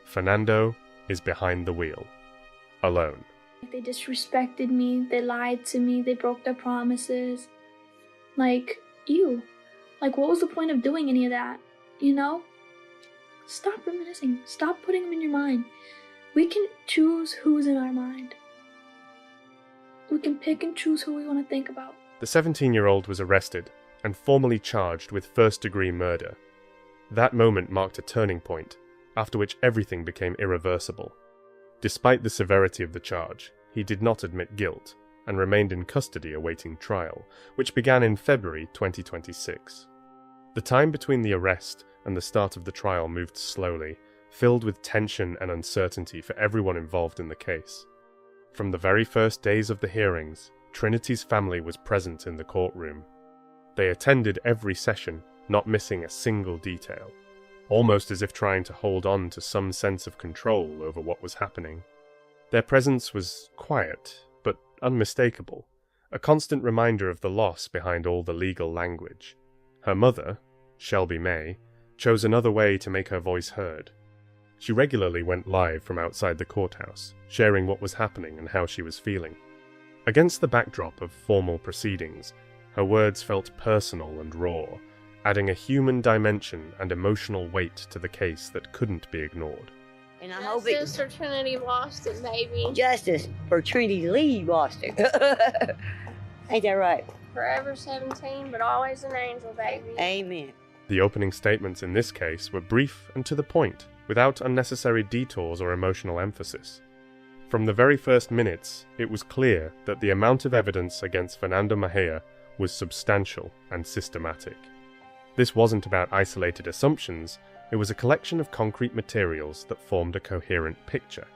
Fernando is behind the wheel, alone. They disrespected me, they lied to me, they broke their promises. Like, you. Like, what was the point of doing any of that? You know? Stop reminiscing. Stop putting them in your mind. We can choose who's in our mind. We can pick and choose who we want to think about. The 17-year-old was arrested and formally charged with first-degree murder. That moment marked a turning point, after which everything became irreversible. Despite the severity of the charge, he did not admit guilt and remained in custody awaiting trial, which began in February 2026. The time between the arrest and the start of the trial moved slowly, filled with tension and uncertainty for everyone involved in the case. From the very first days of the hearings, Trinity's family was present in the courtroom. They attended every session, not missing a single detail, almost as if trying to hold on to some sense of control over what was happening. Their presence was quiet, but unmistakable, a constant reminder of the loss behind all the legal language. Her mother, Shelby May, chose another way to make her voice heard. She regularly went live from outside the courthouse, sharing what was happening and how she was feeling. Against the backdrop of formal proceedings, her words felt personal and raw, adding a human dimension and emotional weight to the case that couldn't be ignored. And I hope Justice for Trinity lost it, baby. Justice for Trinity Lee lost it. Ain't that right? Forever 17, but always an angel, baby. Amen. The opening statements in this case were brief and to the point, without unnecessary detours or emotional emphasis. From the very first minutes, it was clear that the amount of evidence against Fernando Mejia was substantial and systematic. This wasn't about isolated assumptions, it was a collection of concrete materials that formed a coherent picture.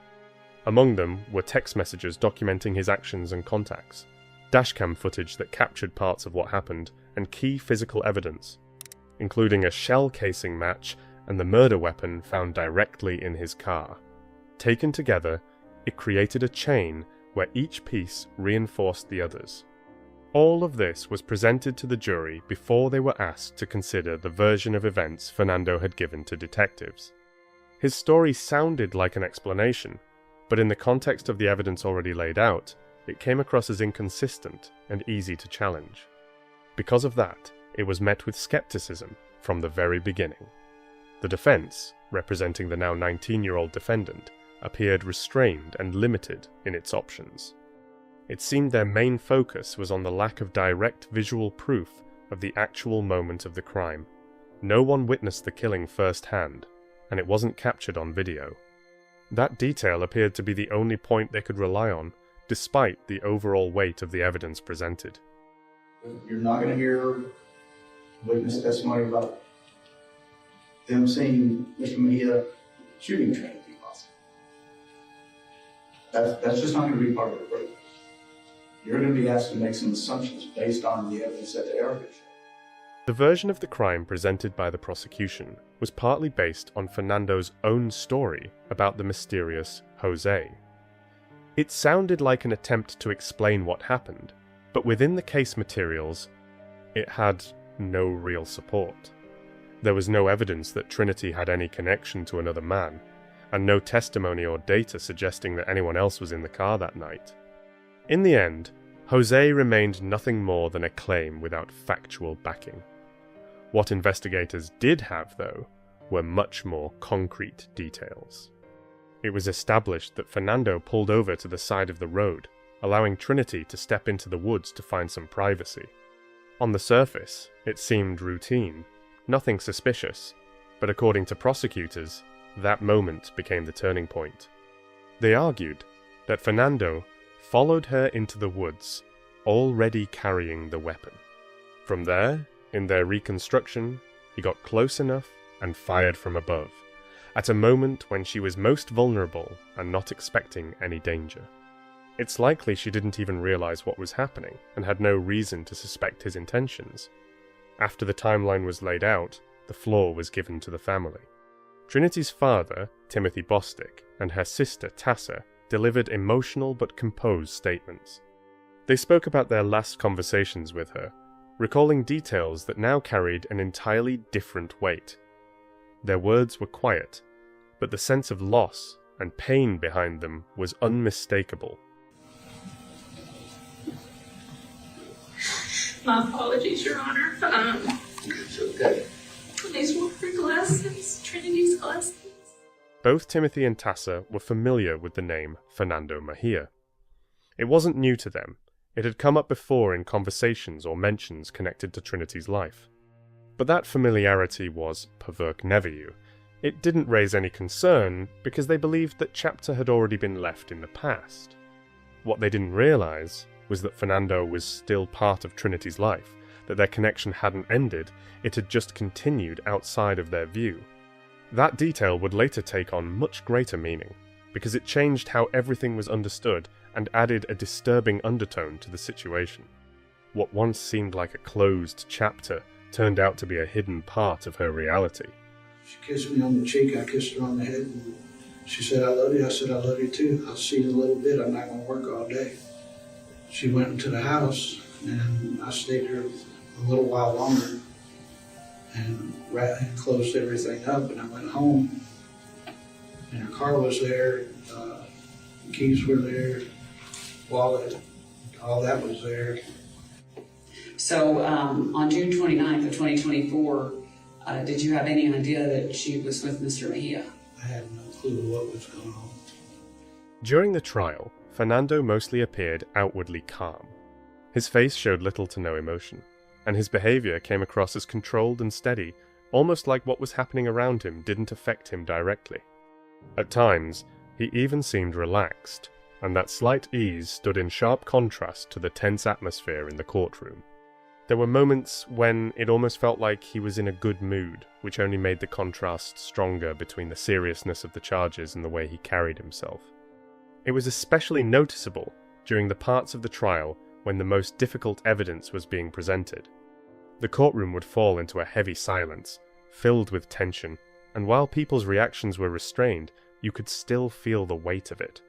Among them were text messages documenting his actions and contacts, dashcam footage that captured parts of what happened, and key physical evidence, including a shell casing match and the murder weapon found directly in his car. Taken together, it created a chain where each piece reinforced the others. All of this was presented to the jury before they were asked to consider the version of events Fernando had given to detectives. His story sounded like an explanation, but in the context of the evidence already laid out, it came across as inconsistent and easy to challenge. Because of that, it was met with skepticism from the very beginning. The defense, representing the now 19-year-old defendant, appeared restrained and limited in its options. It seemed their main focus was on the lack of direct visual proof of the actual moment of the crime. No one witnessed the killing firsthand, and it wasn't captured on video. That detail appeared to be the only point they could rely on, despite the overall weight of the evidence presented. You're not going to hear witness testimony about them seeing Mr. Mejia shooting Trinity. That's just not going to be part of the proof. You're going to be asked to make some assumptions based on the evidence that they are going to show. The version of the crime presented by the prosecution was partly based on Fernando's own story about the mysterious Jose. It sounded like an attempt to explain what happened, but within the case materials, it had no real support. There was no evidence that Trinity had any connection to another man, and no testimony or data suggesting that anyone else was in the car that night. In the end, Jose remained nothing more than a claim without factual backing. What investigators did have, though, were much more concrete details. It was established that Fernando pulled over to the side of the road, allowing Trinity to step into the woods to find some privacy. On the surface, it seemed routine, nothing suspicious, but according to prosecutors, that moment became the turning point. They argued that Fernando followed her into the woods, already carrying the weapon. From there, in their reconstruction, he got close enough and fired from above, at a moment when she was most vulnerable and not expecting any danger. It's likely she didn't even realize what was happening and had no reason to suspect his intentions. After the timeline was laid out, the floor was given to the family. Trinity's father, Timothy Bostic, and her sister, Tassa, delivered emotional but composed statements. They spoke about their last conversations with her, recalling details that now carried an entirely different weight. Their words were quiet, but the sense of loss and pain behind them was unmistakable. My apologies, Your Honor. It's okay. These were her glasses, Trinity's glasses. Both Timothy and Tassa were familiar with the name Fernando Mejia. It wasn't new to them. It had come up before in conversations or mentions connected to Trinity's life. But that familiarity was per verk neviu. It didn't raise any concern because they believed that chapter had already been left in the past. What they didn't realize was that Fernando was still part of Trinity's life, that their connection hadn't ended, it had just continued outside of their view. That detail would later take on much greater meaning, because it changed how everything was understood and added a disturbing undertone to the situation. What once seemed like a closed chapter turned out to be a hidden part of her reality. She kissed me on the cheek, I kissed her on the head, and she said, I love you. I said, I love you too. I'll see you in a little bit. I'm not going to work all day. She went into the house, and I stayed there a little while longer and closed everything up, and I went home, and her car was there, the keys were there, wallet, all that was there. So on June 29th of 2024, did you have any idea that she was with Mr. Mejia? I had no clue what was going on. During the trial, Fernando mostly appeared outwardly calm. His face showed little to no emotion, and his behavior came across as controlled and steady, almost like what was happening around him didn't affect him directly. At times, he even seemed relaxed, and that slight ease stood in sharp contrast to the tense atmosphere in the courtroom. There were moments when it almost felt like he was in a good mood, which only made the contrast stronger between the seriousness of the charges and the way he carried himself. It was especially noticeable during the parts of the trial when the most difficult evidence was being presented. The courtroom would fall into a heavy silence, filled with tension, and while people's reactions were restrained, you could still feel the weight of it.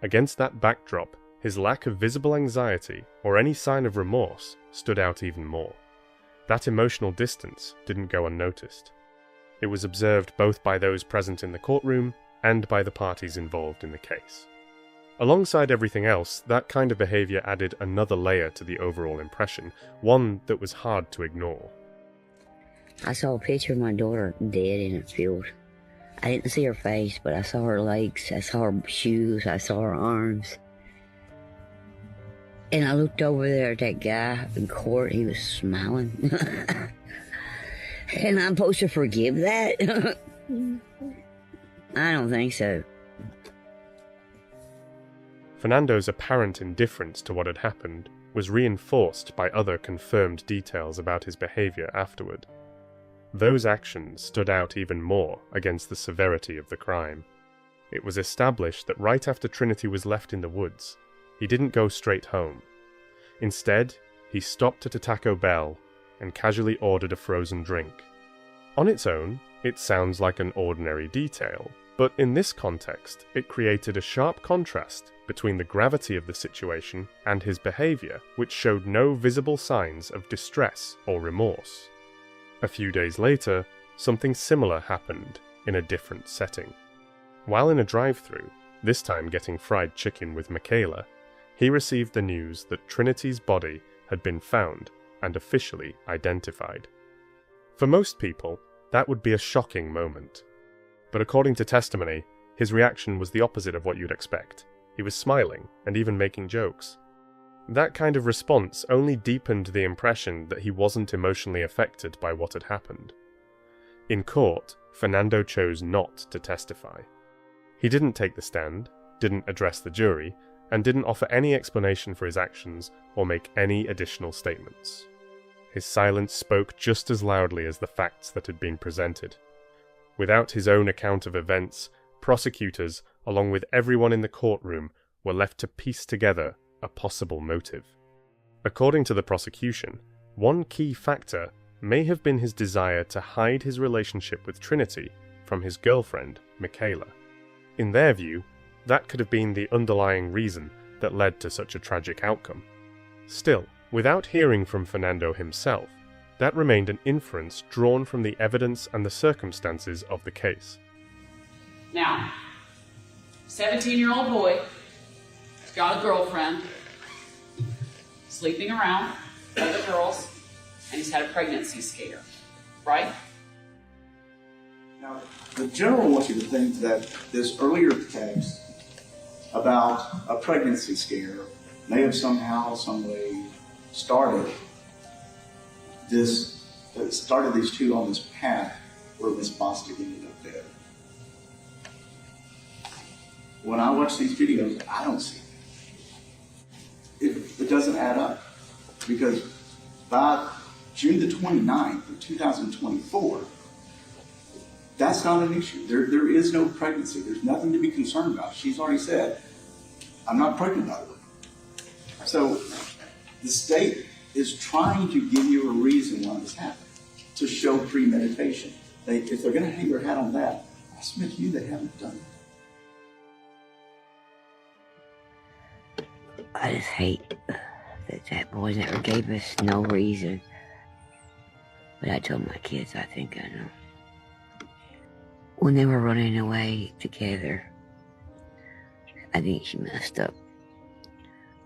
Against that backdrop, his lack of visible anxiety or any sign of remorse stood out even more. That emotional distance didn't go unnoticed. It was observed both by those present in the courtroom and by the parties involved in the case. Alongside everything else, that kind of behavior added another layer to the overall impression, one that was hard to ignore. I saw a picture of my daughter dead in a field. I didn't see her face, but I saw her legs, I saw her shoes, I saw her arms. And I looked over there at that guy in court. He was smiling. And I'm supposed to forgive that? I don't think so. Fernando's apparent indifference to what had happened was reinforced by other confirmed details about his behaviour afterward. Those actions stood out even more against the severity of the crime. It was established that right after Trinity was left in the woods, he didn't go straight home. Instead, he stopped at a Taco Bell and casually ordered a frozen drink. On its own, it sounds like an ordinary detail, but in this context, it created a sharp contrast between the gravity of the situation and his behaviour, which showed no visible signs of distress or remorse. A few days later, something similar happened in a different setting. While in a drive-thru, this time getting fried chicken with Michaela, he received the news that Trinity's body had been found and officially identified. For most people, that would be a shocking moment. But according to testimony, his reaction was the opposite of what you'd expect. He was smiling and even making jokes. That kind of response only deepened the impression that he wasn't emotionally affected by what had happened. In court, Fernando chose not to testify. He didn't take the stand, didn't address the jury, and didn't offer any explanation for his actions or make any additional statements. His silence spoke just as loudly as the facts that had been presented. Without his own account of events, prosecutors, along with everyone in the courtroom, were left to piece together a possible motive. According to the prosecution, one key factor may have been his desire to hide his relationship with Trinity from his girlfriend, Michaela. In their view, that could have been the underlying reason that led to such a tragic outcome. Still, without hearing from Fernando himself, that remained an inference drawn from the evidence and the circumstances of the case. Now, 17-year-old boy, got a girlfriend, sleeping around with other girls, and he's had a pregnancy scare, right? Now, the general wants you to think that this earlier text about a pregnancy scare may have somehow, some way started these two on this path where Miss Bostic ended up dead. When I watch these videos, I don't see it. It doesn't add up, because by June the 29th of 2024, that's not an issue. There is no pregnancy. There's nothing to be concerned about. She's already said, I'm not pregnant by the way. So the state is trying to give you a reason why this happened, to show premeditation. If they're going to hang their hat on that, I submit to you they haven't done it. I just hate that boy never gave us no reason. But I told my kids, I think I know. When they were running away together, I think she messed up.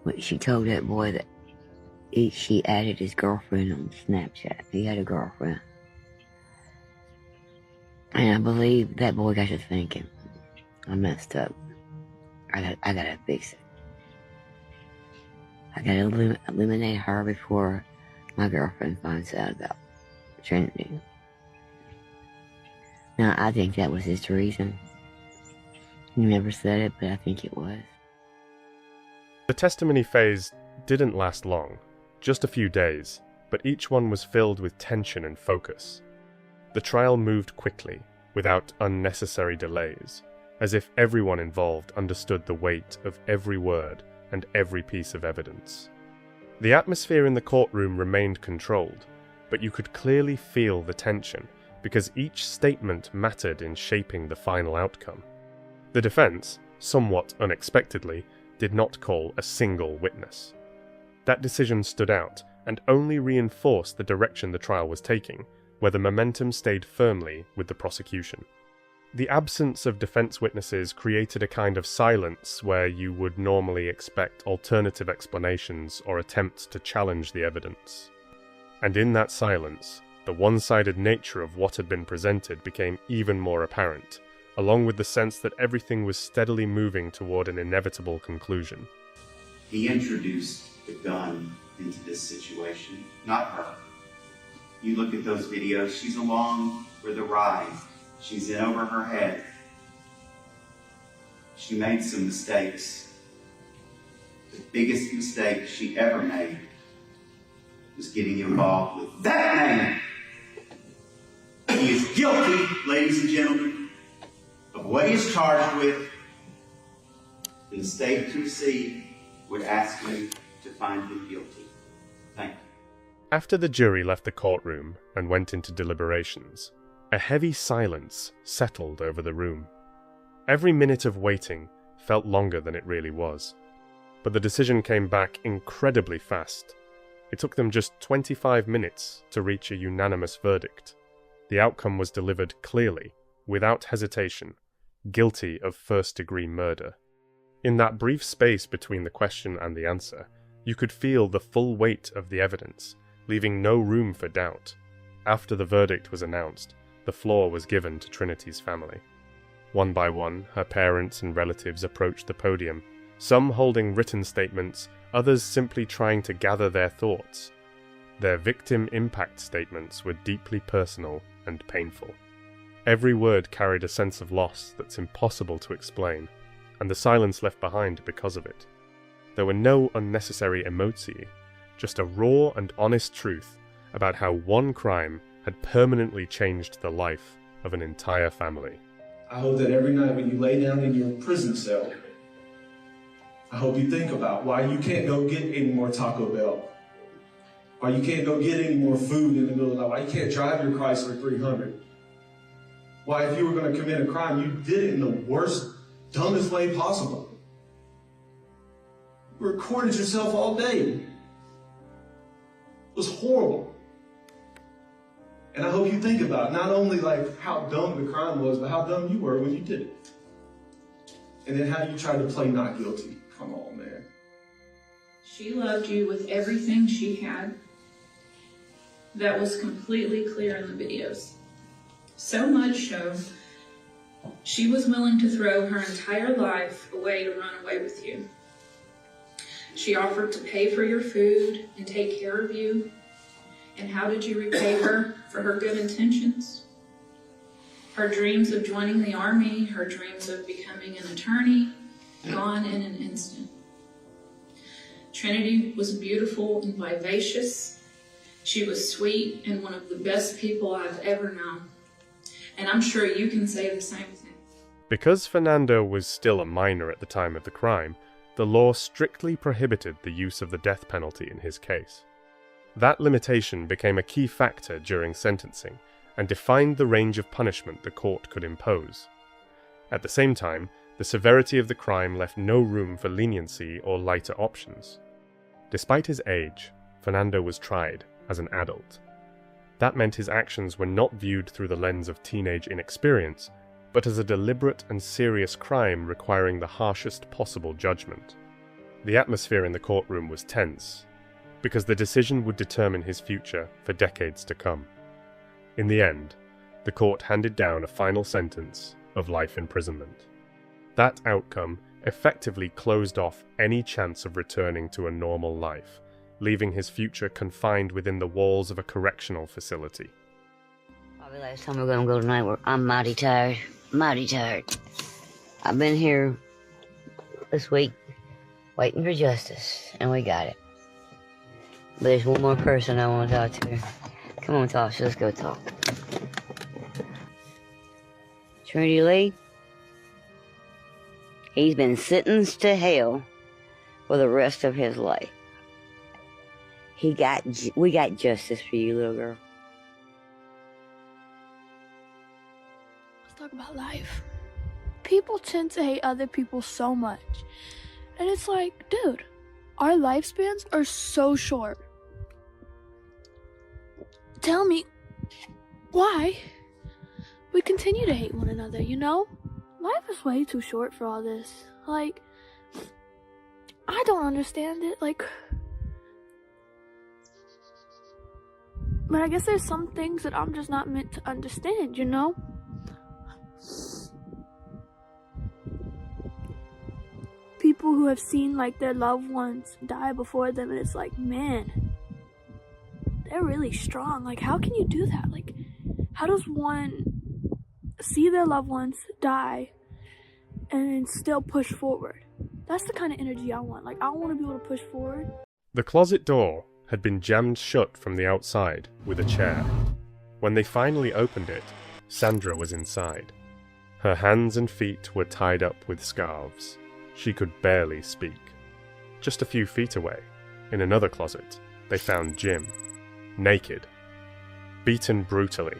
When she told that boy that she added his girlfriend on Snapchat. He had a girlfriend. And I believe that boy got to thinking, I messed up. I gotta fix it. I gotta eliminate her before my girlfriend finds out about Trinity. Now, I think that was his reason. He never said it, but I think it was. The testimony phase didn't last long, just a few days, but each one was filled with tension and focus. The trial moved quickly, without unnecessary delays, as if everyone involved understood the weight of every word and every piece of evidence. The atmosphere in the courtroom remained controlled, but you could clearly feel the tension, because each statement mattered in shaping the final outcome. The defense, somewhat unexpectedly, did not call a single witness. That decision stood out and only reinforced the direction the trial was taking, where the momentum stayed firmly with the prosecution. The absence of defense witnesses created a kind of silence where you would normally expect alternative explanations or attempts to challenge the evidence. And in that silence, the one-sided nature of what had been presented became even more apparent, along with the sense that everything was steadily moving toward an inevitable conclusion. He introduced the gun into this situation, not her. You look at those videos, she's along for the ride. She's in over her head. She made some mistakes. The biggest mistake she ever made was getting involved with that man. He is guilty, ladies and gentlemen, of what he is charged with. The state of Tennessee would ask you to find him guilty. Thank you. After the jury left the courtroom and went into deliberations, a heavy silence settled over the room. Every minute of waiting felt longer than it really was. But the decision came back incredibly fast. It took them just 25 minutes to reach a unanimous verdict. The outcome was delivered clearly, without hesitation, guilty of first-degree murder. In that brief space between the question and the answer, you could feel the full weight of the evidence, leaving no room for doubt. After the verdict was announced, the floor was given to Trinity's family. One by one, her parents and relatives approached the podium, some holding written statements, others simply trying to gather their thoughts. Their victim impact statements were deeply personal and painful. Every word carried a sense of loss that's impossible to explain, and the silence left behind because of it. There were no unnecessary emotii, just a raw and honest truth about how one crime had permanently changed the life of an entire family. I hope that every night when you lay down in your prison cell, I hope you think about why you can't go get any more Taco Bell, why you can't go get any more food in the middle of the night, why you can't drive your Chrysler 300, why if you were going to commit a crime, you did it in the worst, dumbest way possible. You recorded yourself all day. It was horrible. And I hope you think about not only like how dumb the crime was, but how dumb you were when you did it. And then how you tried to play not guilty. Come on, man. She loved you with everything she had. That was completely clear in the videos. So much so, she was willing to throw her entire life away to run away with you. She offered to pay for your food and take care of you. And how did you repay her for her good intentions? Her dreams of joining the army, her dreams of becoming an attorney, gone in an instant. Trinity was beautiful and vivacious. She was sweet and one of the best people I've ever known. And I'm sure you can say the same thing. Because Fernando was still a minor at the time of the crime, the law strictly prohibited the use of the death penalty in his case. That limitation became a key factor during sentencing and defined the range of punishment the court could impose. At the same time, the severity of the crime left no room for leniency or lighter options. Despite his age, Fernando was tried as an adult. That meant his actions were not viewed through the lens of teenage inexperience, but as a deliberate and serious crime requiring the harshest possible judgment. The atmosphere in the courtroom was tense, because the decision would determine his future for decades to come. In the end, the court handed down a final sentence of life imprisonment. That outcome effectively closed off any chance of returning to a normal life, leaving his future confined within the walls of a correctional facility. Probably last time we're gonna go tonight, I'm mighty tired. Mighty tired. I've been here this week waiting for justice, and we got it. But there's one more person I want to talk to. Come on, Tasha, let's go talk. Trinity Lee, he's been sentenced to hell for the rest of his life. We got justice for you, little girl. Let's talk about life. People tend to hate other people so much. And it's like, dude, our lifespans are so short. Tell me why we continue to hate one another, you know? Life is way too short for all this. Like, I don't understand it. Like, but I guess there's some things that I'm just not meant to understand, you know? people who have seen like their loved ones die before them, and it's like, man, they're really strong. Like, how can you do that? Like, how does one see their loved ones die and still push forward? That's the kind of energy I want. Like, I want to be able to push forward. The closet door had been jammed shut from the outside with a chair. When they finally opened it, Sandra was inside. Her hands and feet were tied up with scarves. She could barely speak. Just a few feet away, in another closet, they found Jim, naked, beaten brutally,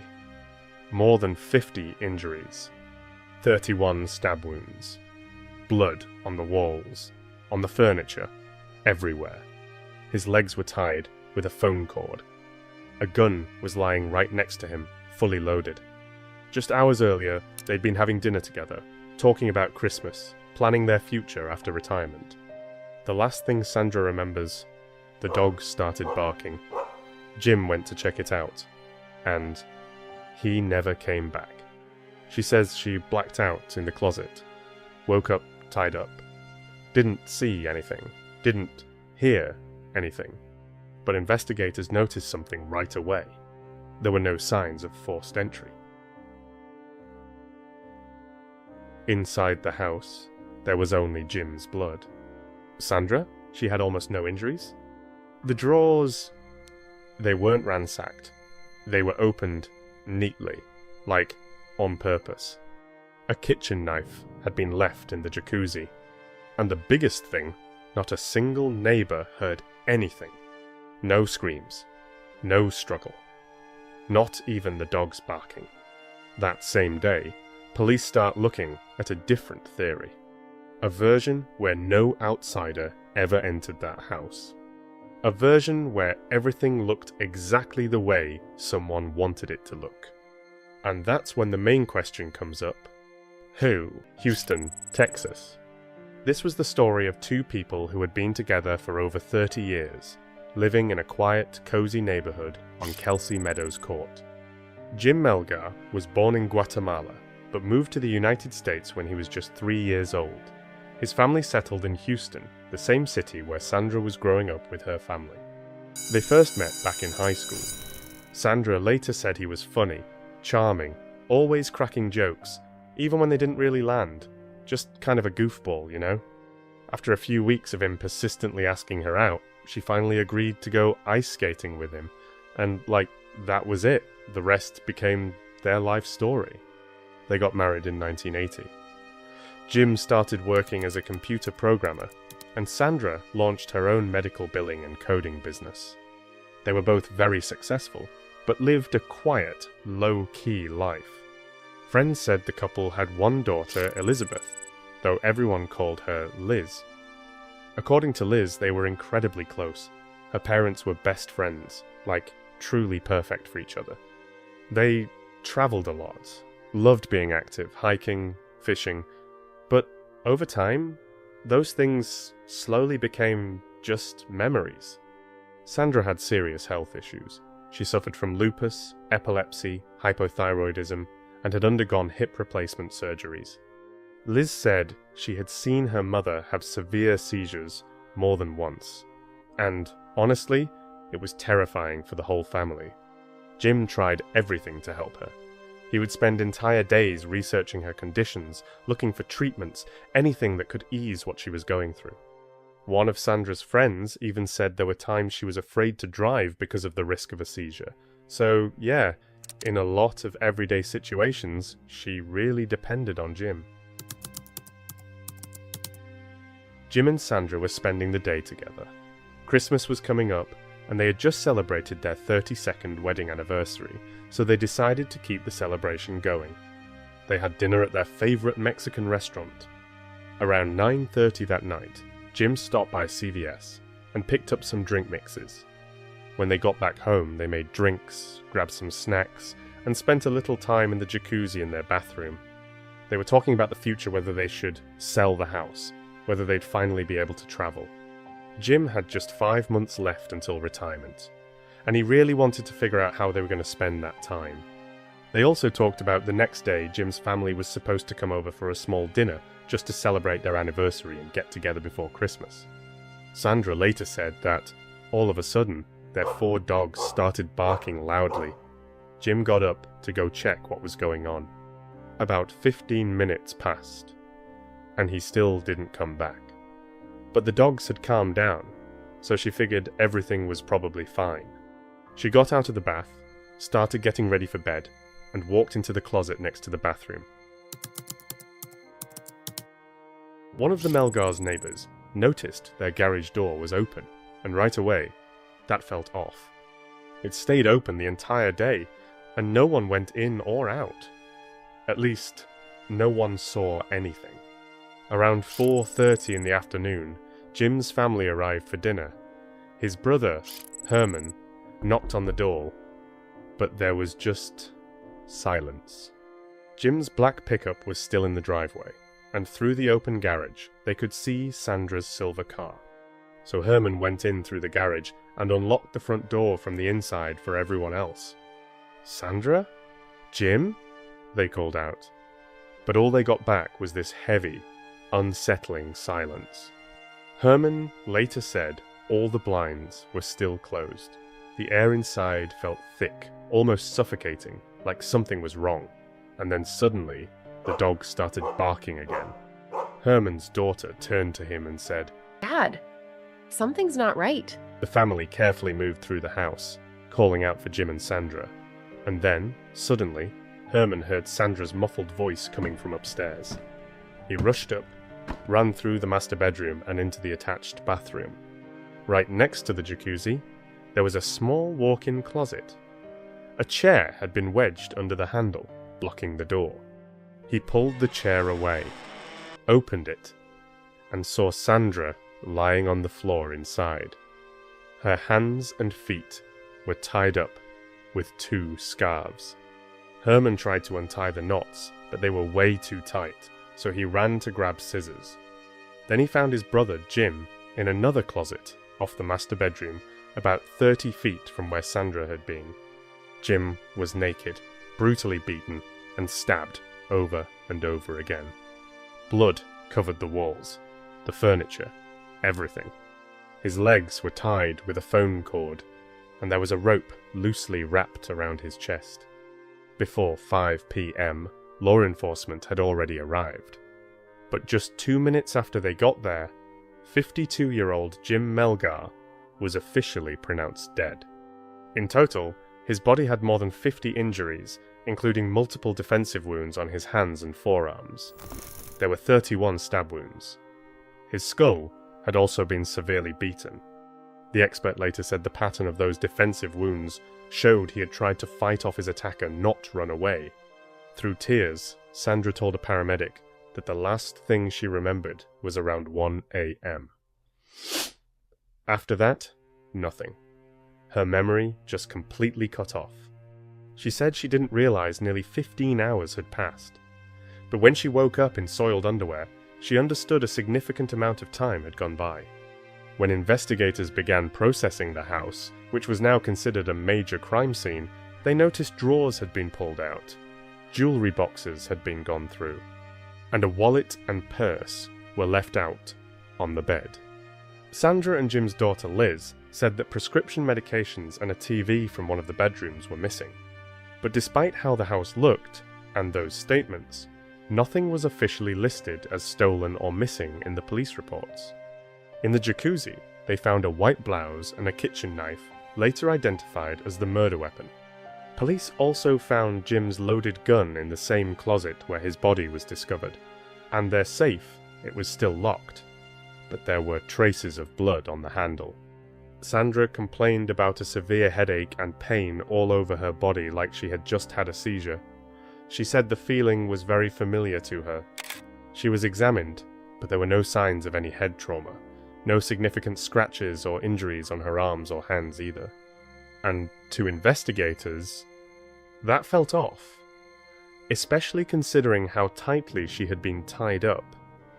more than 50 injuries, 31 stab wounds, blood on the walls, on the furniture, everywhere. His legs were tied with a phone cord. A gun was lying right next to him, fully loaded. Just hours earlier, they'd been having dinner together, talking about Christmas, planning their future after retirement. The last thing Sandra remembers, the dog started barking. Jim went to check it out, and he never came back. She says she blacked out in the closet, woke up tied up, didn't see anything, didn't hear anything, but investigators noticed something right away. There were no signs of forced entry. Inside the house, there was only Jim's blood. Sandra? She had almost no injuries. The drawers, they weren't ransacked. They were opened neatly, like on purpose. A kitchen knife had been left in the jacuzzi. And the biggest thing, not a single neighbor heard anything. No screams, no struggle, not even the dogs barking. That same day, police start looking at a different theory. A version where no outsider ever entered that house. A version where everything looked exactly the way someone wanted it to look. And that's when the main question comes up. Who? Houston, Texas. This was the story of two people who had been together for over 30 years, living in a quiet, cozy neighborhood on Kelsey Meadows Court. Jim Melgar was born in Guatemala, but moved to the United States when he was just 3 years old. His family settled in Houston, the same city where Sandra was growing up with her family. They first met back in high school. Sandra later said he was funny, charming, always cracking jokes, even when they didn't really land. Just kind of a goofball, you know? After a few weeks of him persistently asking her out, she finally agreed to go ice skating with him. And, that was it. The rest became their life story. They got married in 1980. Jim started working as a computer programmer, and Sandra launched her own medical billing and coding business. They were both very successful, but lived a quiet, low-key life. Friends said the couple had one daughter, Elizabeth, though everyone called her Liz. According to Liz, they were incredibly close. Her parents were best friends, truly perfect for each other. They traveled a lot, loved being active, hiking, fishing, but over time, those things slowly became just memories. Sandra had serious health issues. She suffered from lupus, epilepsy, hypothyroidism, and had undergone hip replacement surgeries. Liz said she had seen her mother have severe seizures more than once, and honestly, it was terrifying for the whole family. Jim tried everything to help her. He would spend entire days researching her conditions, looking for treatments, anything that could ease what she was going through. One of Sandra's friends even said there were times she was afraid to drive because of the risk of a seizure. So, yeah, in a lot of everyday situations, she really depended on Jim. Jim and Sandra were spending the day together. Christmas was coming up, and they had just celebrated their 32nd wedding anniversary, so they decided to keep the celebration going. They had dinner at their favorite Mexican restaurant. Around 9:30 that night, Jim stopped by CVS and picked up some drink mixes. When they got back home, they made drinks, grabbed some snacks, and spent a little time in the jacuzzi in their bathroom. They were talking about the future, whether they should sell the house, whether they'd finally be able to travel. Jim had just 5 months left until retirement, and he really wanted to figure out how they were going to spend that time. They also talked about the next day Jim's family was supposed to come over for a small dinner just to celebrate their anniversary and get together before Christmas. Sandra later said that, all of a sudden, their 4 dogs started barking loudly. Jim got up to go check what was going on. About 15 minutes passed, and he still didn't come back. But the dogs had calmed down, so she figured everything was probably fine. She got out of the bath, started getting ready for bed, and walked into the closet next to the bathroom. One of the Melgar's neighbours noticed their garage door was open, and right away, that felt off. It stayed open the entire day, and no one went in or out. At least, no one saw anything. Around 4:30 in the afternoon, Jim's family arrived for dinner. His brother, Herman, knocked on the door, but there was just silence. Jim's black pickup was still in the driveway, and through the open garage, they could see Sandra's silver car. So Herman went in through the garage and unlocked the front door from the inside for everyone else. "Sandra? Jim?" they called out. But all they got back was this heavy, unsettling silence. Herman later said all the blinds were still closed. The air inside felt thick, almost suffocating, like something was wrong. And then suddenly, the dog started barking again. Herman's daughter turned to him and said, "Dad, something's not right." The family carefully moved through the house, calling out for Jim and Sandra. And then, suddenly, Herman heard Sandra's muffled voice coming from upstairs. He rushed up, ran through the master bedroom and into the attached bathroom. Right next to the jacuzzi, there was a small walk-in closet. A chair had been wedged under the handle, blocking the door. He pulled the chair away, opened it, and saw Sandra lying on the floor inside. Her hands and feet were tied up with 2 scarves. Herman tried to untie the knots, but they were way too tight, so he ran to grab scissors. Then he found his brother, Jim, in another closet off the master bedroom, about 30 feet from where Sandra had been. Jim was naked, brutally beaten, and stabbed over and over again. Blood covered the walls, the furniture, everything. His legs were tied with a phone cord, and there was a rope loosely wrapped around his chest. Before 5 p.m., law enforcement had already arrived. But just 2 minutes after they got there, 52-year-old Jim Melgar was officially pronounced dead. In total, his body had more than 50 injuries, including multiple defensive wounds on his hands and forearms. There were 31 stab wounds. His skull had also been severely beaten. The expert later said the pattern of those defensive wounds showed he had tried to fight off his attacker, not run away. Through tears, Sandra told a paramedic that the last thing she remembered was around 1 a.m. After that, nothing. Her memory just completely cut off. She said she didn't realize nearly 15 hours had passed. But when she woke up in soiled underwear, she understood a significant amount of time had gone by. When investigators began processing the house, which was now considered a major crime scene, they noticed drawers had been pulled out, jewelry boxes had been gone through, and a wallet and purse were left out on the bed. Sandra and Jim's daughter Liz said that prescription medications and a TV from one of the bedrooms were missing. But despite how the house looked, and those statements, nothing was officially listed as stolen or missing in the police reports. In the jacuzzi, they found a white blouse and a kitchen knife, later identified as the murder weapon. Police also found Jim's loaded gun in the same closet where his body was discovered, and their safe, it was still locked, but there were traces of blood on the handle. Sandra complained about a severe headache and pain all over her body like she had just had a seizure. She said the feeling was very familiar to her. She was examined, but there were no signs of any head trauma, no significant scratches or injuries on her arms or hands either. And to investigators, that felt off, especially considering how tightly she had been tied up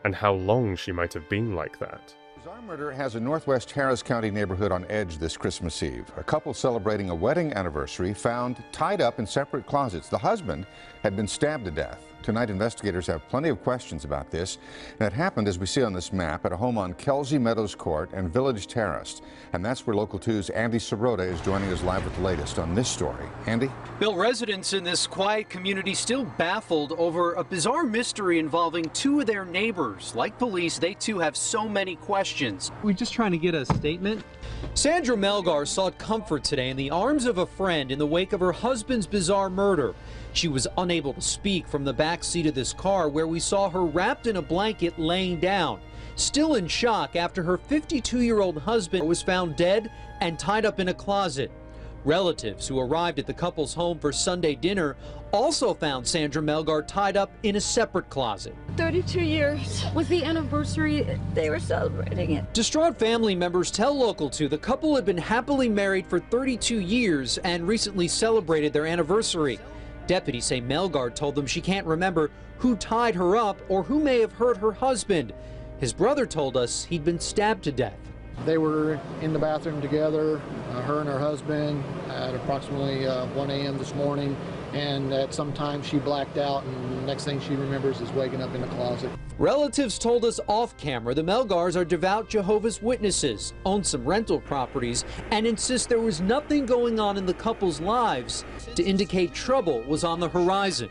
and how long she might have been like that. Bizarre murder has a Northwest Harris County neighborhood on edge this Christmas Eve. A couple celebrating a wedding anniversary found tied up in separate closets. The husband had been stabbed to death. Tonight, investigators have plenty of questions about this. And it happened, as we see on this map, at a home on Kelsey Meadows Court and Village Terrace. And that's where Local 2's Andy Sirota is joining us live with the latest on this story. Andy? Bill, residents in this quiet community still baffled over a bizarre mystery involving two of their neighbors. Like police, they too have so many questions. We're just trying to get a statement. Sandra Melgar sought comfort today in the arms of a friend in the wake of her husband's bizarre murder. She was unable to speak from the back seat of this car where we saw her wrapped in a blanket laying down, still in shock after her 52-year-old husband was found dead and tied up in a closet. Relatives who arrived at the couple's home for Sunday dinner also found Sandra Melgar tied up in a separate closet. 32 years was the anniversary. They were celebrating it. Distraught family members tell Local 2 the couple had been happily married for 32 years and recently celebrated their anniversary. Deputies say Melgar told them she can't remember who tied her up or who may have hurt her husband. His brother told us he'd been stabbed to death. They were in the bathroom together, her and her husband, at approximately 1 a.m. this morning, and at some time she blacked out, and the next thing she remembers is waking up in the closet. Relatives told us off camera the Melgars are devout Jehovah's Witnesses, own some rental properties, and insist there was nothing going on in the couple's lives to indicate trouble was on the horizon.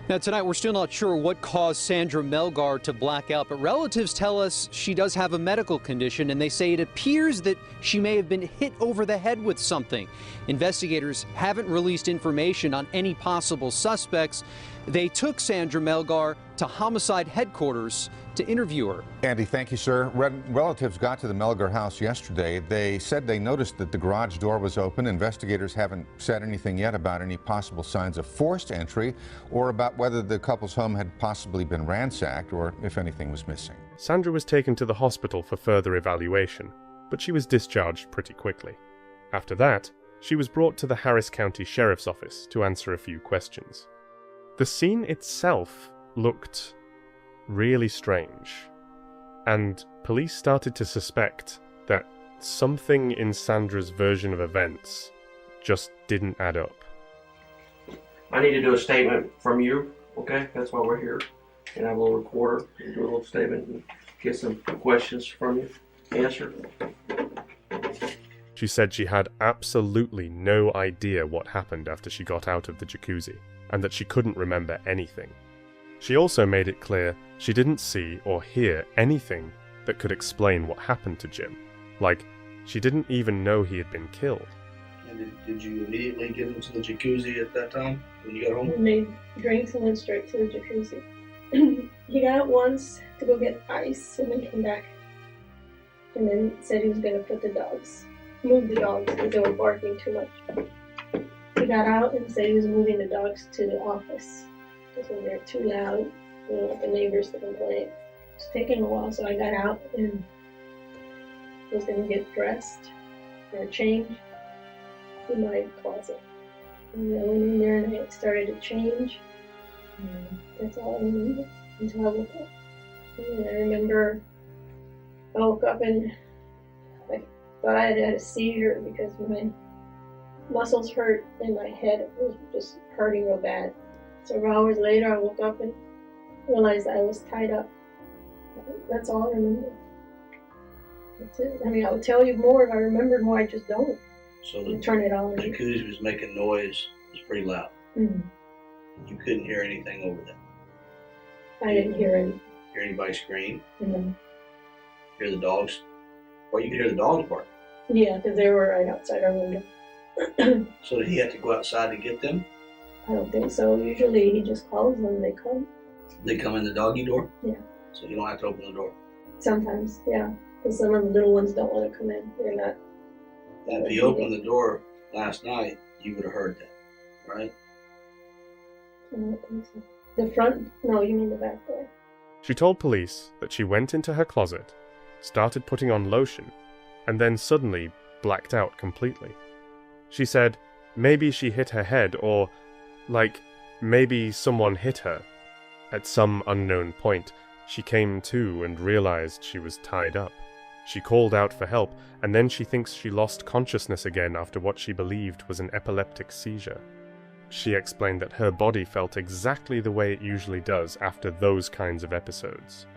Now, tonight, we're still not sure what caused Sandra Melgar to black out, but relatives tell us she does have a medical condition, and they say it appears that she may have been hit over the head with something. Investigators haven't released information on any possible suspects. They took Sandra Melgar to homicide headquarters to interview her. Andy, thank you, sir. Relatives got to the Melgar house yesterday. They said they noticed that the garage door was open. Investigators haven't said anything yet about any possible signs of forced entry or about whether the couple's home had possibly been ransacked or if anything was missing. Sandra was taken to the hospital for further evaluation, but she was discharged pretty quickly. After that, she was brought to the Harris County Sheriff's Office to answer a few questions. The scene itself looked really strange, and police started to suspect that something in Sandra's version of events just didn't add up. I need to do a statement from you, okay? That's why we're here. And I have a little recorder and do a little statement and get some questions from you. Answer. She said she had absolutely no idea what happened after she got out of the jacuzzi, and that she couldn't remember anything. She also made it clear she didn't see or hear anything that could explain what happened to Jim. Like, she didn't even know he had been killed. And did you immediately get into the jacuzzi at that time when you got home? We made drinks and went straight to the jacuzzi. He got out once to go get ice and then came back. And then said he was going to move the dogs because they were barking too much. He got out and said he was moving the dogs to the office because when they're too loud, you know, the neighbors that complain. It was taking a while, so I got out and was going to get dressed or change in my closet. And I went in there and I started to change. And that's all I remember until I woke up. And I remember I woke up and I thought I had had a seizure because my muscles hurt in my head. It was just hurting real bad. Several hours later, I woke up and realized I was tied up. That's all I remember. That's it. I mean, I would tell you more if I remembered more. I just don't. So the turn it on. jacuzzi was making noise. It was pretty loud. Mm-hmm. You couldn't hear anything over that. I didn't hear any. Hear anybody scream? Mm-hmm. Hear the dogs? Well, you could hear the dogs bark. Yeah, because they were right outside our window. So did he have to go outside to get them? I don't think so. Usually he just calls them and they come. They come in the doggy door? Yeah. So you don't have to open the door? Sometimes, yeah. Because some of the little ones don't want to come in. They're not. Now, if you opened the door last night, you would have heard that, right? I don't think so. The front? No, you mean the back door. She told police that she went into her closet, started putting on lotion, and then suddenly blacked out completely. She said maybe she hit her head or, like, maybe someone hit her. At some unknown point, she came to and realized she was tied up. She called out for help, and then she thinks she lost consciousness again after what she believed was an epileptic seizure. She explained that her body felt exactly the way it usually does after those kinds of episodes.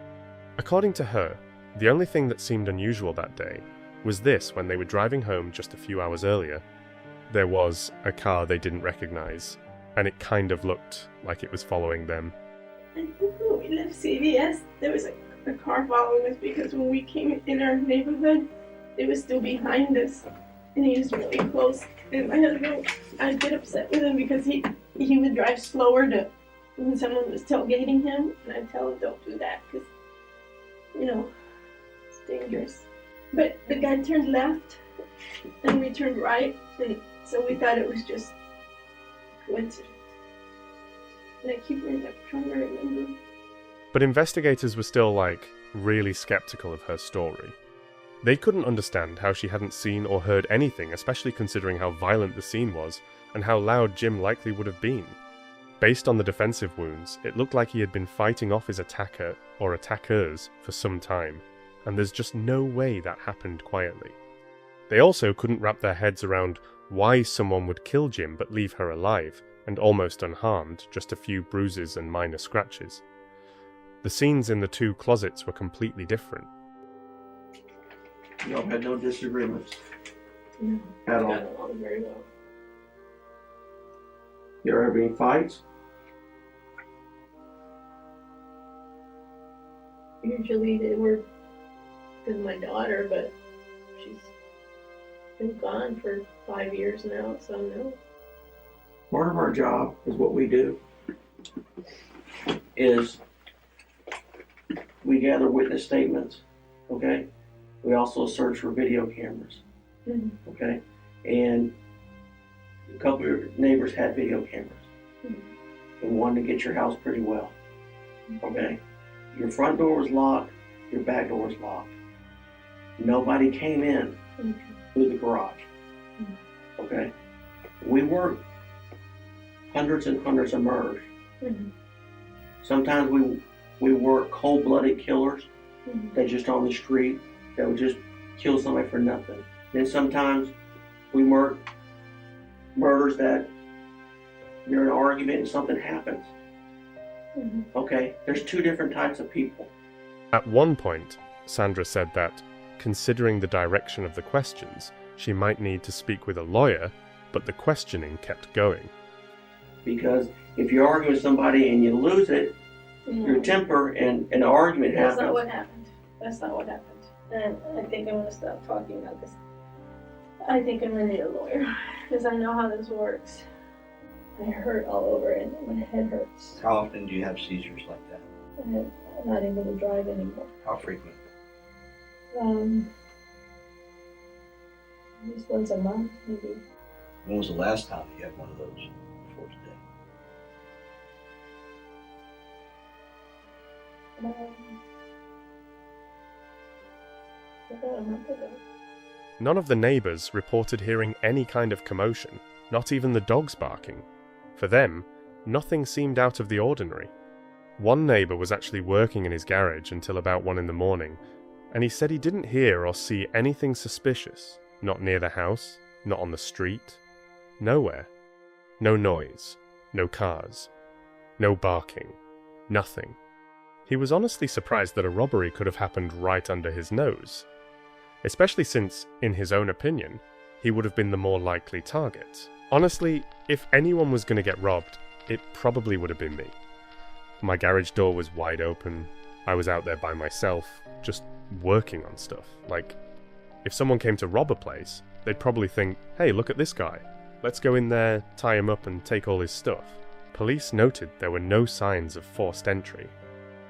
According to her, the only thing that seemed unusual that day was this: when they were driving home just a few hours earlier, there was a car they didn't recognize, and it kind of looked like it was following them. I think when we left CVS, there was a car following us because when we came in our neighborhood, it was still behind us, and he was really close. And my husband, I'd get upset with him because he would drive slower to when someone was tailgating him, and I'd tell him, don't do that because, it's dangerous. But the guy turned left, and we turned right, and so we thought it was just coincidence. And I keep trying to remember. But investigators were still, really skeptical of her story. They couldn't understand how she hadn't seen or heard anything, especially considering how violent the scene was, and how loud Jim likely would have been. Based on the defensive wounds, it looked like he had been fighting off his attacker, or attackers, for some time, and there's just no way that happened quietly. They also couldn't wrap their heads around why someone would kill Jim but leave her alive, and almost unharmed, just a few bruises and minor scratches. The scenes in the two closets were completely different. Y'all had no disagreements? No. At all? Got along very well. You ever have any fights? Usually they were with my daughter, but she's been gone for 5 years now, so no. Part of our job is what we do is we gather witness statements, okay? We also search for video cameras, okay? And a couple of your neighbors had video cameras and wanted to get your house pretty well, okay? Your front door was locked, your back door was locked. Nobody came in through the garage, okay? We work hundreds and hundreds of murders. Sometimes we work cold-blooded killers that just on the street that would just kill somebody for nothing. Then sometimes we work murders that you're in an argument and something happens. Okay, there's two different types of people. At one point, Sandra said that, considering the direction of the questions, she might need to speak with a lawyer, but the questioning kept going. Because if you argue with somebody and you lose it, your temper and an argument happens. That's not what happened. That's not what happened. And I think I'm going to stop talking now because I think I'm going to need a lawyer because I know how this works. I hurt all over and my head hurts. How often do you have seizures like that? I'm not able to drive anymore. How frequent? At least once a month, maybe. When was the last time you had one of those before today? About a month ago. None of the neighbours reported hearing any kind of commotion, not even the dogs barking. For them, nothing seemed out of the ordinary. One neighbour was actually working in his garage until about 1 in the morning, and he said he didn't hear or see anything suspicious, not near the house, not on the street, nowhere. No noise, no cars, no barking, nothing. He was honestly surprised that a robbery could have happened right under his nose, especially since, in his own opinion, he would have been the more likely target. Honestly, if anyone was going to get robbed, it probably would have been me. My garage door was wide open, I was out there by myself, just working on stuff. If someone came to rob a place, they'd probably think, hey, look at this guy. Let's go in there, tie him up and take all his stuff. Police noted there were no signs of forced entry.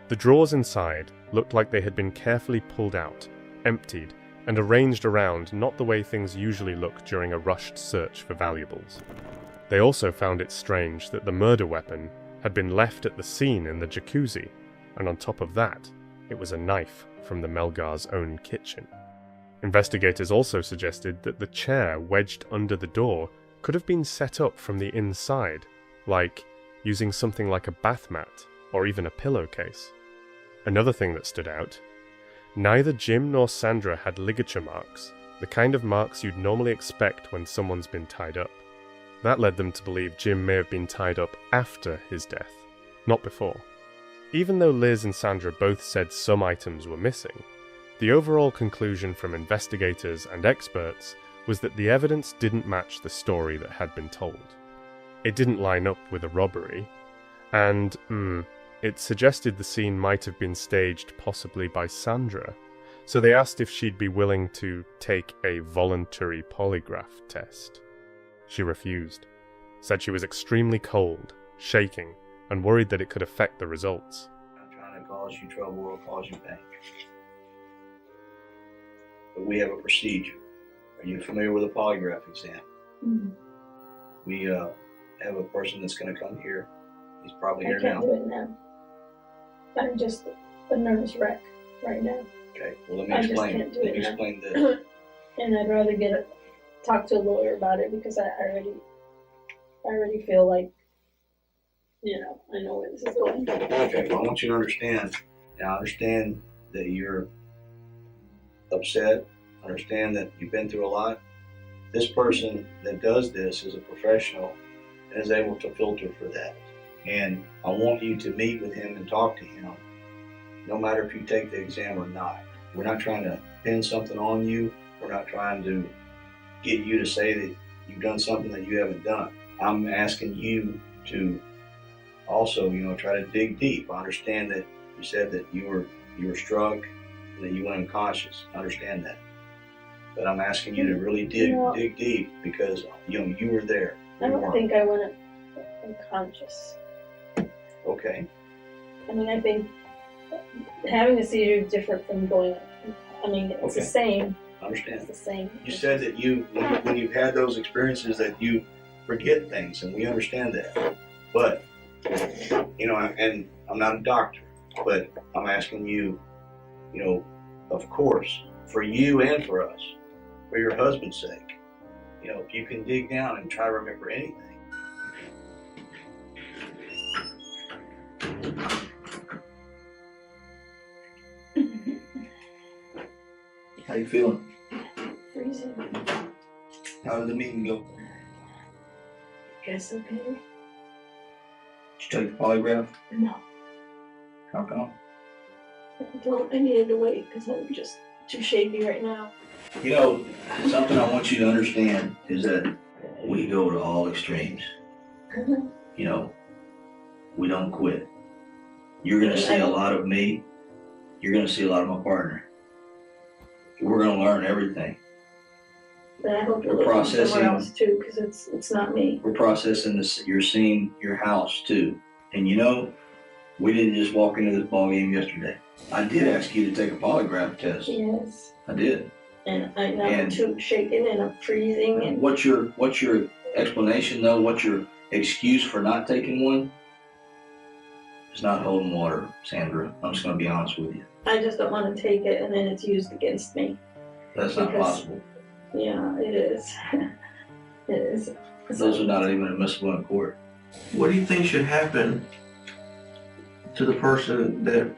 The drawers inside looked like they had been carefully pulled out, emptied, and arranged around not the way things usually look during a rushed search for valuables. They also found it strange that the murder weapon had been left at the scene in the jacuzzi, and on top of that, it was a knife from the Melgar's own kitchen. Investigators also suggested that the chair wedged under the door could have been set up from the inside, like using something like a bath mat or even a pillowcase. Another thing that stood out, Neither Jim nor Sandra had ligature marks, the kind of marks you'd normally expect when someone's been tied up. That led them to believe Jim may have been tied up after his death, not before. Even though Liz and Sandra both said some items were missing, the overall conclusion from investigators and experts was that the evidence didn't match the story that had been told. It didn't line up with a robbery, and, it suggested the scene might have been staged possibly by Sandra, so they asked if she'd be willing to take a voluntary polygraph test. She refused, said she was extremely cold, shaking, and worried that it could affect the results. I'm not trying to cause you trouble or cause you pain. But we have a procedure. Are you familiar with a polygraph exam? Mm-hmm. We have a person that's going to come here. He's probably here I can't now. do it now. I'm just a nervous wreck right now. Okay, well let me I explain. just can't do Let it me now. explain this. And I'd rather talk to a lawyer about it because I already feel like, I know where this is going. Okay, well I want you to understand. Now I understand that you're upset. I understand that you've been through a lot. This person that does this is a professional and is able to filter for that. And I want you to meet with him and talk to him, no matter if you take the exam or not. We're not trying to pin something on you. We're not trying to get you to say that you've done something that you haven't done. I'm asking you to also, try to dig deep. I understand that you said that you were struck and that you went unconscious. I understand that. But I'm asking you to really dig deep because, you were there. I don't think I went unconscious. Okay. I mean, I think having a seizure is different from going. It's the same. I understand. It's the same. You said that when you've had those experiences that you forget things, and we understand that. But, and I'm not a doctor, but I'm asking you, of course, for you and for us, for your husband's sake, if you can dig down and try to remember anything. How you feeling? Freezing. How did the meeting go? Guess okay. Did you take the polygraph? No. How come? I needed to wait because I'm just too shaky right now. Something I want you to understand is that we go to all extremes. We don't quit. You're going to see a lot of me. You're going to see a lot of my partner. We're going to learn everything. But I hope you're looking somewhere else too, because it's not me. We're processing this. You're seeing your house too. And we didn't just walk into this ball game yesterday. I did ask you to take a polygraph test. Yes. I did. And I know I'm too shaken and I'm freezing. And what's your explanation though? What's your excuse for not taking one? It's not holding water, Sandra. I'm just going to be honest with you. I just don't want to take it and then it's used against me. That's not possible. Yeah, it is. It is. Those are not even admissible in court. What do you think should happen to the person that,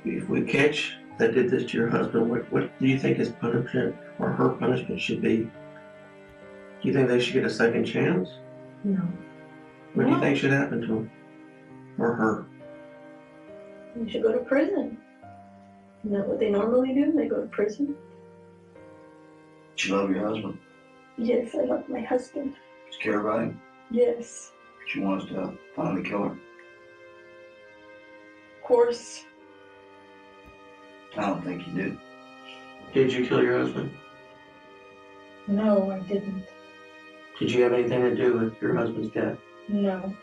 if we catch that did this to your husband, what do you think his punishment or her punishment should be? Do you think they should get a second chance? No. What do you think should happen to him or her? You should go to prison. Isn't that what they normally do? They go to prison. Do you love your husband? Yes, I love my husband. Do you care about him? Yes. Do you want us to find the killer? Of course. I don't think you do. Did you kill your husband? No, I didn't. Did you have anything to do with your husband's death? No.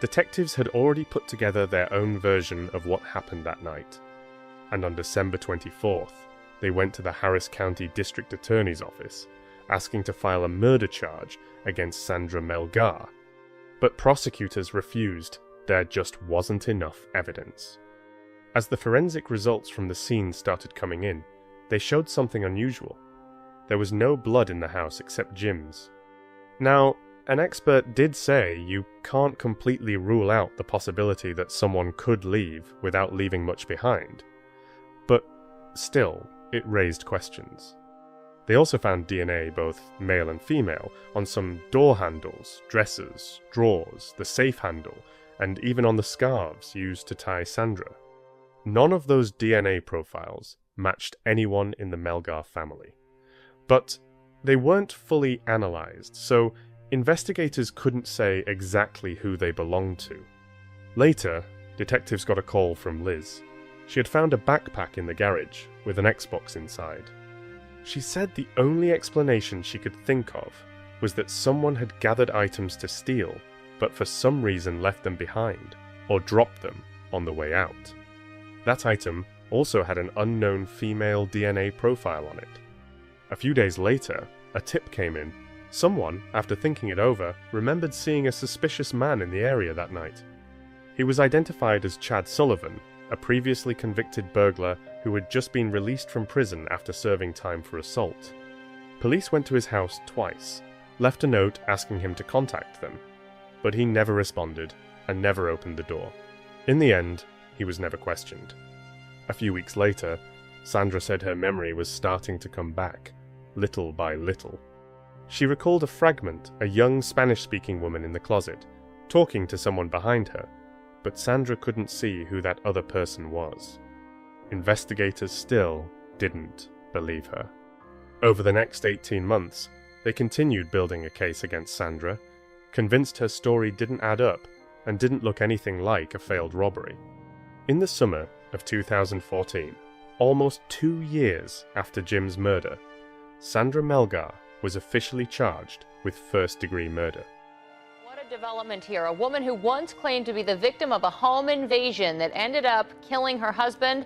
Detectives had already put together their own version of what happened that night, and on December 24th, they went to the Harris County District Attorney's Office, asking to file a murder charge against Sandra Melgar. But prosecutors refused. There just wasn't enough evidence. As the forensic results from the scene started coming in, they showed something unusual. There was no blood in the house except Jim's. Now, an expert did say you can't completely rule out the possibility that someone could leave without leaving much behind. But still, it raised questions. They also found DNA, both male and female, on some door handles, dressers, drawers, the safe handle, and even on the scarves used to tie Sandra. None of those DNA profiles matched anyone in the Melgar family. But they weren't fully analysed, so investigators couldn't say exactly who they belonged to. Later, detectives got a call from Liz. She had found a backpack in the garage with an Xbox inside. She said the only explanation she could think of was that someone had gathered items to steal, but for some reason left them behind, or dropped them on the way out. That item also had an unknown female DNA profile on it. A few days later, a tip came in. Someone, after thinking it over, remembered seeing a suspicious man in the area that night. He was identified as Chad Sullivan, a previously convicted burglar who had just been released from prison after serving time for assault. Police went to his house twice, left a note asking him to contact them, but he never responded and never opened the door. In the end, he was never questioned. A few weeks later, Sandra said her memory was starting to come back, little by little. She recalled a fragment, a young Spanish-speaking woman in the closet, talking to someone behind her, but Sandra couldn't see who that other person was. Investigators still didn't believe her. Over the next 18 months, they continued building a case against Sandra, convinced her story didn't add up and didn't look anything like a failed robbery. In the summer of 2014, almost 2 years after Jim's murder, Sandra Melgar was officially charged with first-degree murder. What a development here. A woman who once claimed to be the victim of a home invasion that ended up killing her husband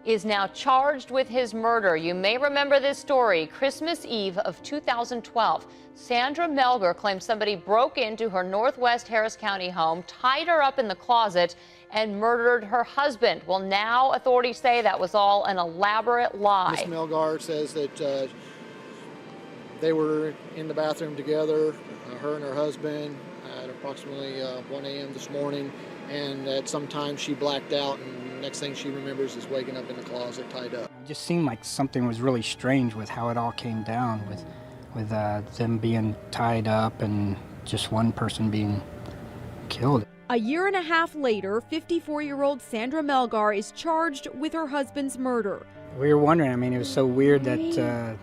is now charged with his murder. You may remember this story. Christmas Eve of 2012, Sandra Melgar claimed somebody broke into her Northwest Harris County home, tied her up in the closet, and murdered her husband. Well, now authorities say that was all an elaborate lie. Ms. Melgar says that they were in the bathroom together, her and her husband, at approximately 1 a.m. this morning, and at some time she blacked out, and next thing she remembers is waking up in the closet tied up. It just seemed like something was really strange with how it all came down, with them being tied up and just one person being killed. A year and a half later, 54-year-old Sandra Melgar is charged with her husband's murder. We were wondering, I mean, it was so weird that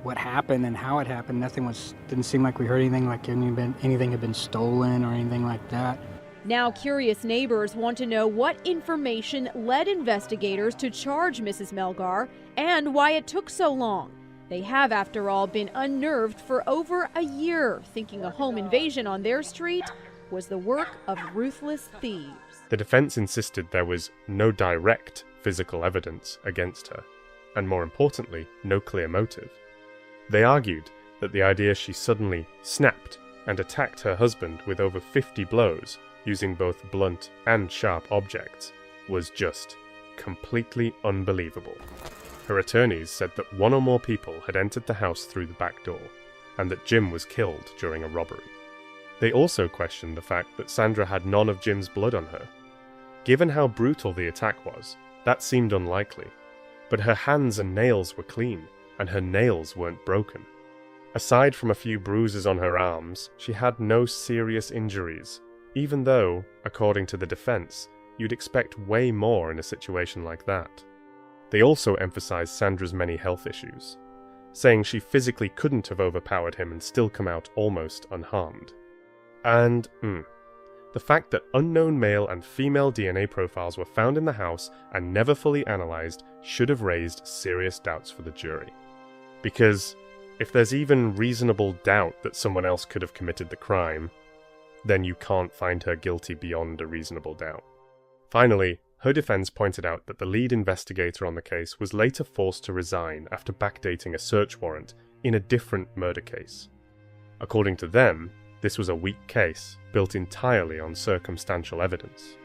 what happened and how it happened, didn't seem like we heard anything like anything had been stolen or anything like that. Now curious neighbors want to know what information led investigators to charge Mrs. Melgar and why it took so long. They have, after all, been unnerved for over a year, thinking a home invasion on their street was the work of ruthless thieves. The defense insisted there was no direct physical evidence against her, and more importantly, no clear motive. They argued that the idea she suddenly snapped and attacked her husband with over 50 blows using both blunt and sharp objects was just completely unbelievable. Her attorneys said that one or more people had entered the house through the back door, and that Jim was killed during a robbery. They also questioned the fact that Sandra had none of Jim's blood on her. Given how brutal the attack was, that seemed unlikely, but her hands and nails were clean, and her nails weren't broken. Aside from a few bruises on her arms, she had no serious injuries, even though, according to the defense, you'd expect way more in a situation like that. They also emphasized Sandra's many health issues, saying she physically couldn't have overpowered him and still come out almost unharmed. And, the fact that unknown male and female DNA profiles were found in the house and never fully analyzed should have raised serious doubts for the jury. Because if there's even reasonable doubt that someone else could have committed the crime, then you can't find her guilty beyond a reasonable doubt. Finally, her defense pointed out that the lead investigator on the case was later forced to resign after backdating a search warrant in a different murder case. According to them, this was a weak case, built entirely on circumstantial evidence.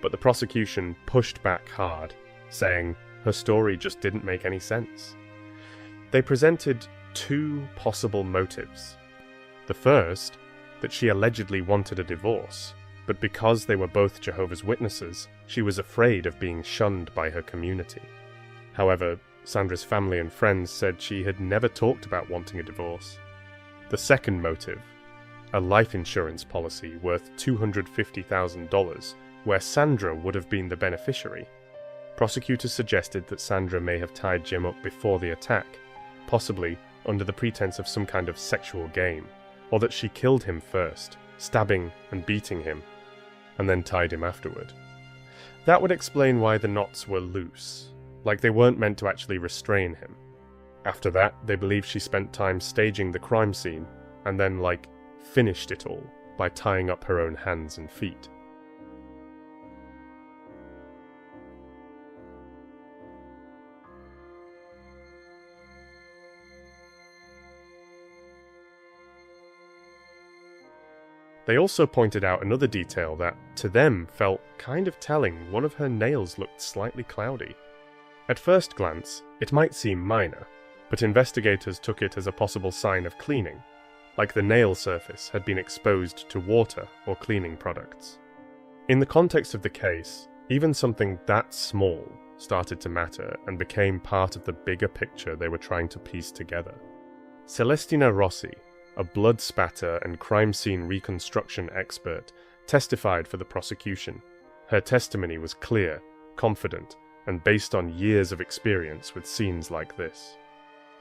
But the prosecution pushed back hard, saying her story just didn't make any sense. They presented two possible motives. The first that she allegedly wanted a divorce, but because they were both Jehovah's Witnesses, she was afraid of being shunned by her community. However, Sandra's family and friends said she had never talked about wanting a divorce. The second motive, a life insurance policy worth $250,000, where Sandra would have been the beneficiary. Prosecutors suggested that Sandra may have tied Jim up before the attack, possibly under the pretense of some kind of sexual game, or that she killed him first, stabbing and beating him, and then tied him afterward. That would explain why the knots were loose, like they weren't meant to actually restrain him. After that, they believe she spent time staging the crime scene, and then, finished it all by tying up her own hands and feet. They also pointed out another detail that, to them, felt kind of telling. One of her nails looked slightly cloudy. At first glance, it might seem minor, but investigators took it as a possible sign of cleaning, like the nail surface had been exposed to water or cleaning products. In the context of the case, even something that small started to matter and became part of the bigger picture they were trying to piece together. Celestina Rossi, a blood spatter and crime scene reconstruction expert, testified for the prosecution. Her testimony was clear, confident, and based on years of experience with scenes like this.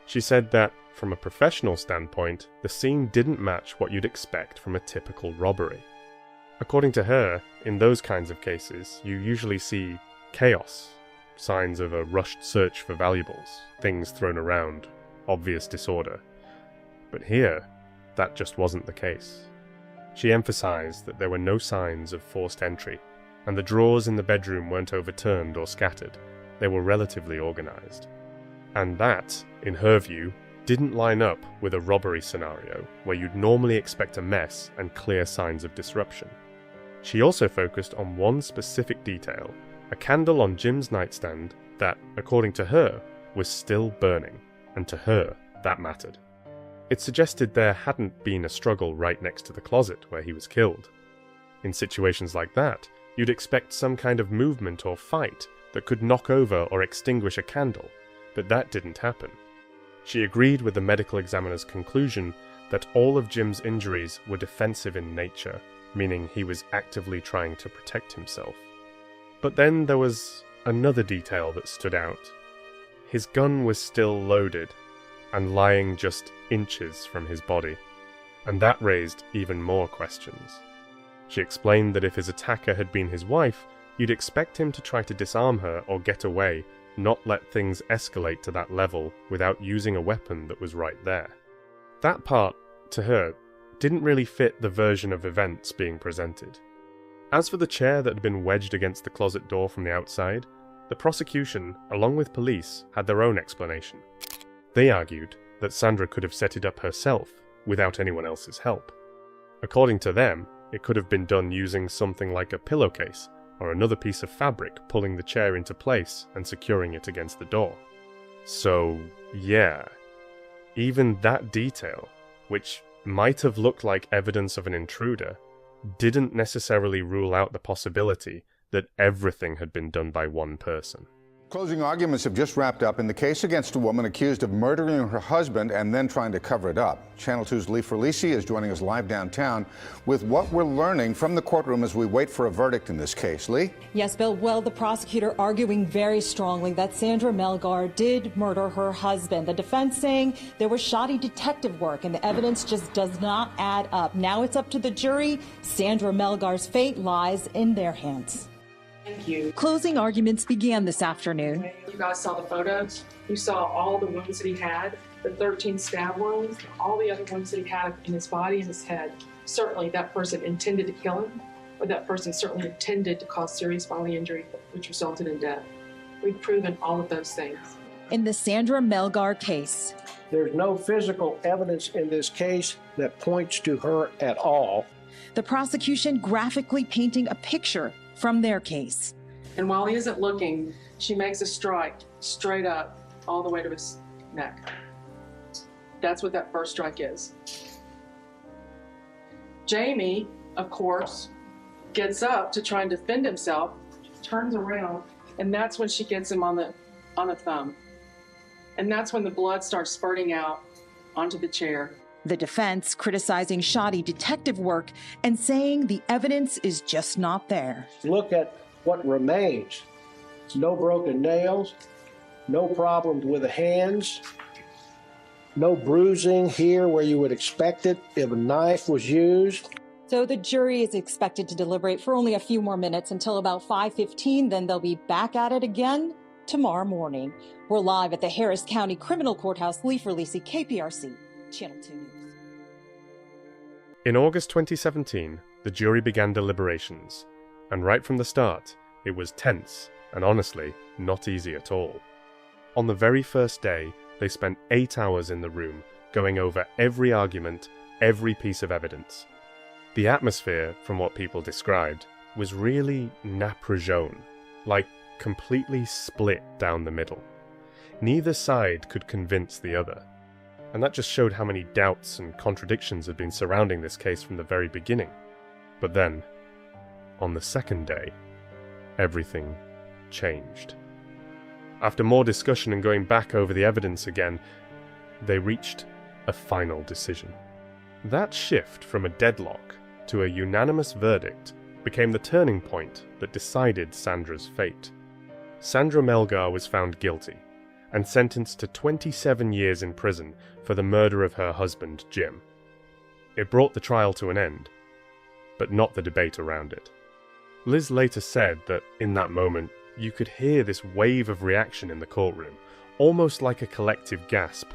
She said that, from a professional standpoint, the scene didn't match what you'd expect from a typical robbery. According to her, in those kinds of cases, you usually see chaos, signs of a rushed search for valuables, things thrown around, obvious disorder. But here, that just wasn't the case. She emphasized that there were no signs of forced entry, and the drawers in the bedroom weren't overturned or scattered. They were relatively organized. And that, in her view, didn't line up with a robbery scenario where you'd normally expect a mess and clear signs of disruption. She also focused on one specific detail, a candle on Jim's nightstand that, according to her, was still burning, and to her, that mattered. It suggested there hadn't been a struggle right next to the closet where he was killed. In situations like that, you'd expect some kind of movement or fight that could knock over or extinguish a candle, but that didn't happen. She agreed with the medical examiner's conclusion that all of Jim's injuries were defensive in nature, meaning he was actively trying to protect himself. But then there was another detail that stood out. His gun was still loaded, and lying just inches from his body, and that raised even more questions. She explained that if his attacker had been his wife, you'd expect him to try to disarm her or get away, not let things escalate to that level without using a weapon that was right there. That part, to her, didn't really fit the version of events being presented. As for the chair that had been wedged against the closet door from the outside, the prosecution, along with police, had their own explanation. They argued that Sandra could have set it up herself, without anyone else's help. According to them, it could have been done using something like a pillowcase, or another piece of fabric pulling the chair into place and securing it against the door. So, yeah, even that detail, which might have looked like evidence of an intruder, didn't necessarily rule out the possibility that everything had been done by one person. Closing arguments have just wrapped up in the case against a woman accused of murdering her husband and then trying to cover it up. Channel 2's Lee Ferlisi is joining us live downtown with what we're learning from the courtroom as we wait for a verdict in this case. Lee? Yes, Bill. Well, the prosecutor arguing very strongly that Sandra Melgar did murder her husband. The defense saying there was shoddy detective work and the evidence just does not add up. Now it's up to the jury. Sandra Melgar's fate lies in their hands. Thank you. Closing arguments began this afternoon. You guys saw the photos. You saw all the wounds that he had, the 13 stab wounds, all the other wounds that he had in his body and his head. Certainly that person intended to kill him, or that person certainly intended to cause serious bodily injury, which resulted in death. We've proven all of those things. In the Sandra Melgar case, there's no physical evidence in this case that points to her at all. The prosecution graphically painting a picture from their case. And while he isn't looking, she makes a strike straight up all the way to his neck. That's what that first strike is. Jamie, of course, gets up to try and defend himself, turns around, and that's when she gets him on the thumb. And that's when the blood starts spurting out onto the chair. The defense criticizing shoddy detective work and saying the evidence is just not there. Look at what remains. No broken nails, no problems with the hands, no bruising here where you would expect it if a knife was used. So the jury is expected to deliberate for only a few more minutes until about 5:15. Then they'll be back at it again tomorrow morning. We're live at the Harris County Criminal Courthouse. Lee for Lisi, KPRC, Channel 2 News. In August 2017, the jury began deliberations, and right from the start, it was tense and honestly not easy at all. On the very first day, they spent 8 hours in the room going over every argument, every piece of evidence. The atmosphere, from what people described, was really napra jaune, like completely split down the middle. Neither side could convince the other, and that just showed how many doubts and contradictions had been surrounding this case from the very beginning. But then, on the second day, everything changed. After more discussion and going back over the evidence again, they reached a final decision. That shift from a deadlock to a unanimous verdict became the turning point that decided Sandra's fate. Sandra Melgar was found guilty and sentenced to 27 years in prison for the murder of her husband, Jim. It brought the trial to an end, but not the debate around it. Liz later said that in that moment, you could hear this wave of reaction in the courtroom, almost like a collective gasp.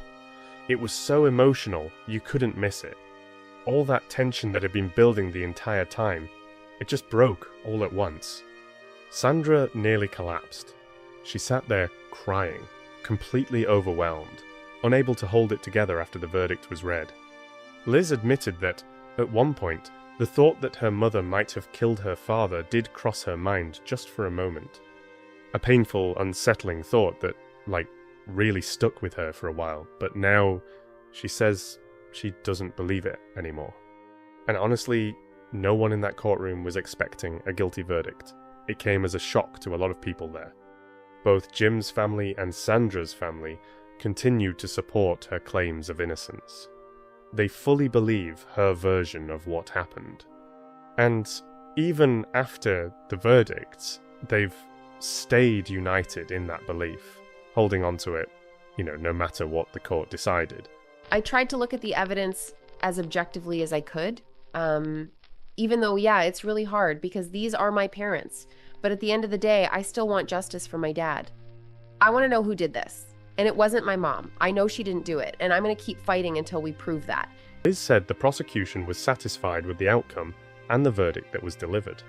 It was so emotional, you couldn't miss it. All that tension that had been building the entire time, it just broke all at once. Sandra nearly collapsed. She sat there crying, completely overwhelmed, unable to hold it together after the verdict was read. Liz admitted that, at one point, the thought that her mother might have killed her father did cross her mind just for a moment. A painful, unsettling thought that, really stuck with her for a while, but now she says she doesn't believe it anymore. And honestly, no one in that courtroom was expecting a guilty verdict. It came as a shock to a lot of people there. Both Jim's family and Sandra's family continued to support her claims of innocence. They fully believe her version of what happened. And even after the verdicts, they've stayed united in that belief, holding on to it, no matter what the court decided. I tried to look at the evidence as objectively as I could, even though, it's really hard because these are my parents. But at the end of the day, I still want justice for my dad. I want to know who did this. And it wasn't my mom. I know she didn't do it, and I'm going to keep fighting until we prove that. Liz said the prosecution was satisfied with the outcome and the verdict that was delivered.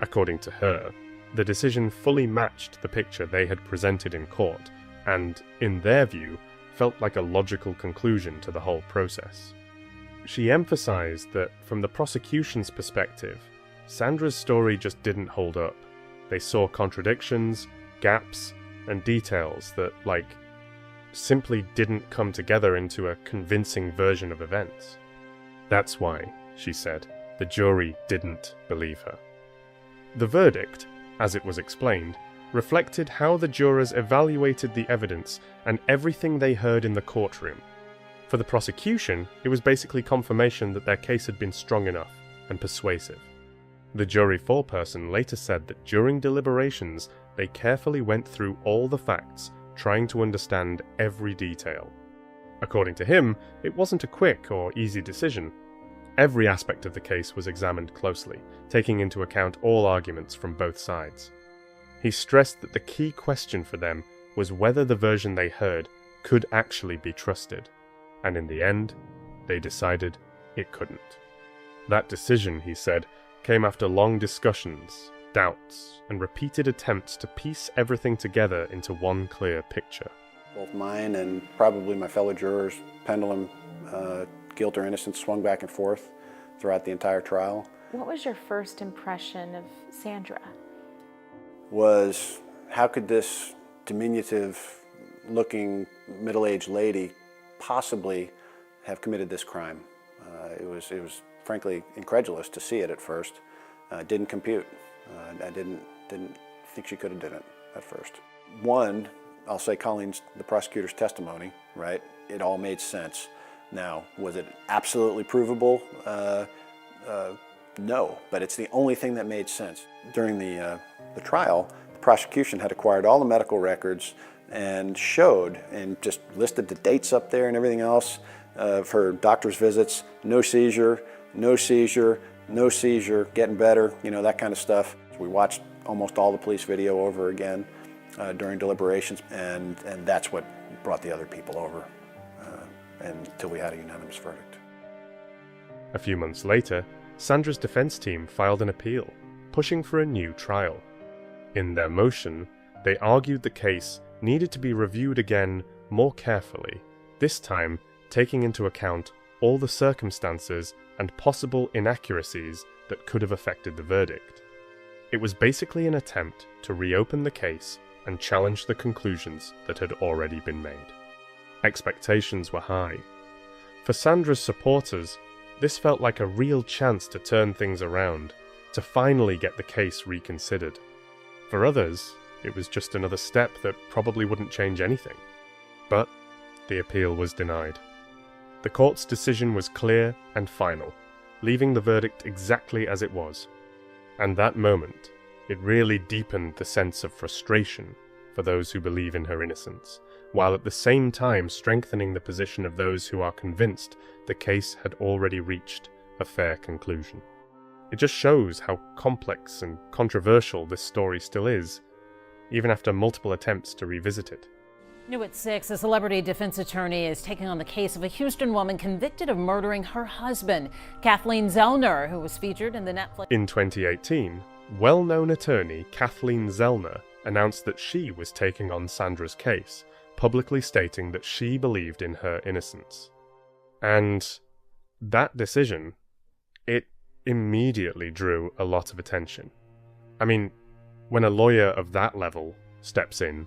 According to her, the decision fully matched the picture they had presented in court, and, in their view, felt like a logical conclusion to the whole process. She emphasized that, from the prosecution's perspective, Sandra's story just didn't hold up. They saw contradictions, gaps, and details that, simply didn't come together into a convincing version of events. That's why, she said, the jury didn't believe her. The verdict, as it was explained, reflected how the jurors evaluated the evidence and everything they heard in the courtroom. For the prosecution, it was basically confirmation that their case had been strong enough and persuasive. The jury foreperson later said that during deliberations, they carefully went through all the facts, trying to understand every detail. According to him, it wasn't a quick or easy decision. Every aspect of the case was examined closely, taking into account all arguments from both sides. He stressed that the key question for them was whether the version they heard could actually be trusted, and in the end, they decided it couldn't. That decision, he said, came after long discussions, doubts, and repeated attempts to piece everything together into one clear picture. Both mine and probably my fellow jurors' pendulum, guilt or innocence, swung back and forth throughout the entire trial. What was your first impression of Sandra? Was how could this diminutive-looking middle-aged lady possibly have committed this crime? It was frankly incredulous to see it at first. Didn't compute. I didn't think she could have done it at first. One, I'll say the prosecutor's testimony, right? It all made sense. Now, was it absolutely provable? No, but it's the only thing that made sense. During the trial, the prosecution had acquired all the medical records and showed and just listed the dates up there and everything else of her doctor's visits. No seizure, no seizure, no seizure, getting better, you know, that kind of stuff. We watched almost all the police video over again during deliberations, and that's what brought the other people over until we had a unanimous verdict. A few months later, Sandra's defense team filed an appeal, pushing for a new trial. In their motion, they argued the case needed to be reviewed again more carefully, this time taking into account all the circumstances and possible inaccuracies that could have affected the verdict. It was basically an attempt to reopen the case and challenge the conclusions that had already been made. Expectations were high. For Sandra's supporters, this felt like a real chance to turn things around, to finally get the case reconsidered. For others, it was just another step that probably wouldn't change anything. But the appeal was denied. The court's decision was clear and final, leaving the verdict exactly as it was. And that moment, it really deepened the sense of frustration for those who believe in her innocence, while at the same time strengthening the position of those who are convinced the case had already reached a fair conclusion. It just shows how complex and controversial this story still is, even after multiple attempts to revisit it. New at 6, a celebrity defense attorney is taking on the case of a Houston woman convicted of murdering her husband, Kathleen Zellner, who was featured in the Netflix. In 2018, well-known attorney Kathleen Zellner announced that she was taking on Sandra's case, publicly stating that she believed in her innocence. And that decision, it immediately drew a lot of attention. I mean, when a lawyer of that level steps in,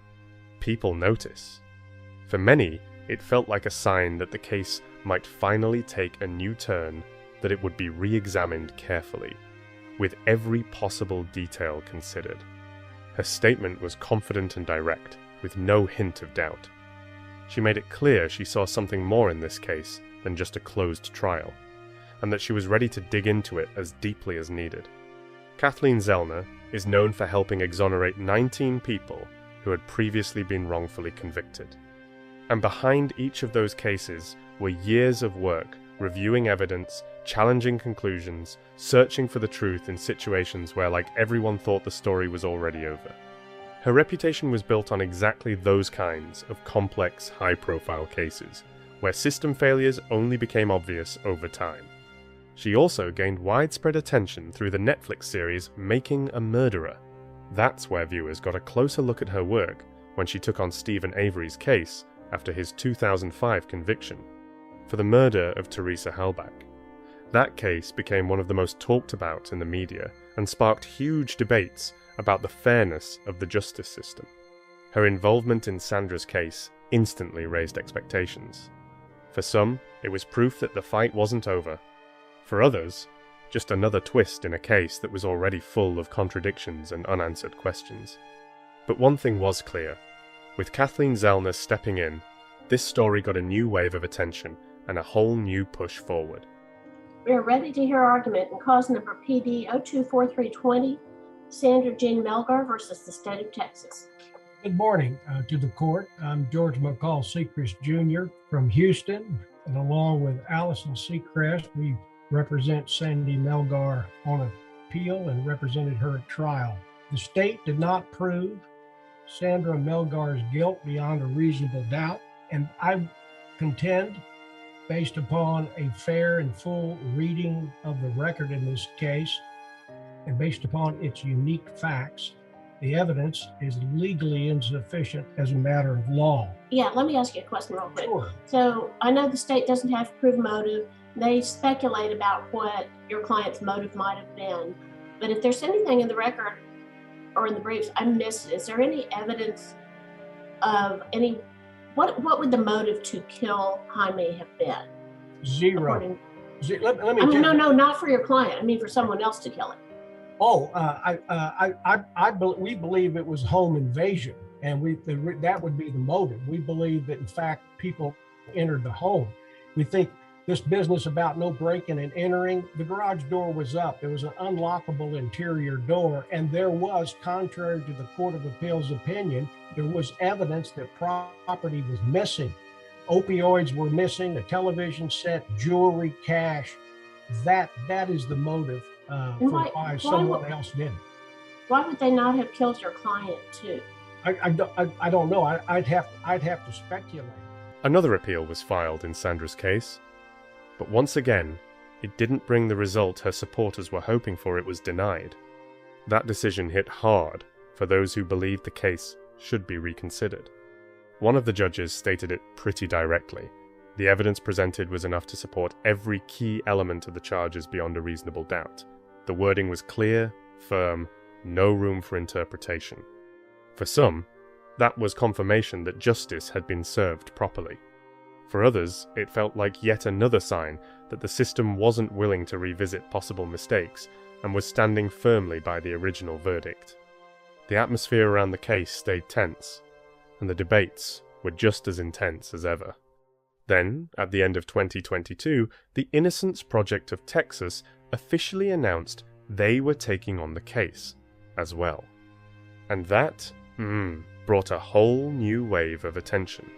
people notice. For many, it felt like a sign that the case might finally take a new turn, that it would be re-examined carefully, with every possible detail considered. Her statement was confident and direct, with no hint of doubt. She made it clear she saw something more in this case than just a closed trial, and that she was ready to dig into it as deeply as needed. Kathleen Zellner is known for helping exonerate 19 people who had previously been wrongfully convicted. And behind each of those cases were years of work reviewing evidence, challenging conclusions, searching for the truth in situations where, like, everyone thought the story was already over. Her reputation was built on exactly those kinds of complex, high-profile cases, where system failures only became obvious over time. She also gained widespread attention through the Netflix series Making a Murderer. That's where viewers got a closer look at her work when she took on Stephen Avery's case after his 2005 conviction for the murder of Teresa Halbach. That case became one of the most talked about in the media and sparked huge debates about the fairness of the justice system. Her involvement in Sandra's case instantly raised expectations. For some, it was proof that the fight wasn't over. For others, just another twist in a case that was already full of contradictions and unanswered questions. But one thing was clear. With Kathleen Zellner stepping in, this story got a new wave of attention and a whole new push forward. We are ready to hear argument in cause number PD 024320, Sandra Jean Melgar versus the state of Texas. Good morning to the court. I'm George McCall Seacrest Jr. from Houston, and along with Allison Seacrest, we represent Sandy Melgar on appeal and represented her at trial. The state did not prove Sandra Melgar's guilt beyond a reasonable doubt, and I contend, based upon a fair and full reading of the record in this case, and based upon its unique facts, the evidence is legally insufficient as a matter of law. Yeah, let me ask you a question real quick. Sure. So I know the state doesn't have to prove motive. They speculate about what your client's motive might have been. But if there's anything in the record or in the briefs I missed, is there any evidence of what would the motive to kill Jaime have been? Zero. See, let me I mean, tell you. no, not for your client. I mean, for someone else to kill him. Oh, we believe it was home invasion, and that would be the motive. We believe that, in fact, people entered the home. We think this business about no breaking and entering, the garage door was up. There was an unlockable interior door, and there was, contrary to the Court of Appeals opinion, there was evidence that property was missing. Opioids were missing, a television set, jewelry, cash. That is the motive for why someone else did it. Why would they not have killed your client too? I don't know. I'd have to speculate. Another appeal was filed in Sandra's case, but once again, it didn't bring the result her supporters were hoping for. It was denied. That decision hit hard for those who believed the case should be reconsidered. One of the judges stated it pretty directly. The evidence presented was enough to support every key element of the charges beyond a reasonable doubt. The wording was clear, firm, no room for interpretation. For some, that was confirmation that justice had been served properly. For others, it felt like yet another sign that the system wasn't willing to revisit possible mistakes and was standing firmly by the original verdict. The atmosphere around the case stayed tense, and the debates were just as intense as ever. Then, at the end of 2022, the Innocence Project of Texas officially announced they were taking on the case as well. And that, brought a whole new wave of attention.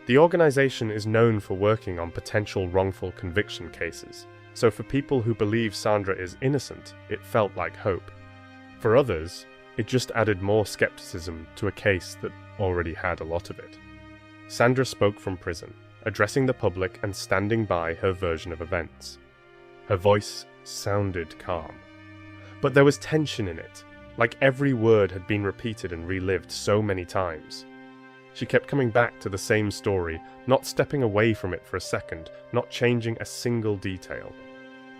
The organization is known for working on potential wrongful conviction cases, so for people who believe Sandra is innocent, it felt like hope. For others, it just added more skepticism to a case that already had a lot of it. Sandra spoke from prison, addressing the public and standing by her version of events. Her voice sounded calm, but there was tension in it, like every word had been repeated and relived so many times. She kept coming back to the same story, not stepping away from it for a second, not changing a single detail.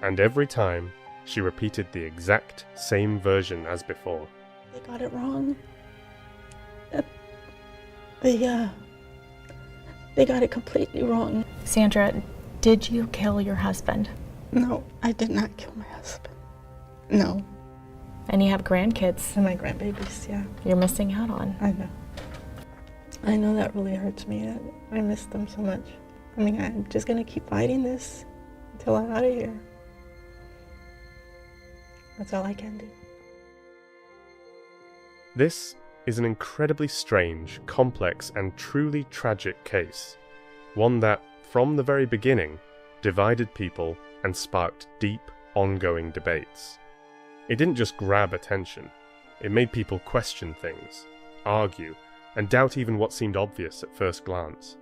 And every time, she repeated the exact same version as before. They got it wrong. They got it completely wrong. Sandra, did you kill your husband? No, I did not kill my husband. No. And you have grandkids. And my grandbabies, yeah. You're missing out on. I know. I know that really hurts me. I miss them so much. I mean, I'm just gonna keep fighting this until I'm out of here. That's all I can do. This is an incredibly strange, complex, and truly tragic case. One that, from the very beginning, divided people and sparked deep, ongoing debates. It didn't just grab attention. It made people question things, argue, and doubt even what seemed obvious at first glance.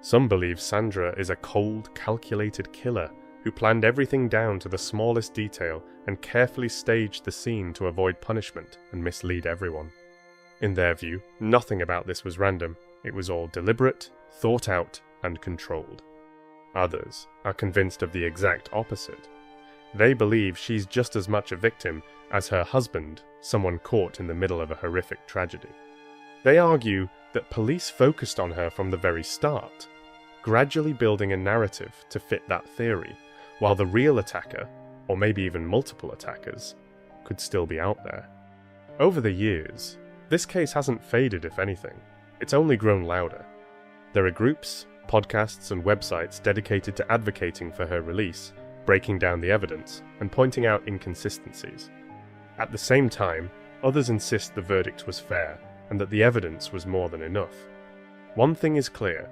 Some believe Sandra is a cold, calculated killer who planned everything down to the smallest detail and carefully staged the scene to avoid punishment and mislead everyone. In their view, nothing about this was random. It was all deliberate, thought out, and controlled. Others are convinced of the exact opposite. They believe she's just as much a victim as her husband, someone caught in the middle of a horrific tragedy. They argue that police focused on her from the very start, gradually building a narrative to fit that theory, while the real attacker, or maybe even multiple attackers, could still be out there. Over the years, this case hasn't faded, if anything. It's only grown louder. There are groups, podcasts, and websites dedicated to advocating for her release, breaking down the evidence, and pointing out inconsistencies. At the same time, others insist the verdict was fair, and that the evidence was more than enough. One thing is clear: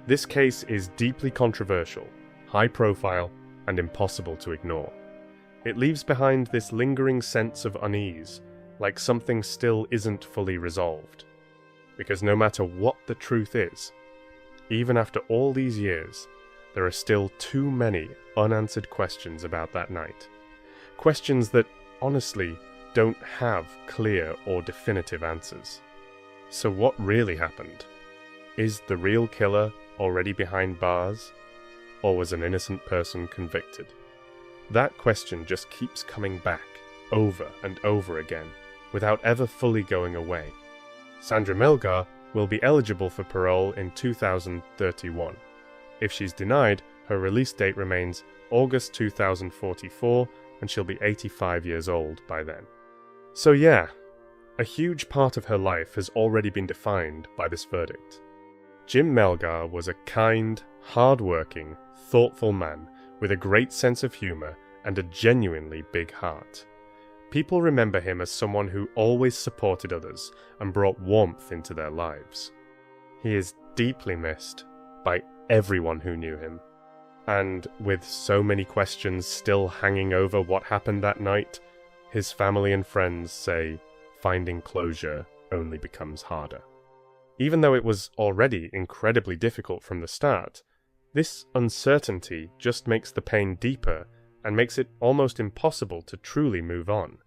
this case is deeply controversial, high profile, and impossible to ignore. It leaves behind this lingering sense of unease, like something still isn't fully resolved. Because no matter what the truth is, even after all these years, there are still too many unanswered questions about that night. Questions that, honestly, don't have clear or definitive answers. So what really happened? Is the real killer already behind bars? Or was an innocent person convicted? That question just keeps coming back, over and over again, without ever fully going away. Sandra Melgar will be eligible for parole in 2031. If she's denied, Her release date remains August 2044, and she'll be 85 years old by then. So yeah, a huge part of her life has already been defined by this verdict. Jim Melgar was a kind, hard-working, thoughtful man with a great sense of humour and a genuinely big heart. People remember him as someone who always supported others and brought warmth into their lives. He is deeply missed by everyone who knew him. And with so many questions still hanging over what happened that night, his family and friends say finding closure only becomes harder. Even though it was already incredibly difficult from the start, this uncertainty just makes the pain deeper and makes it almost impossible to truly move on.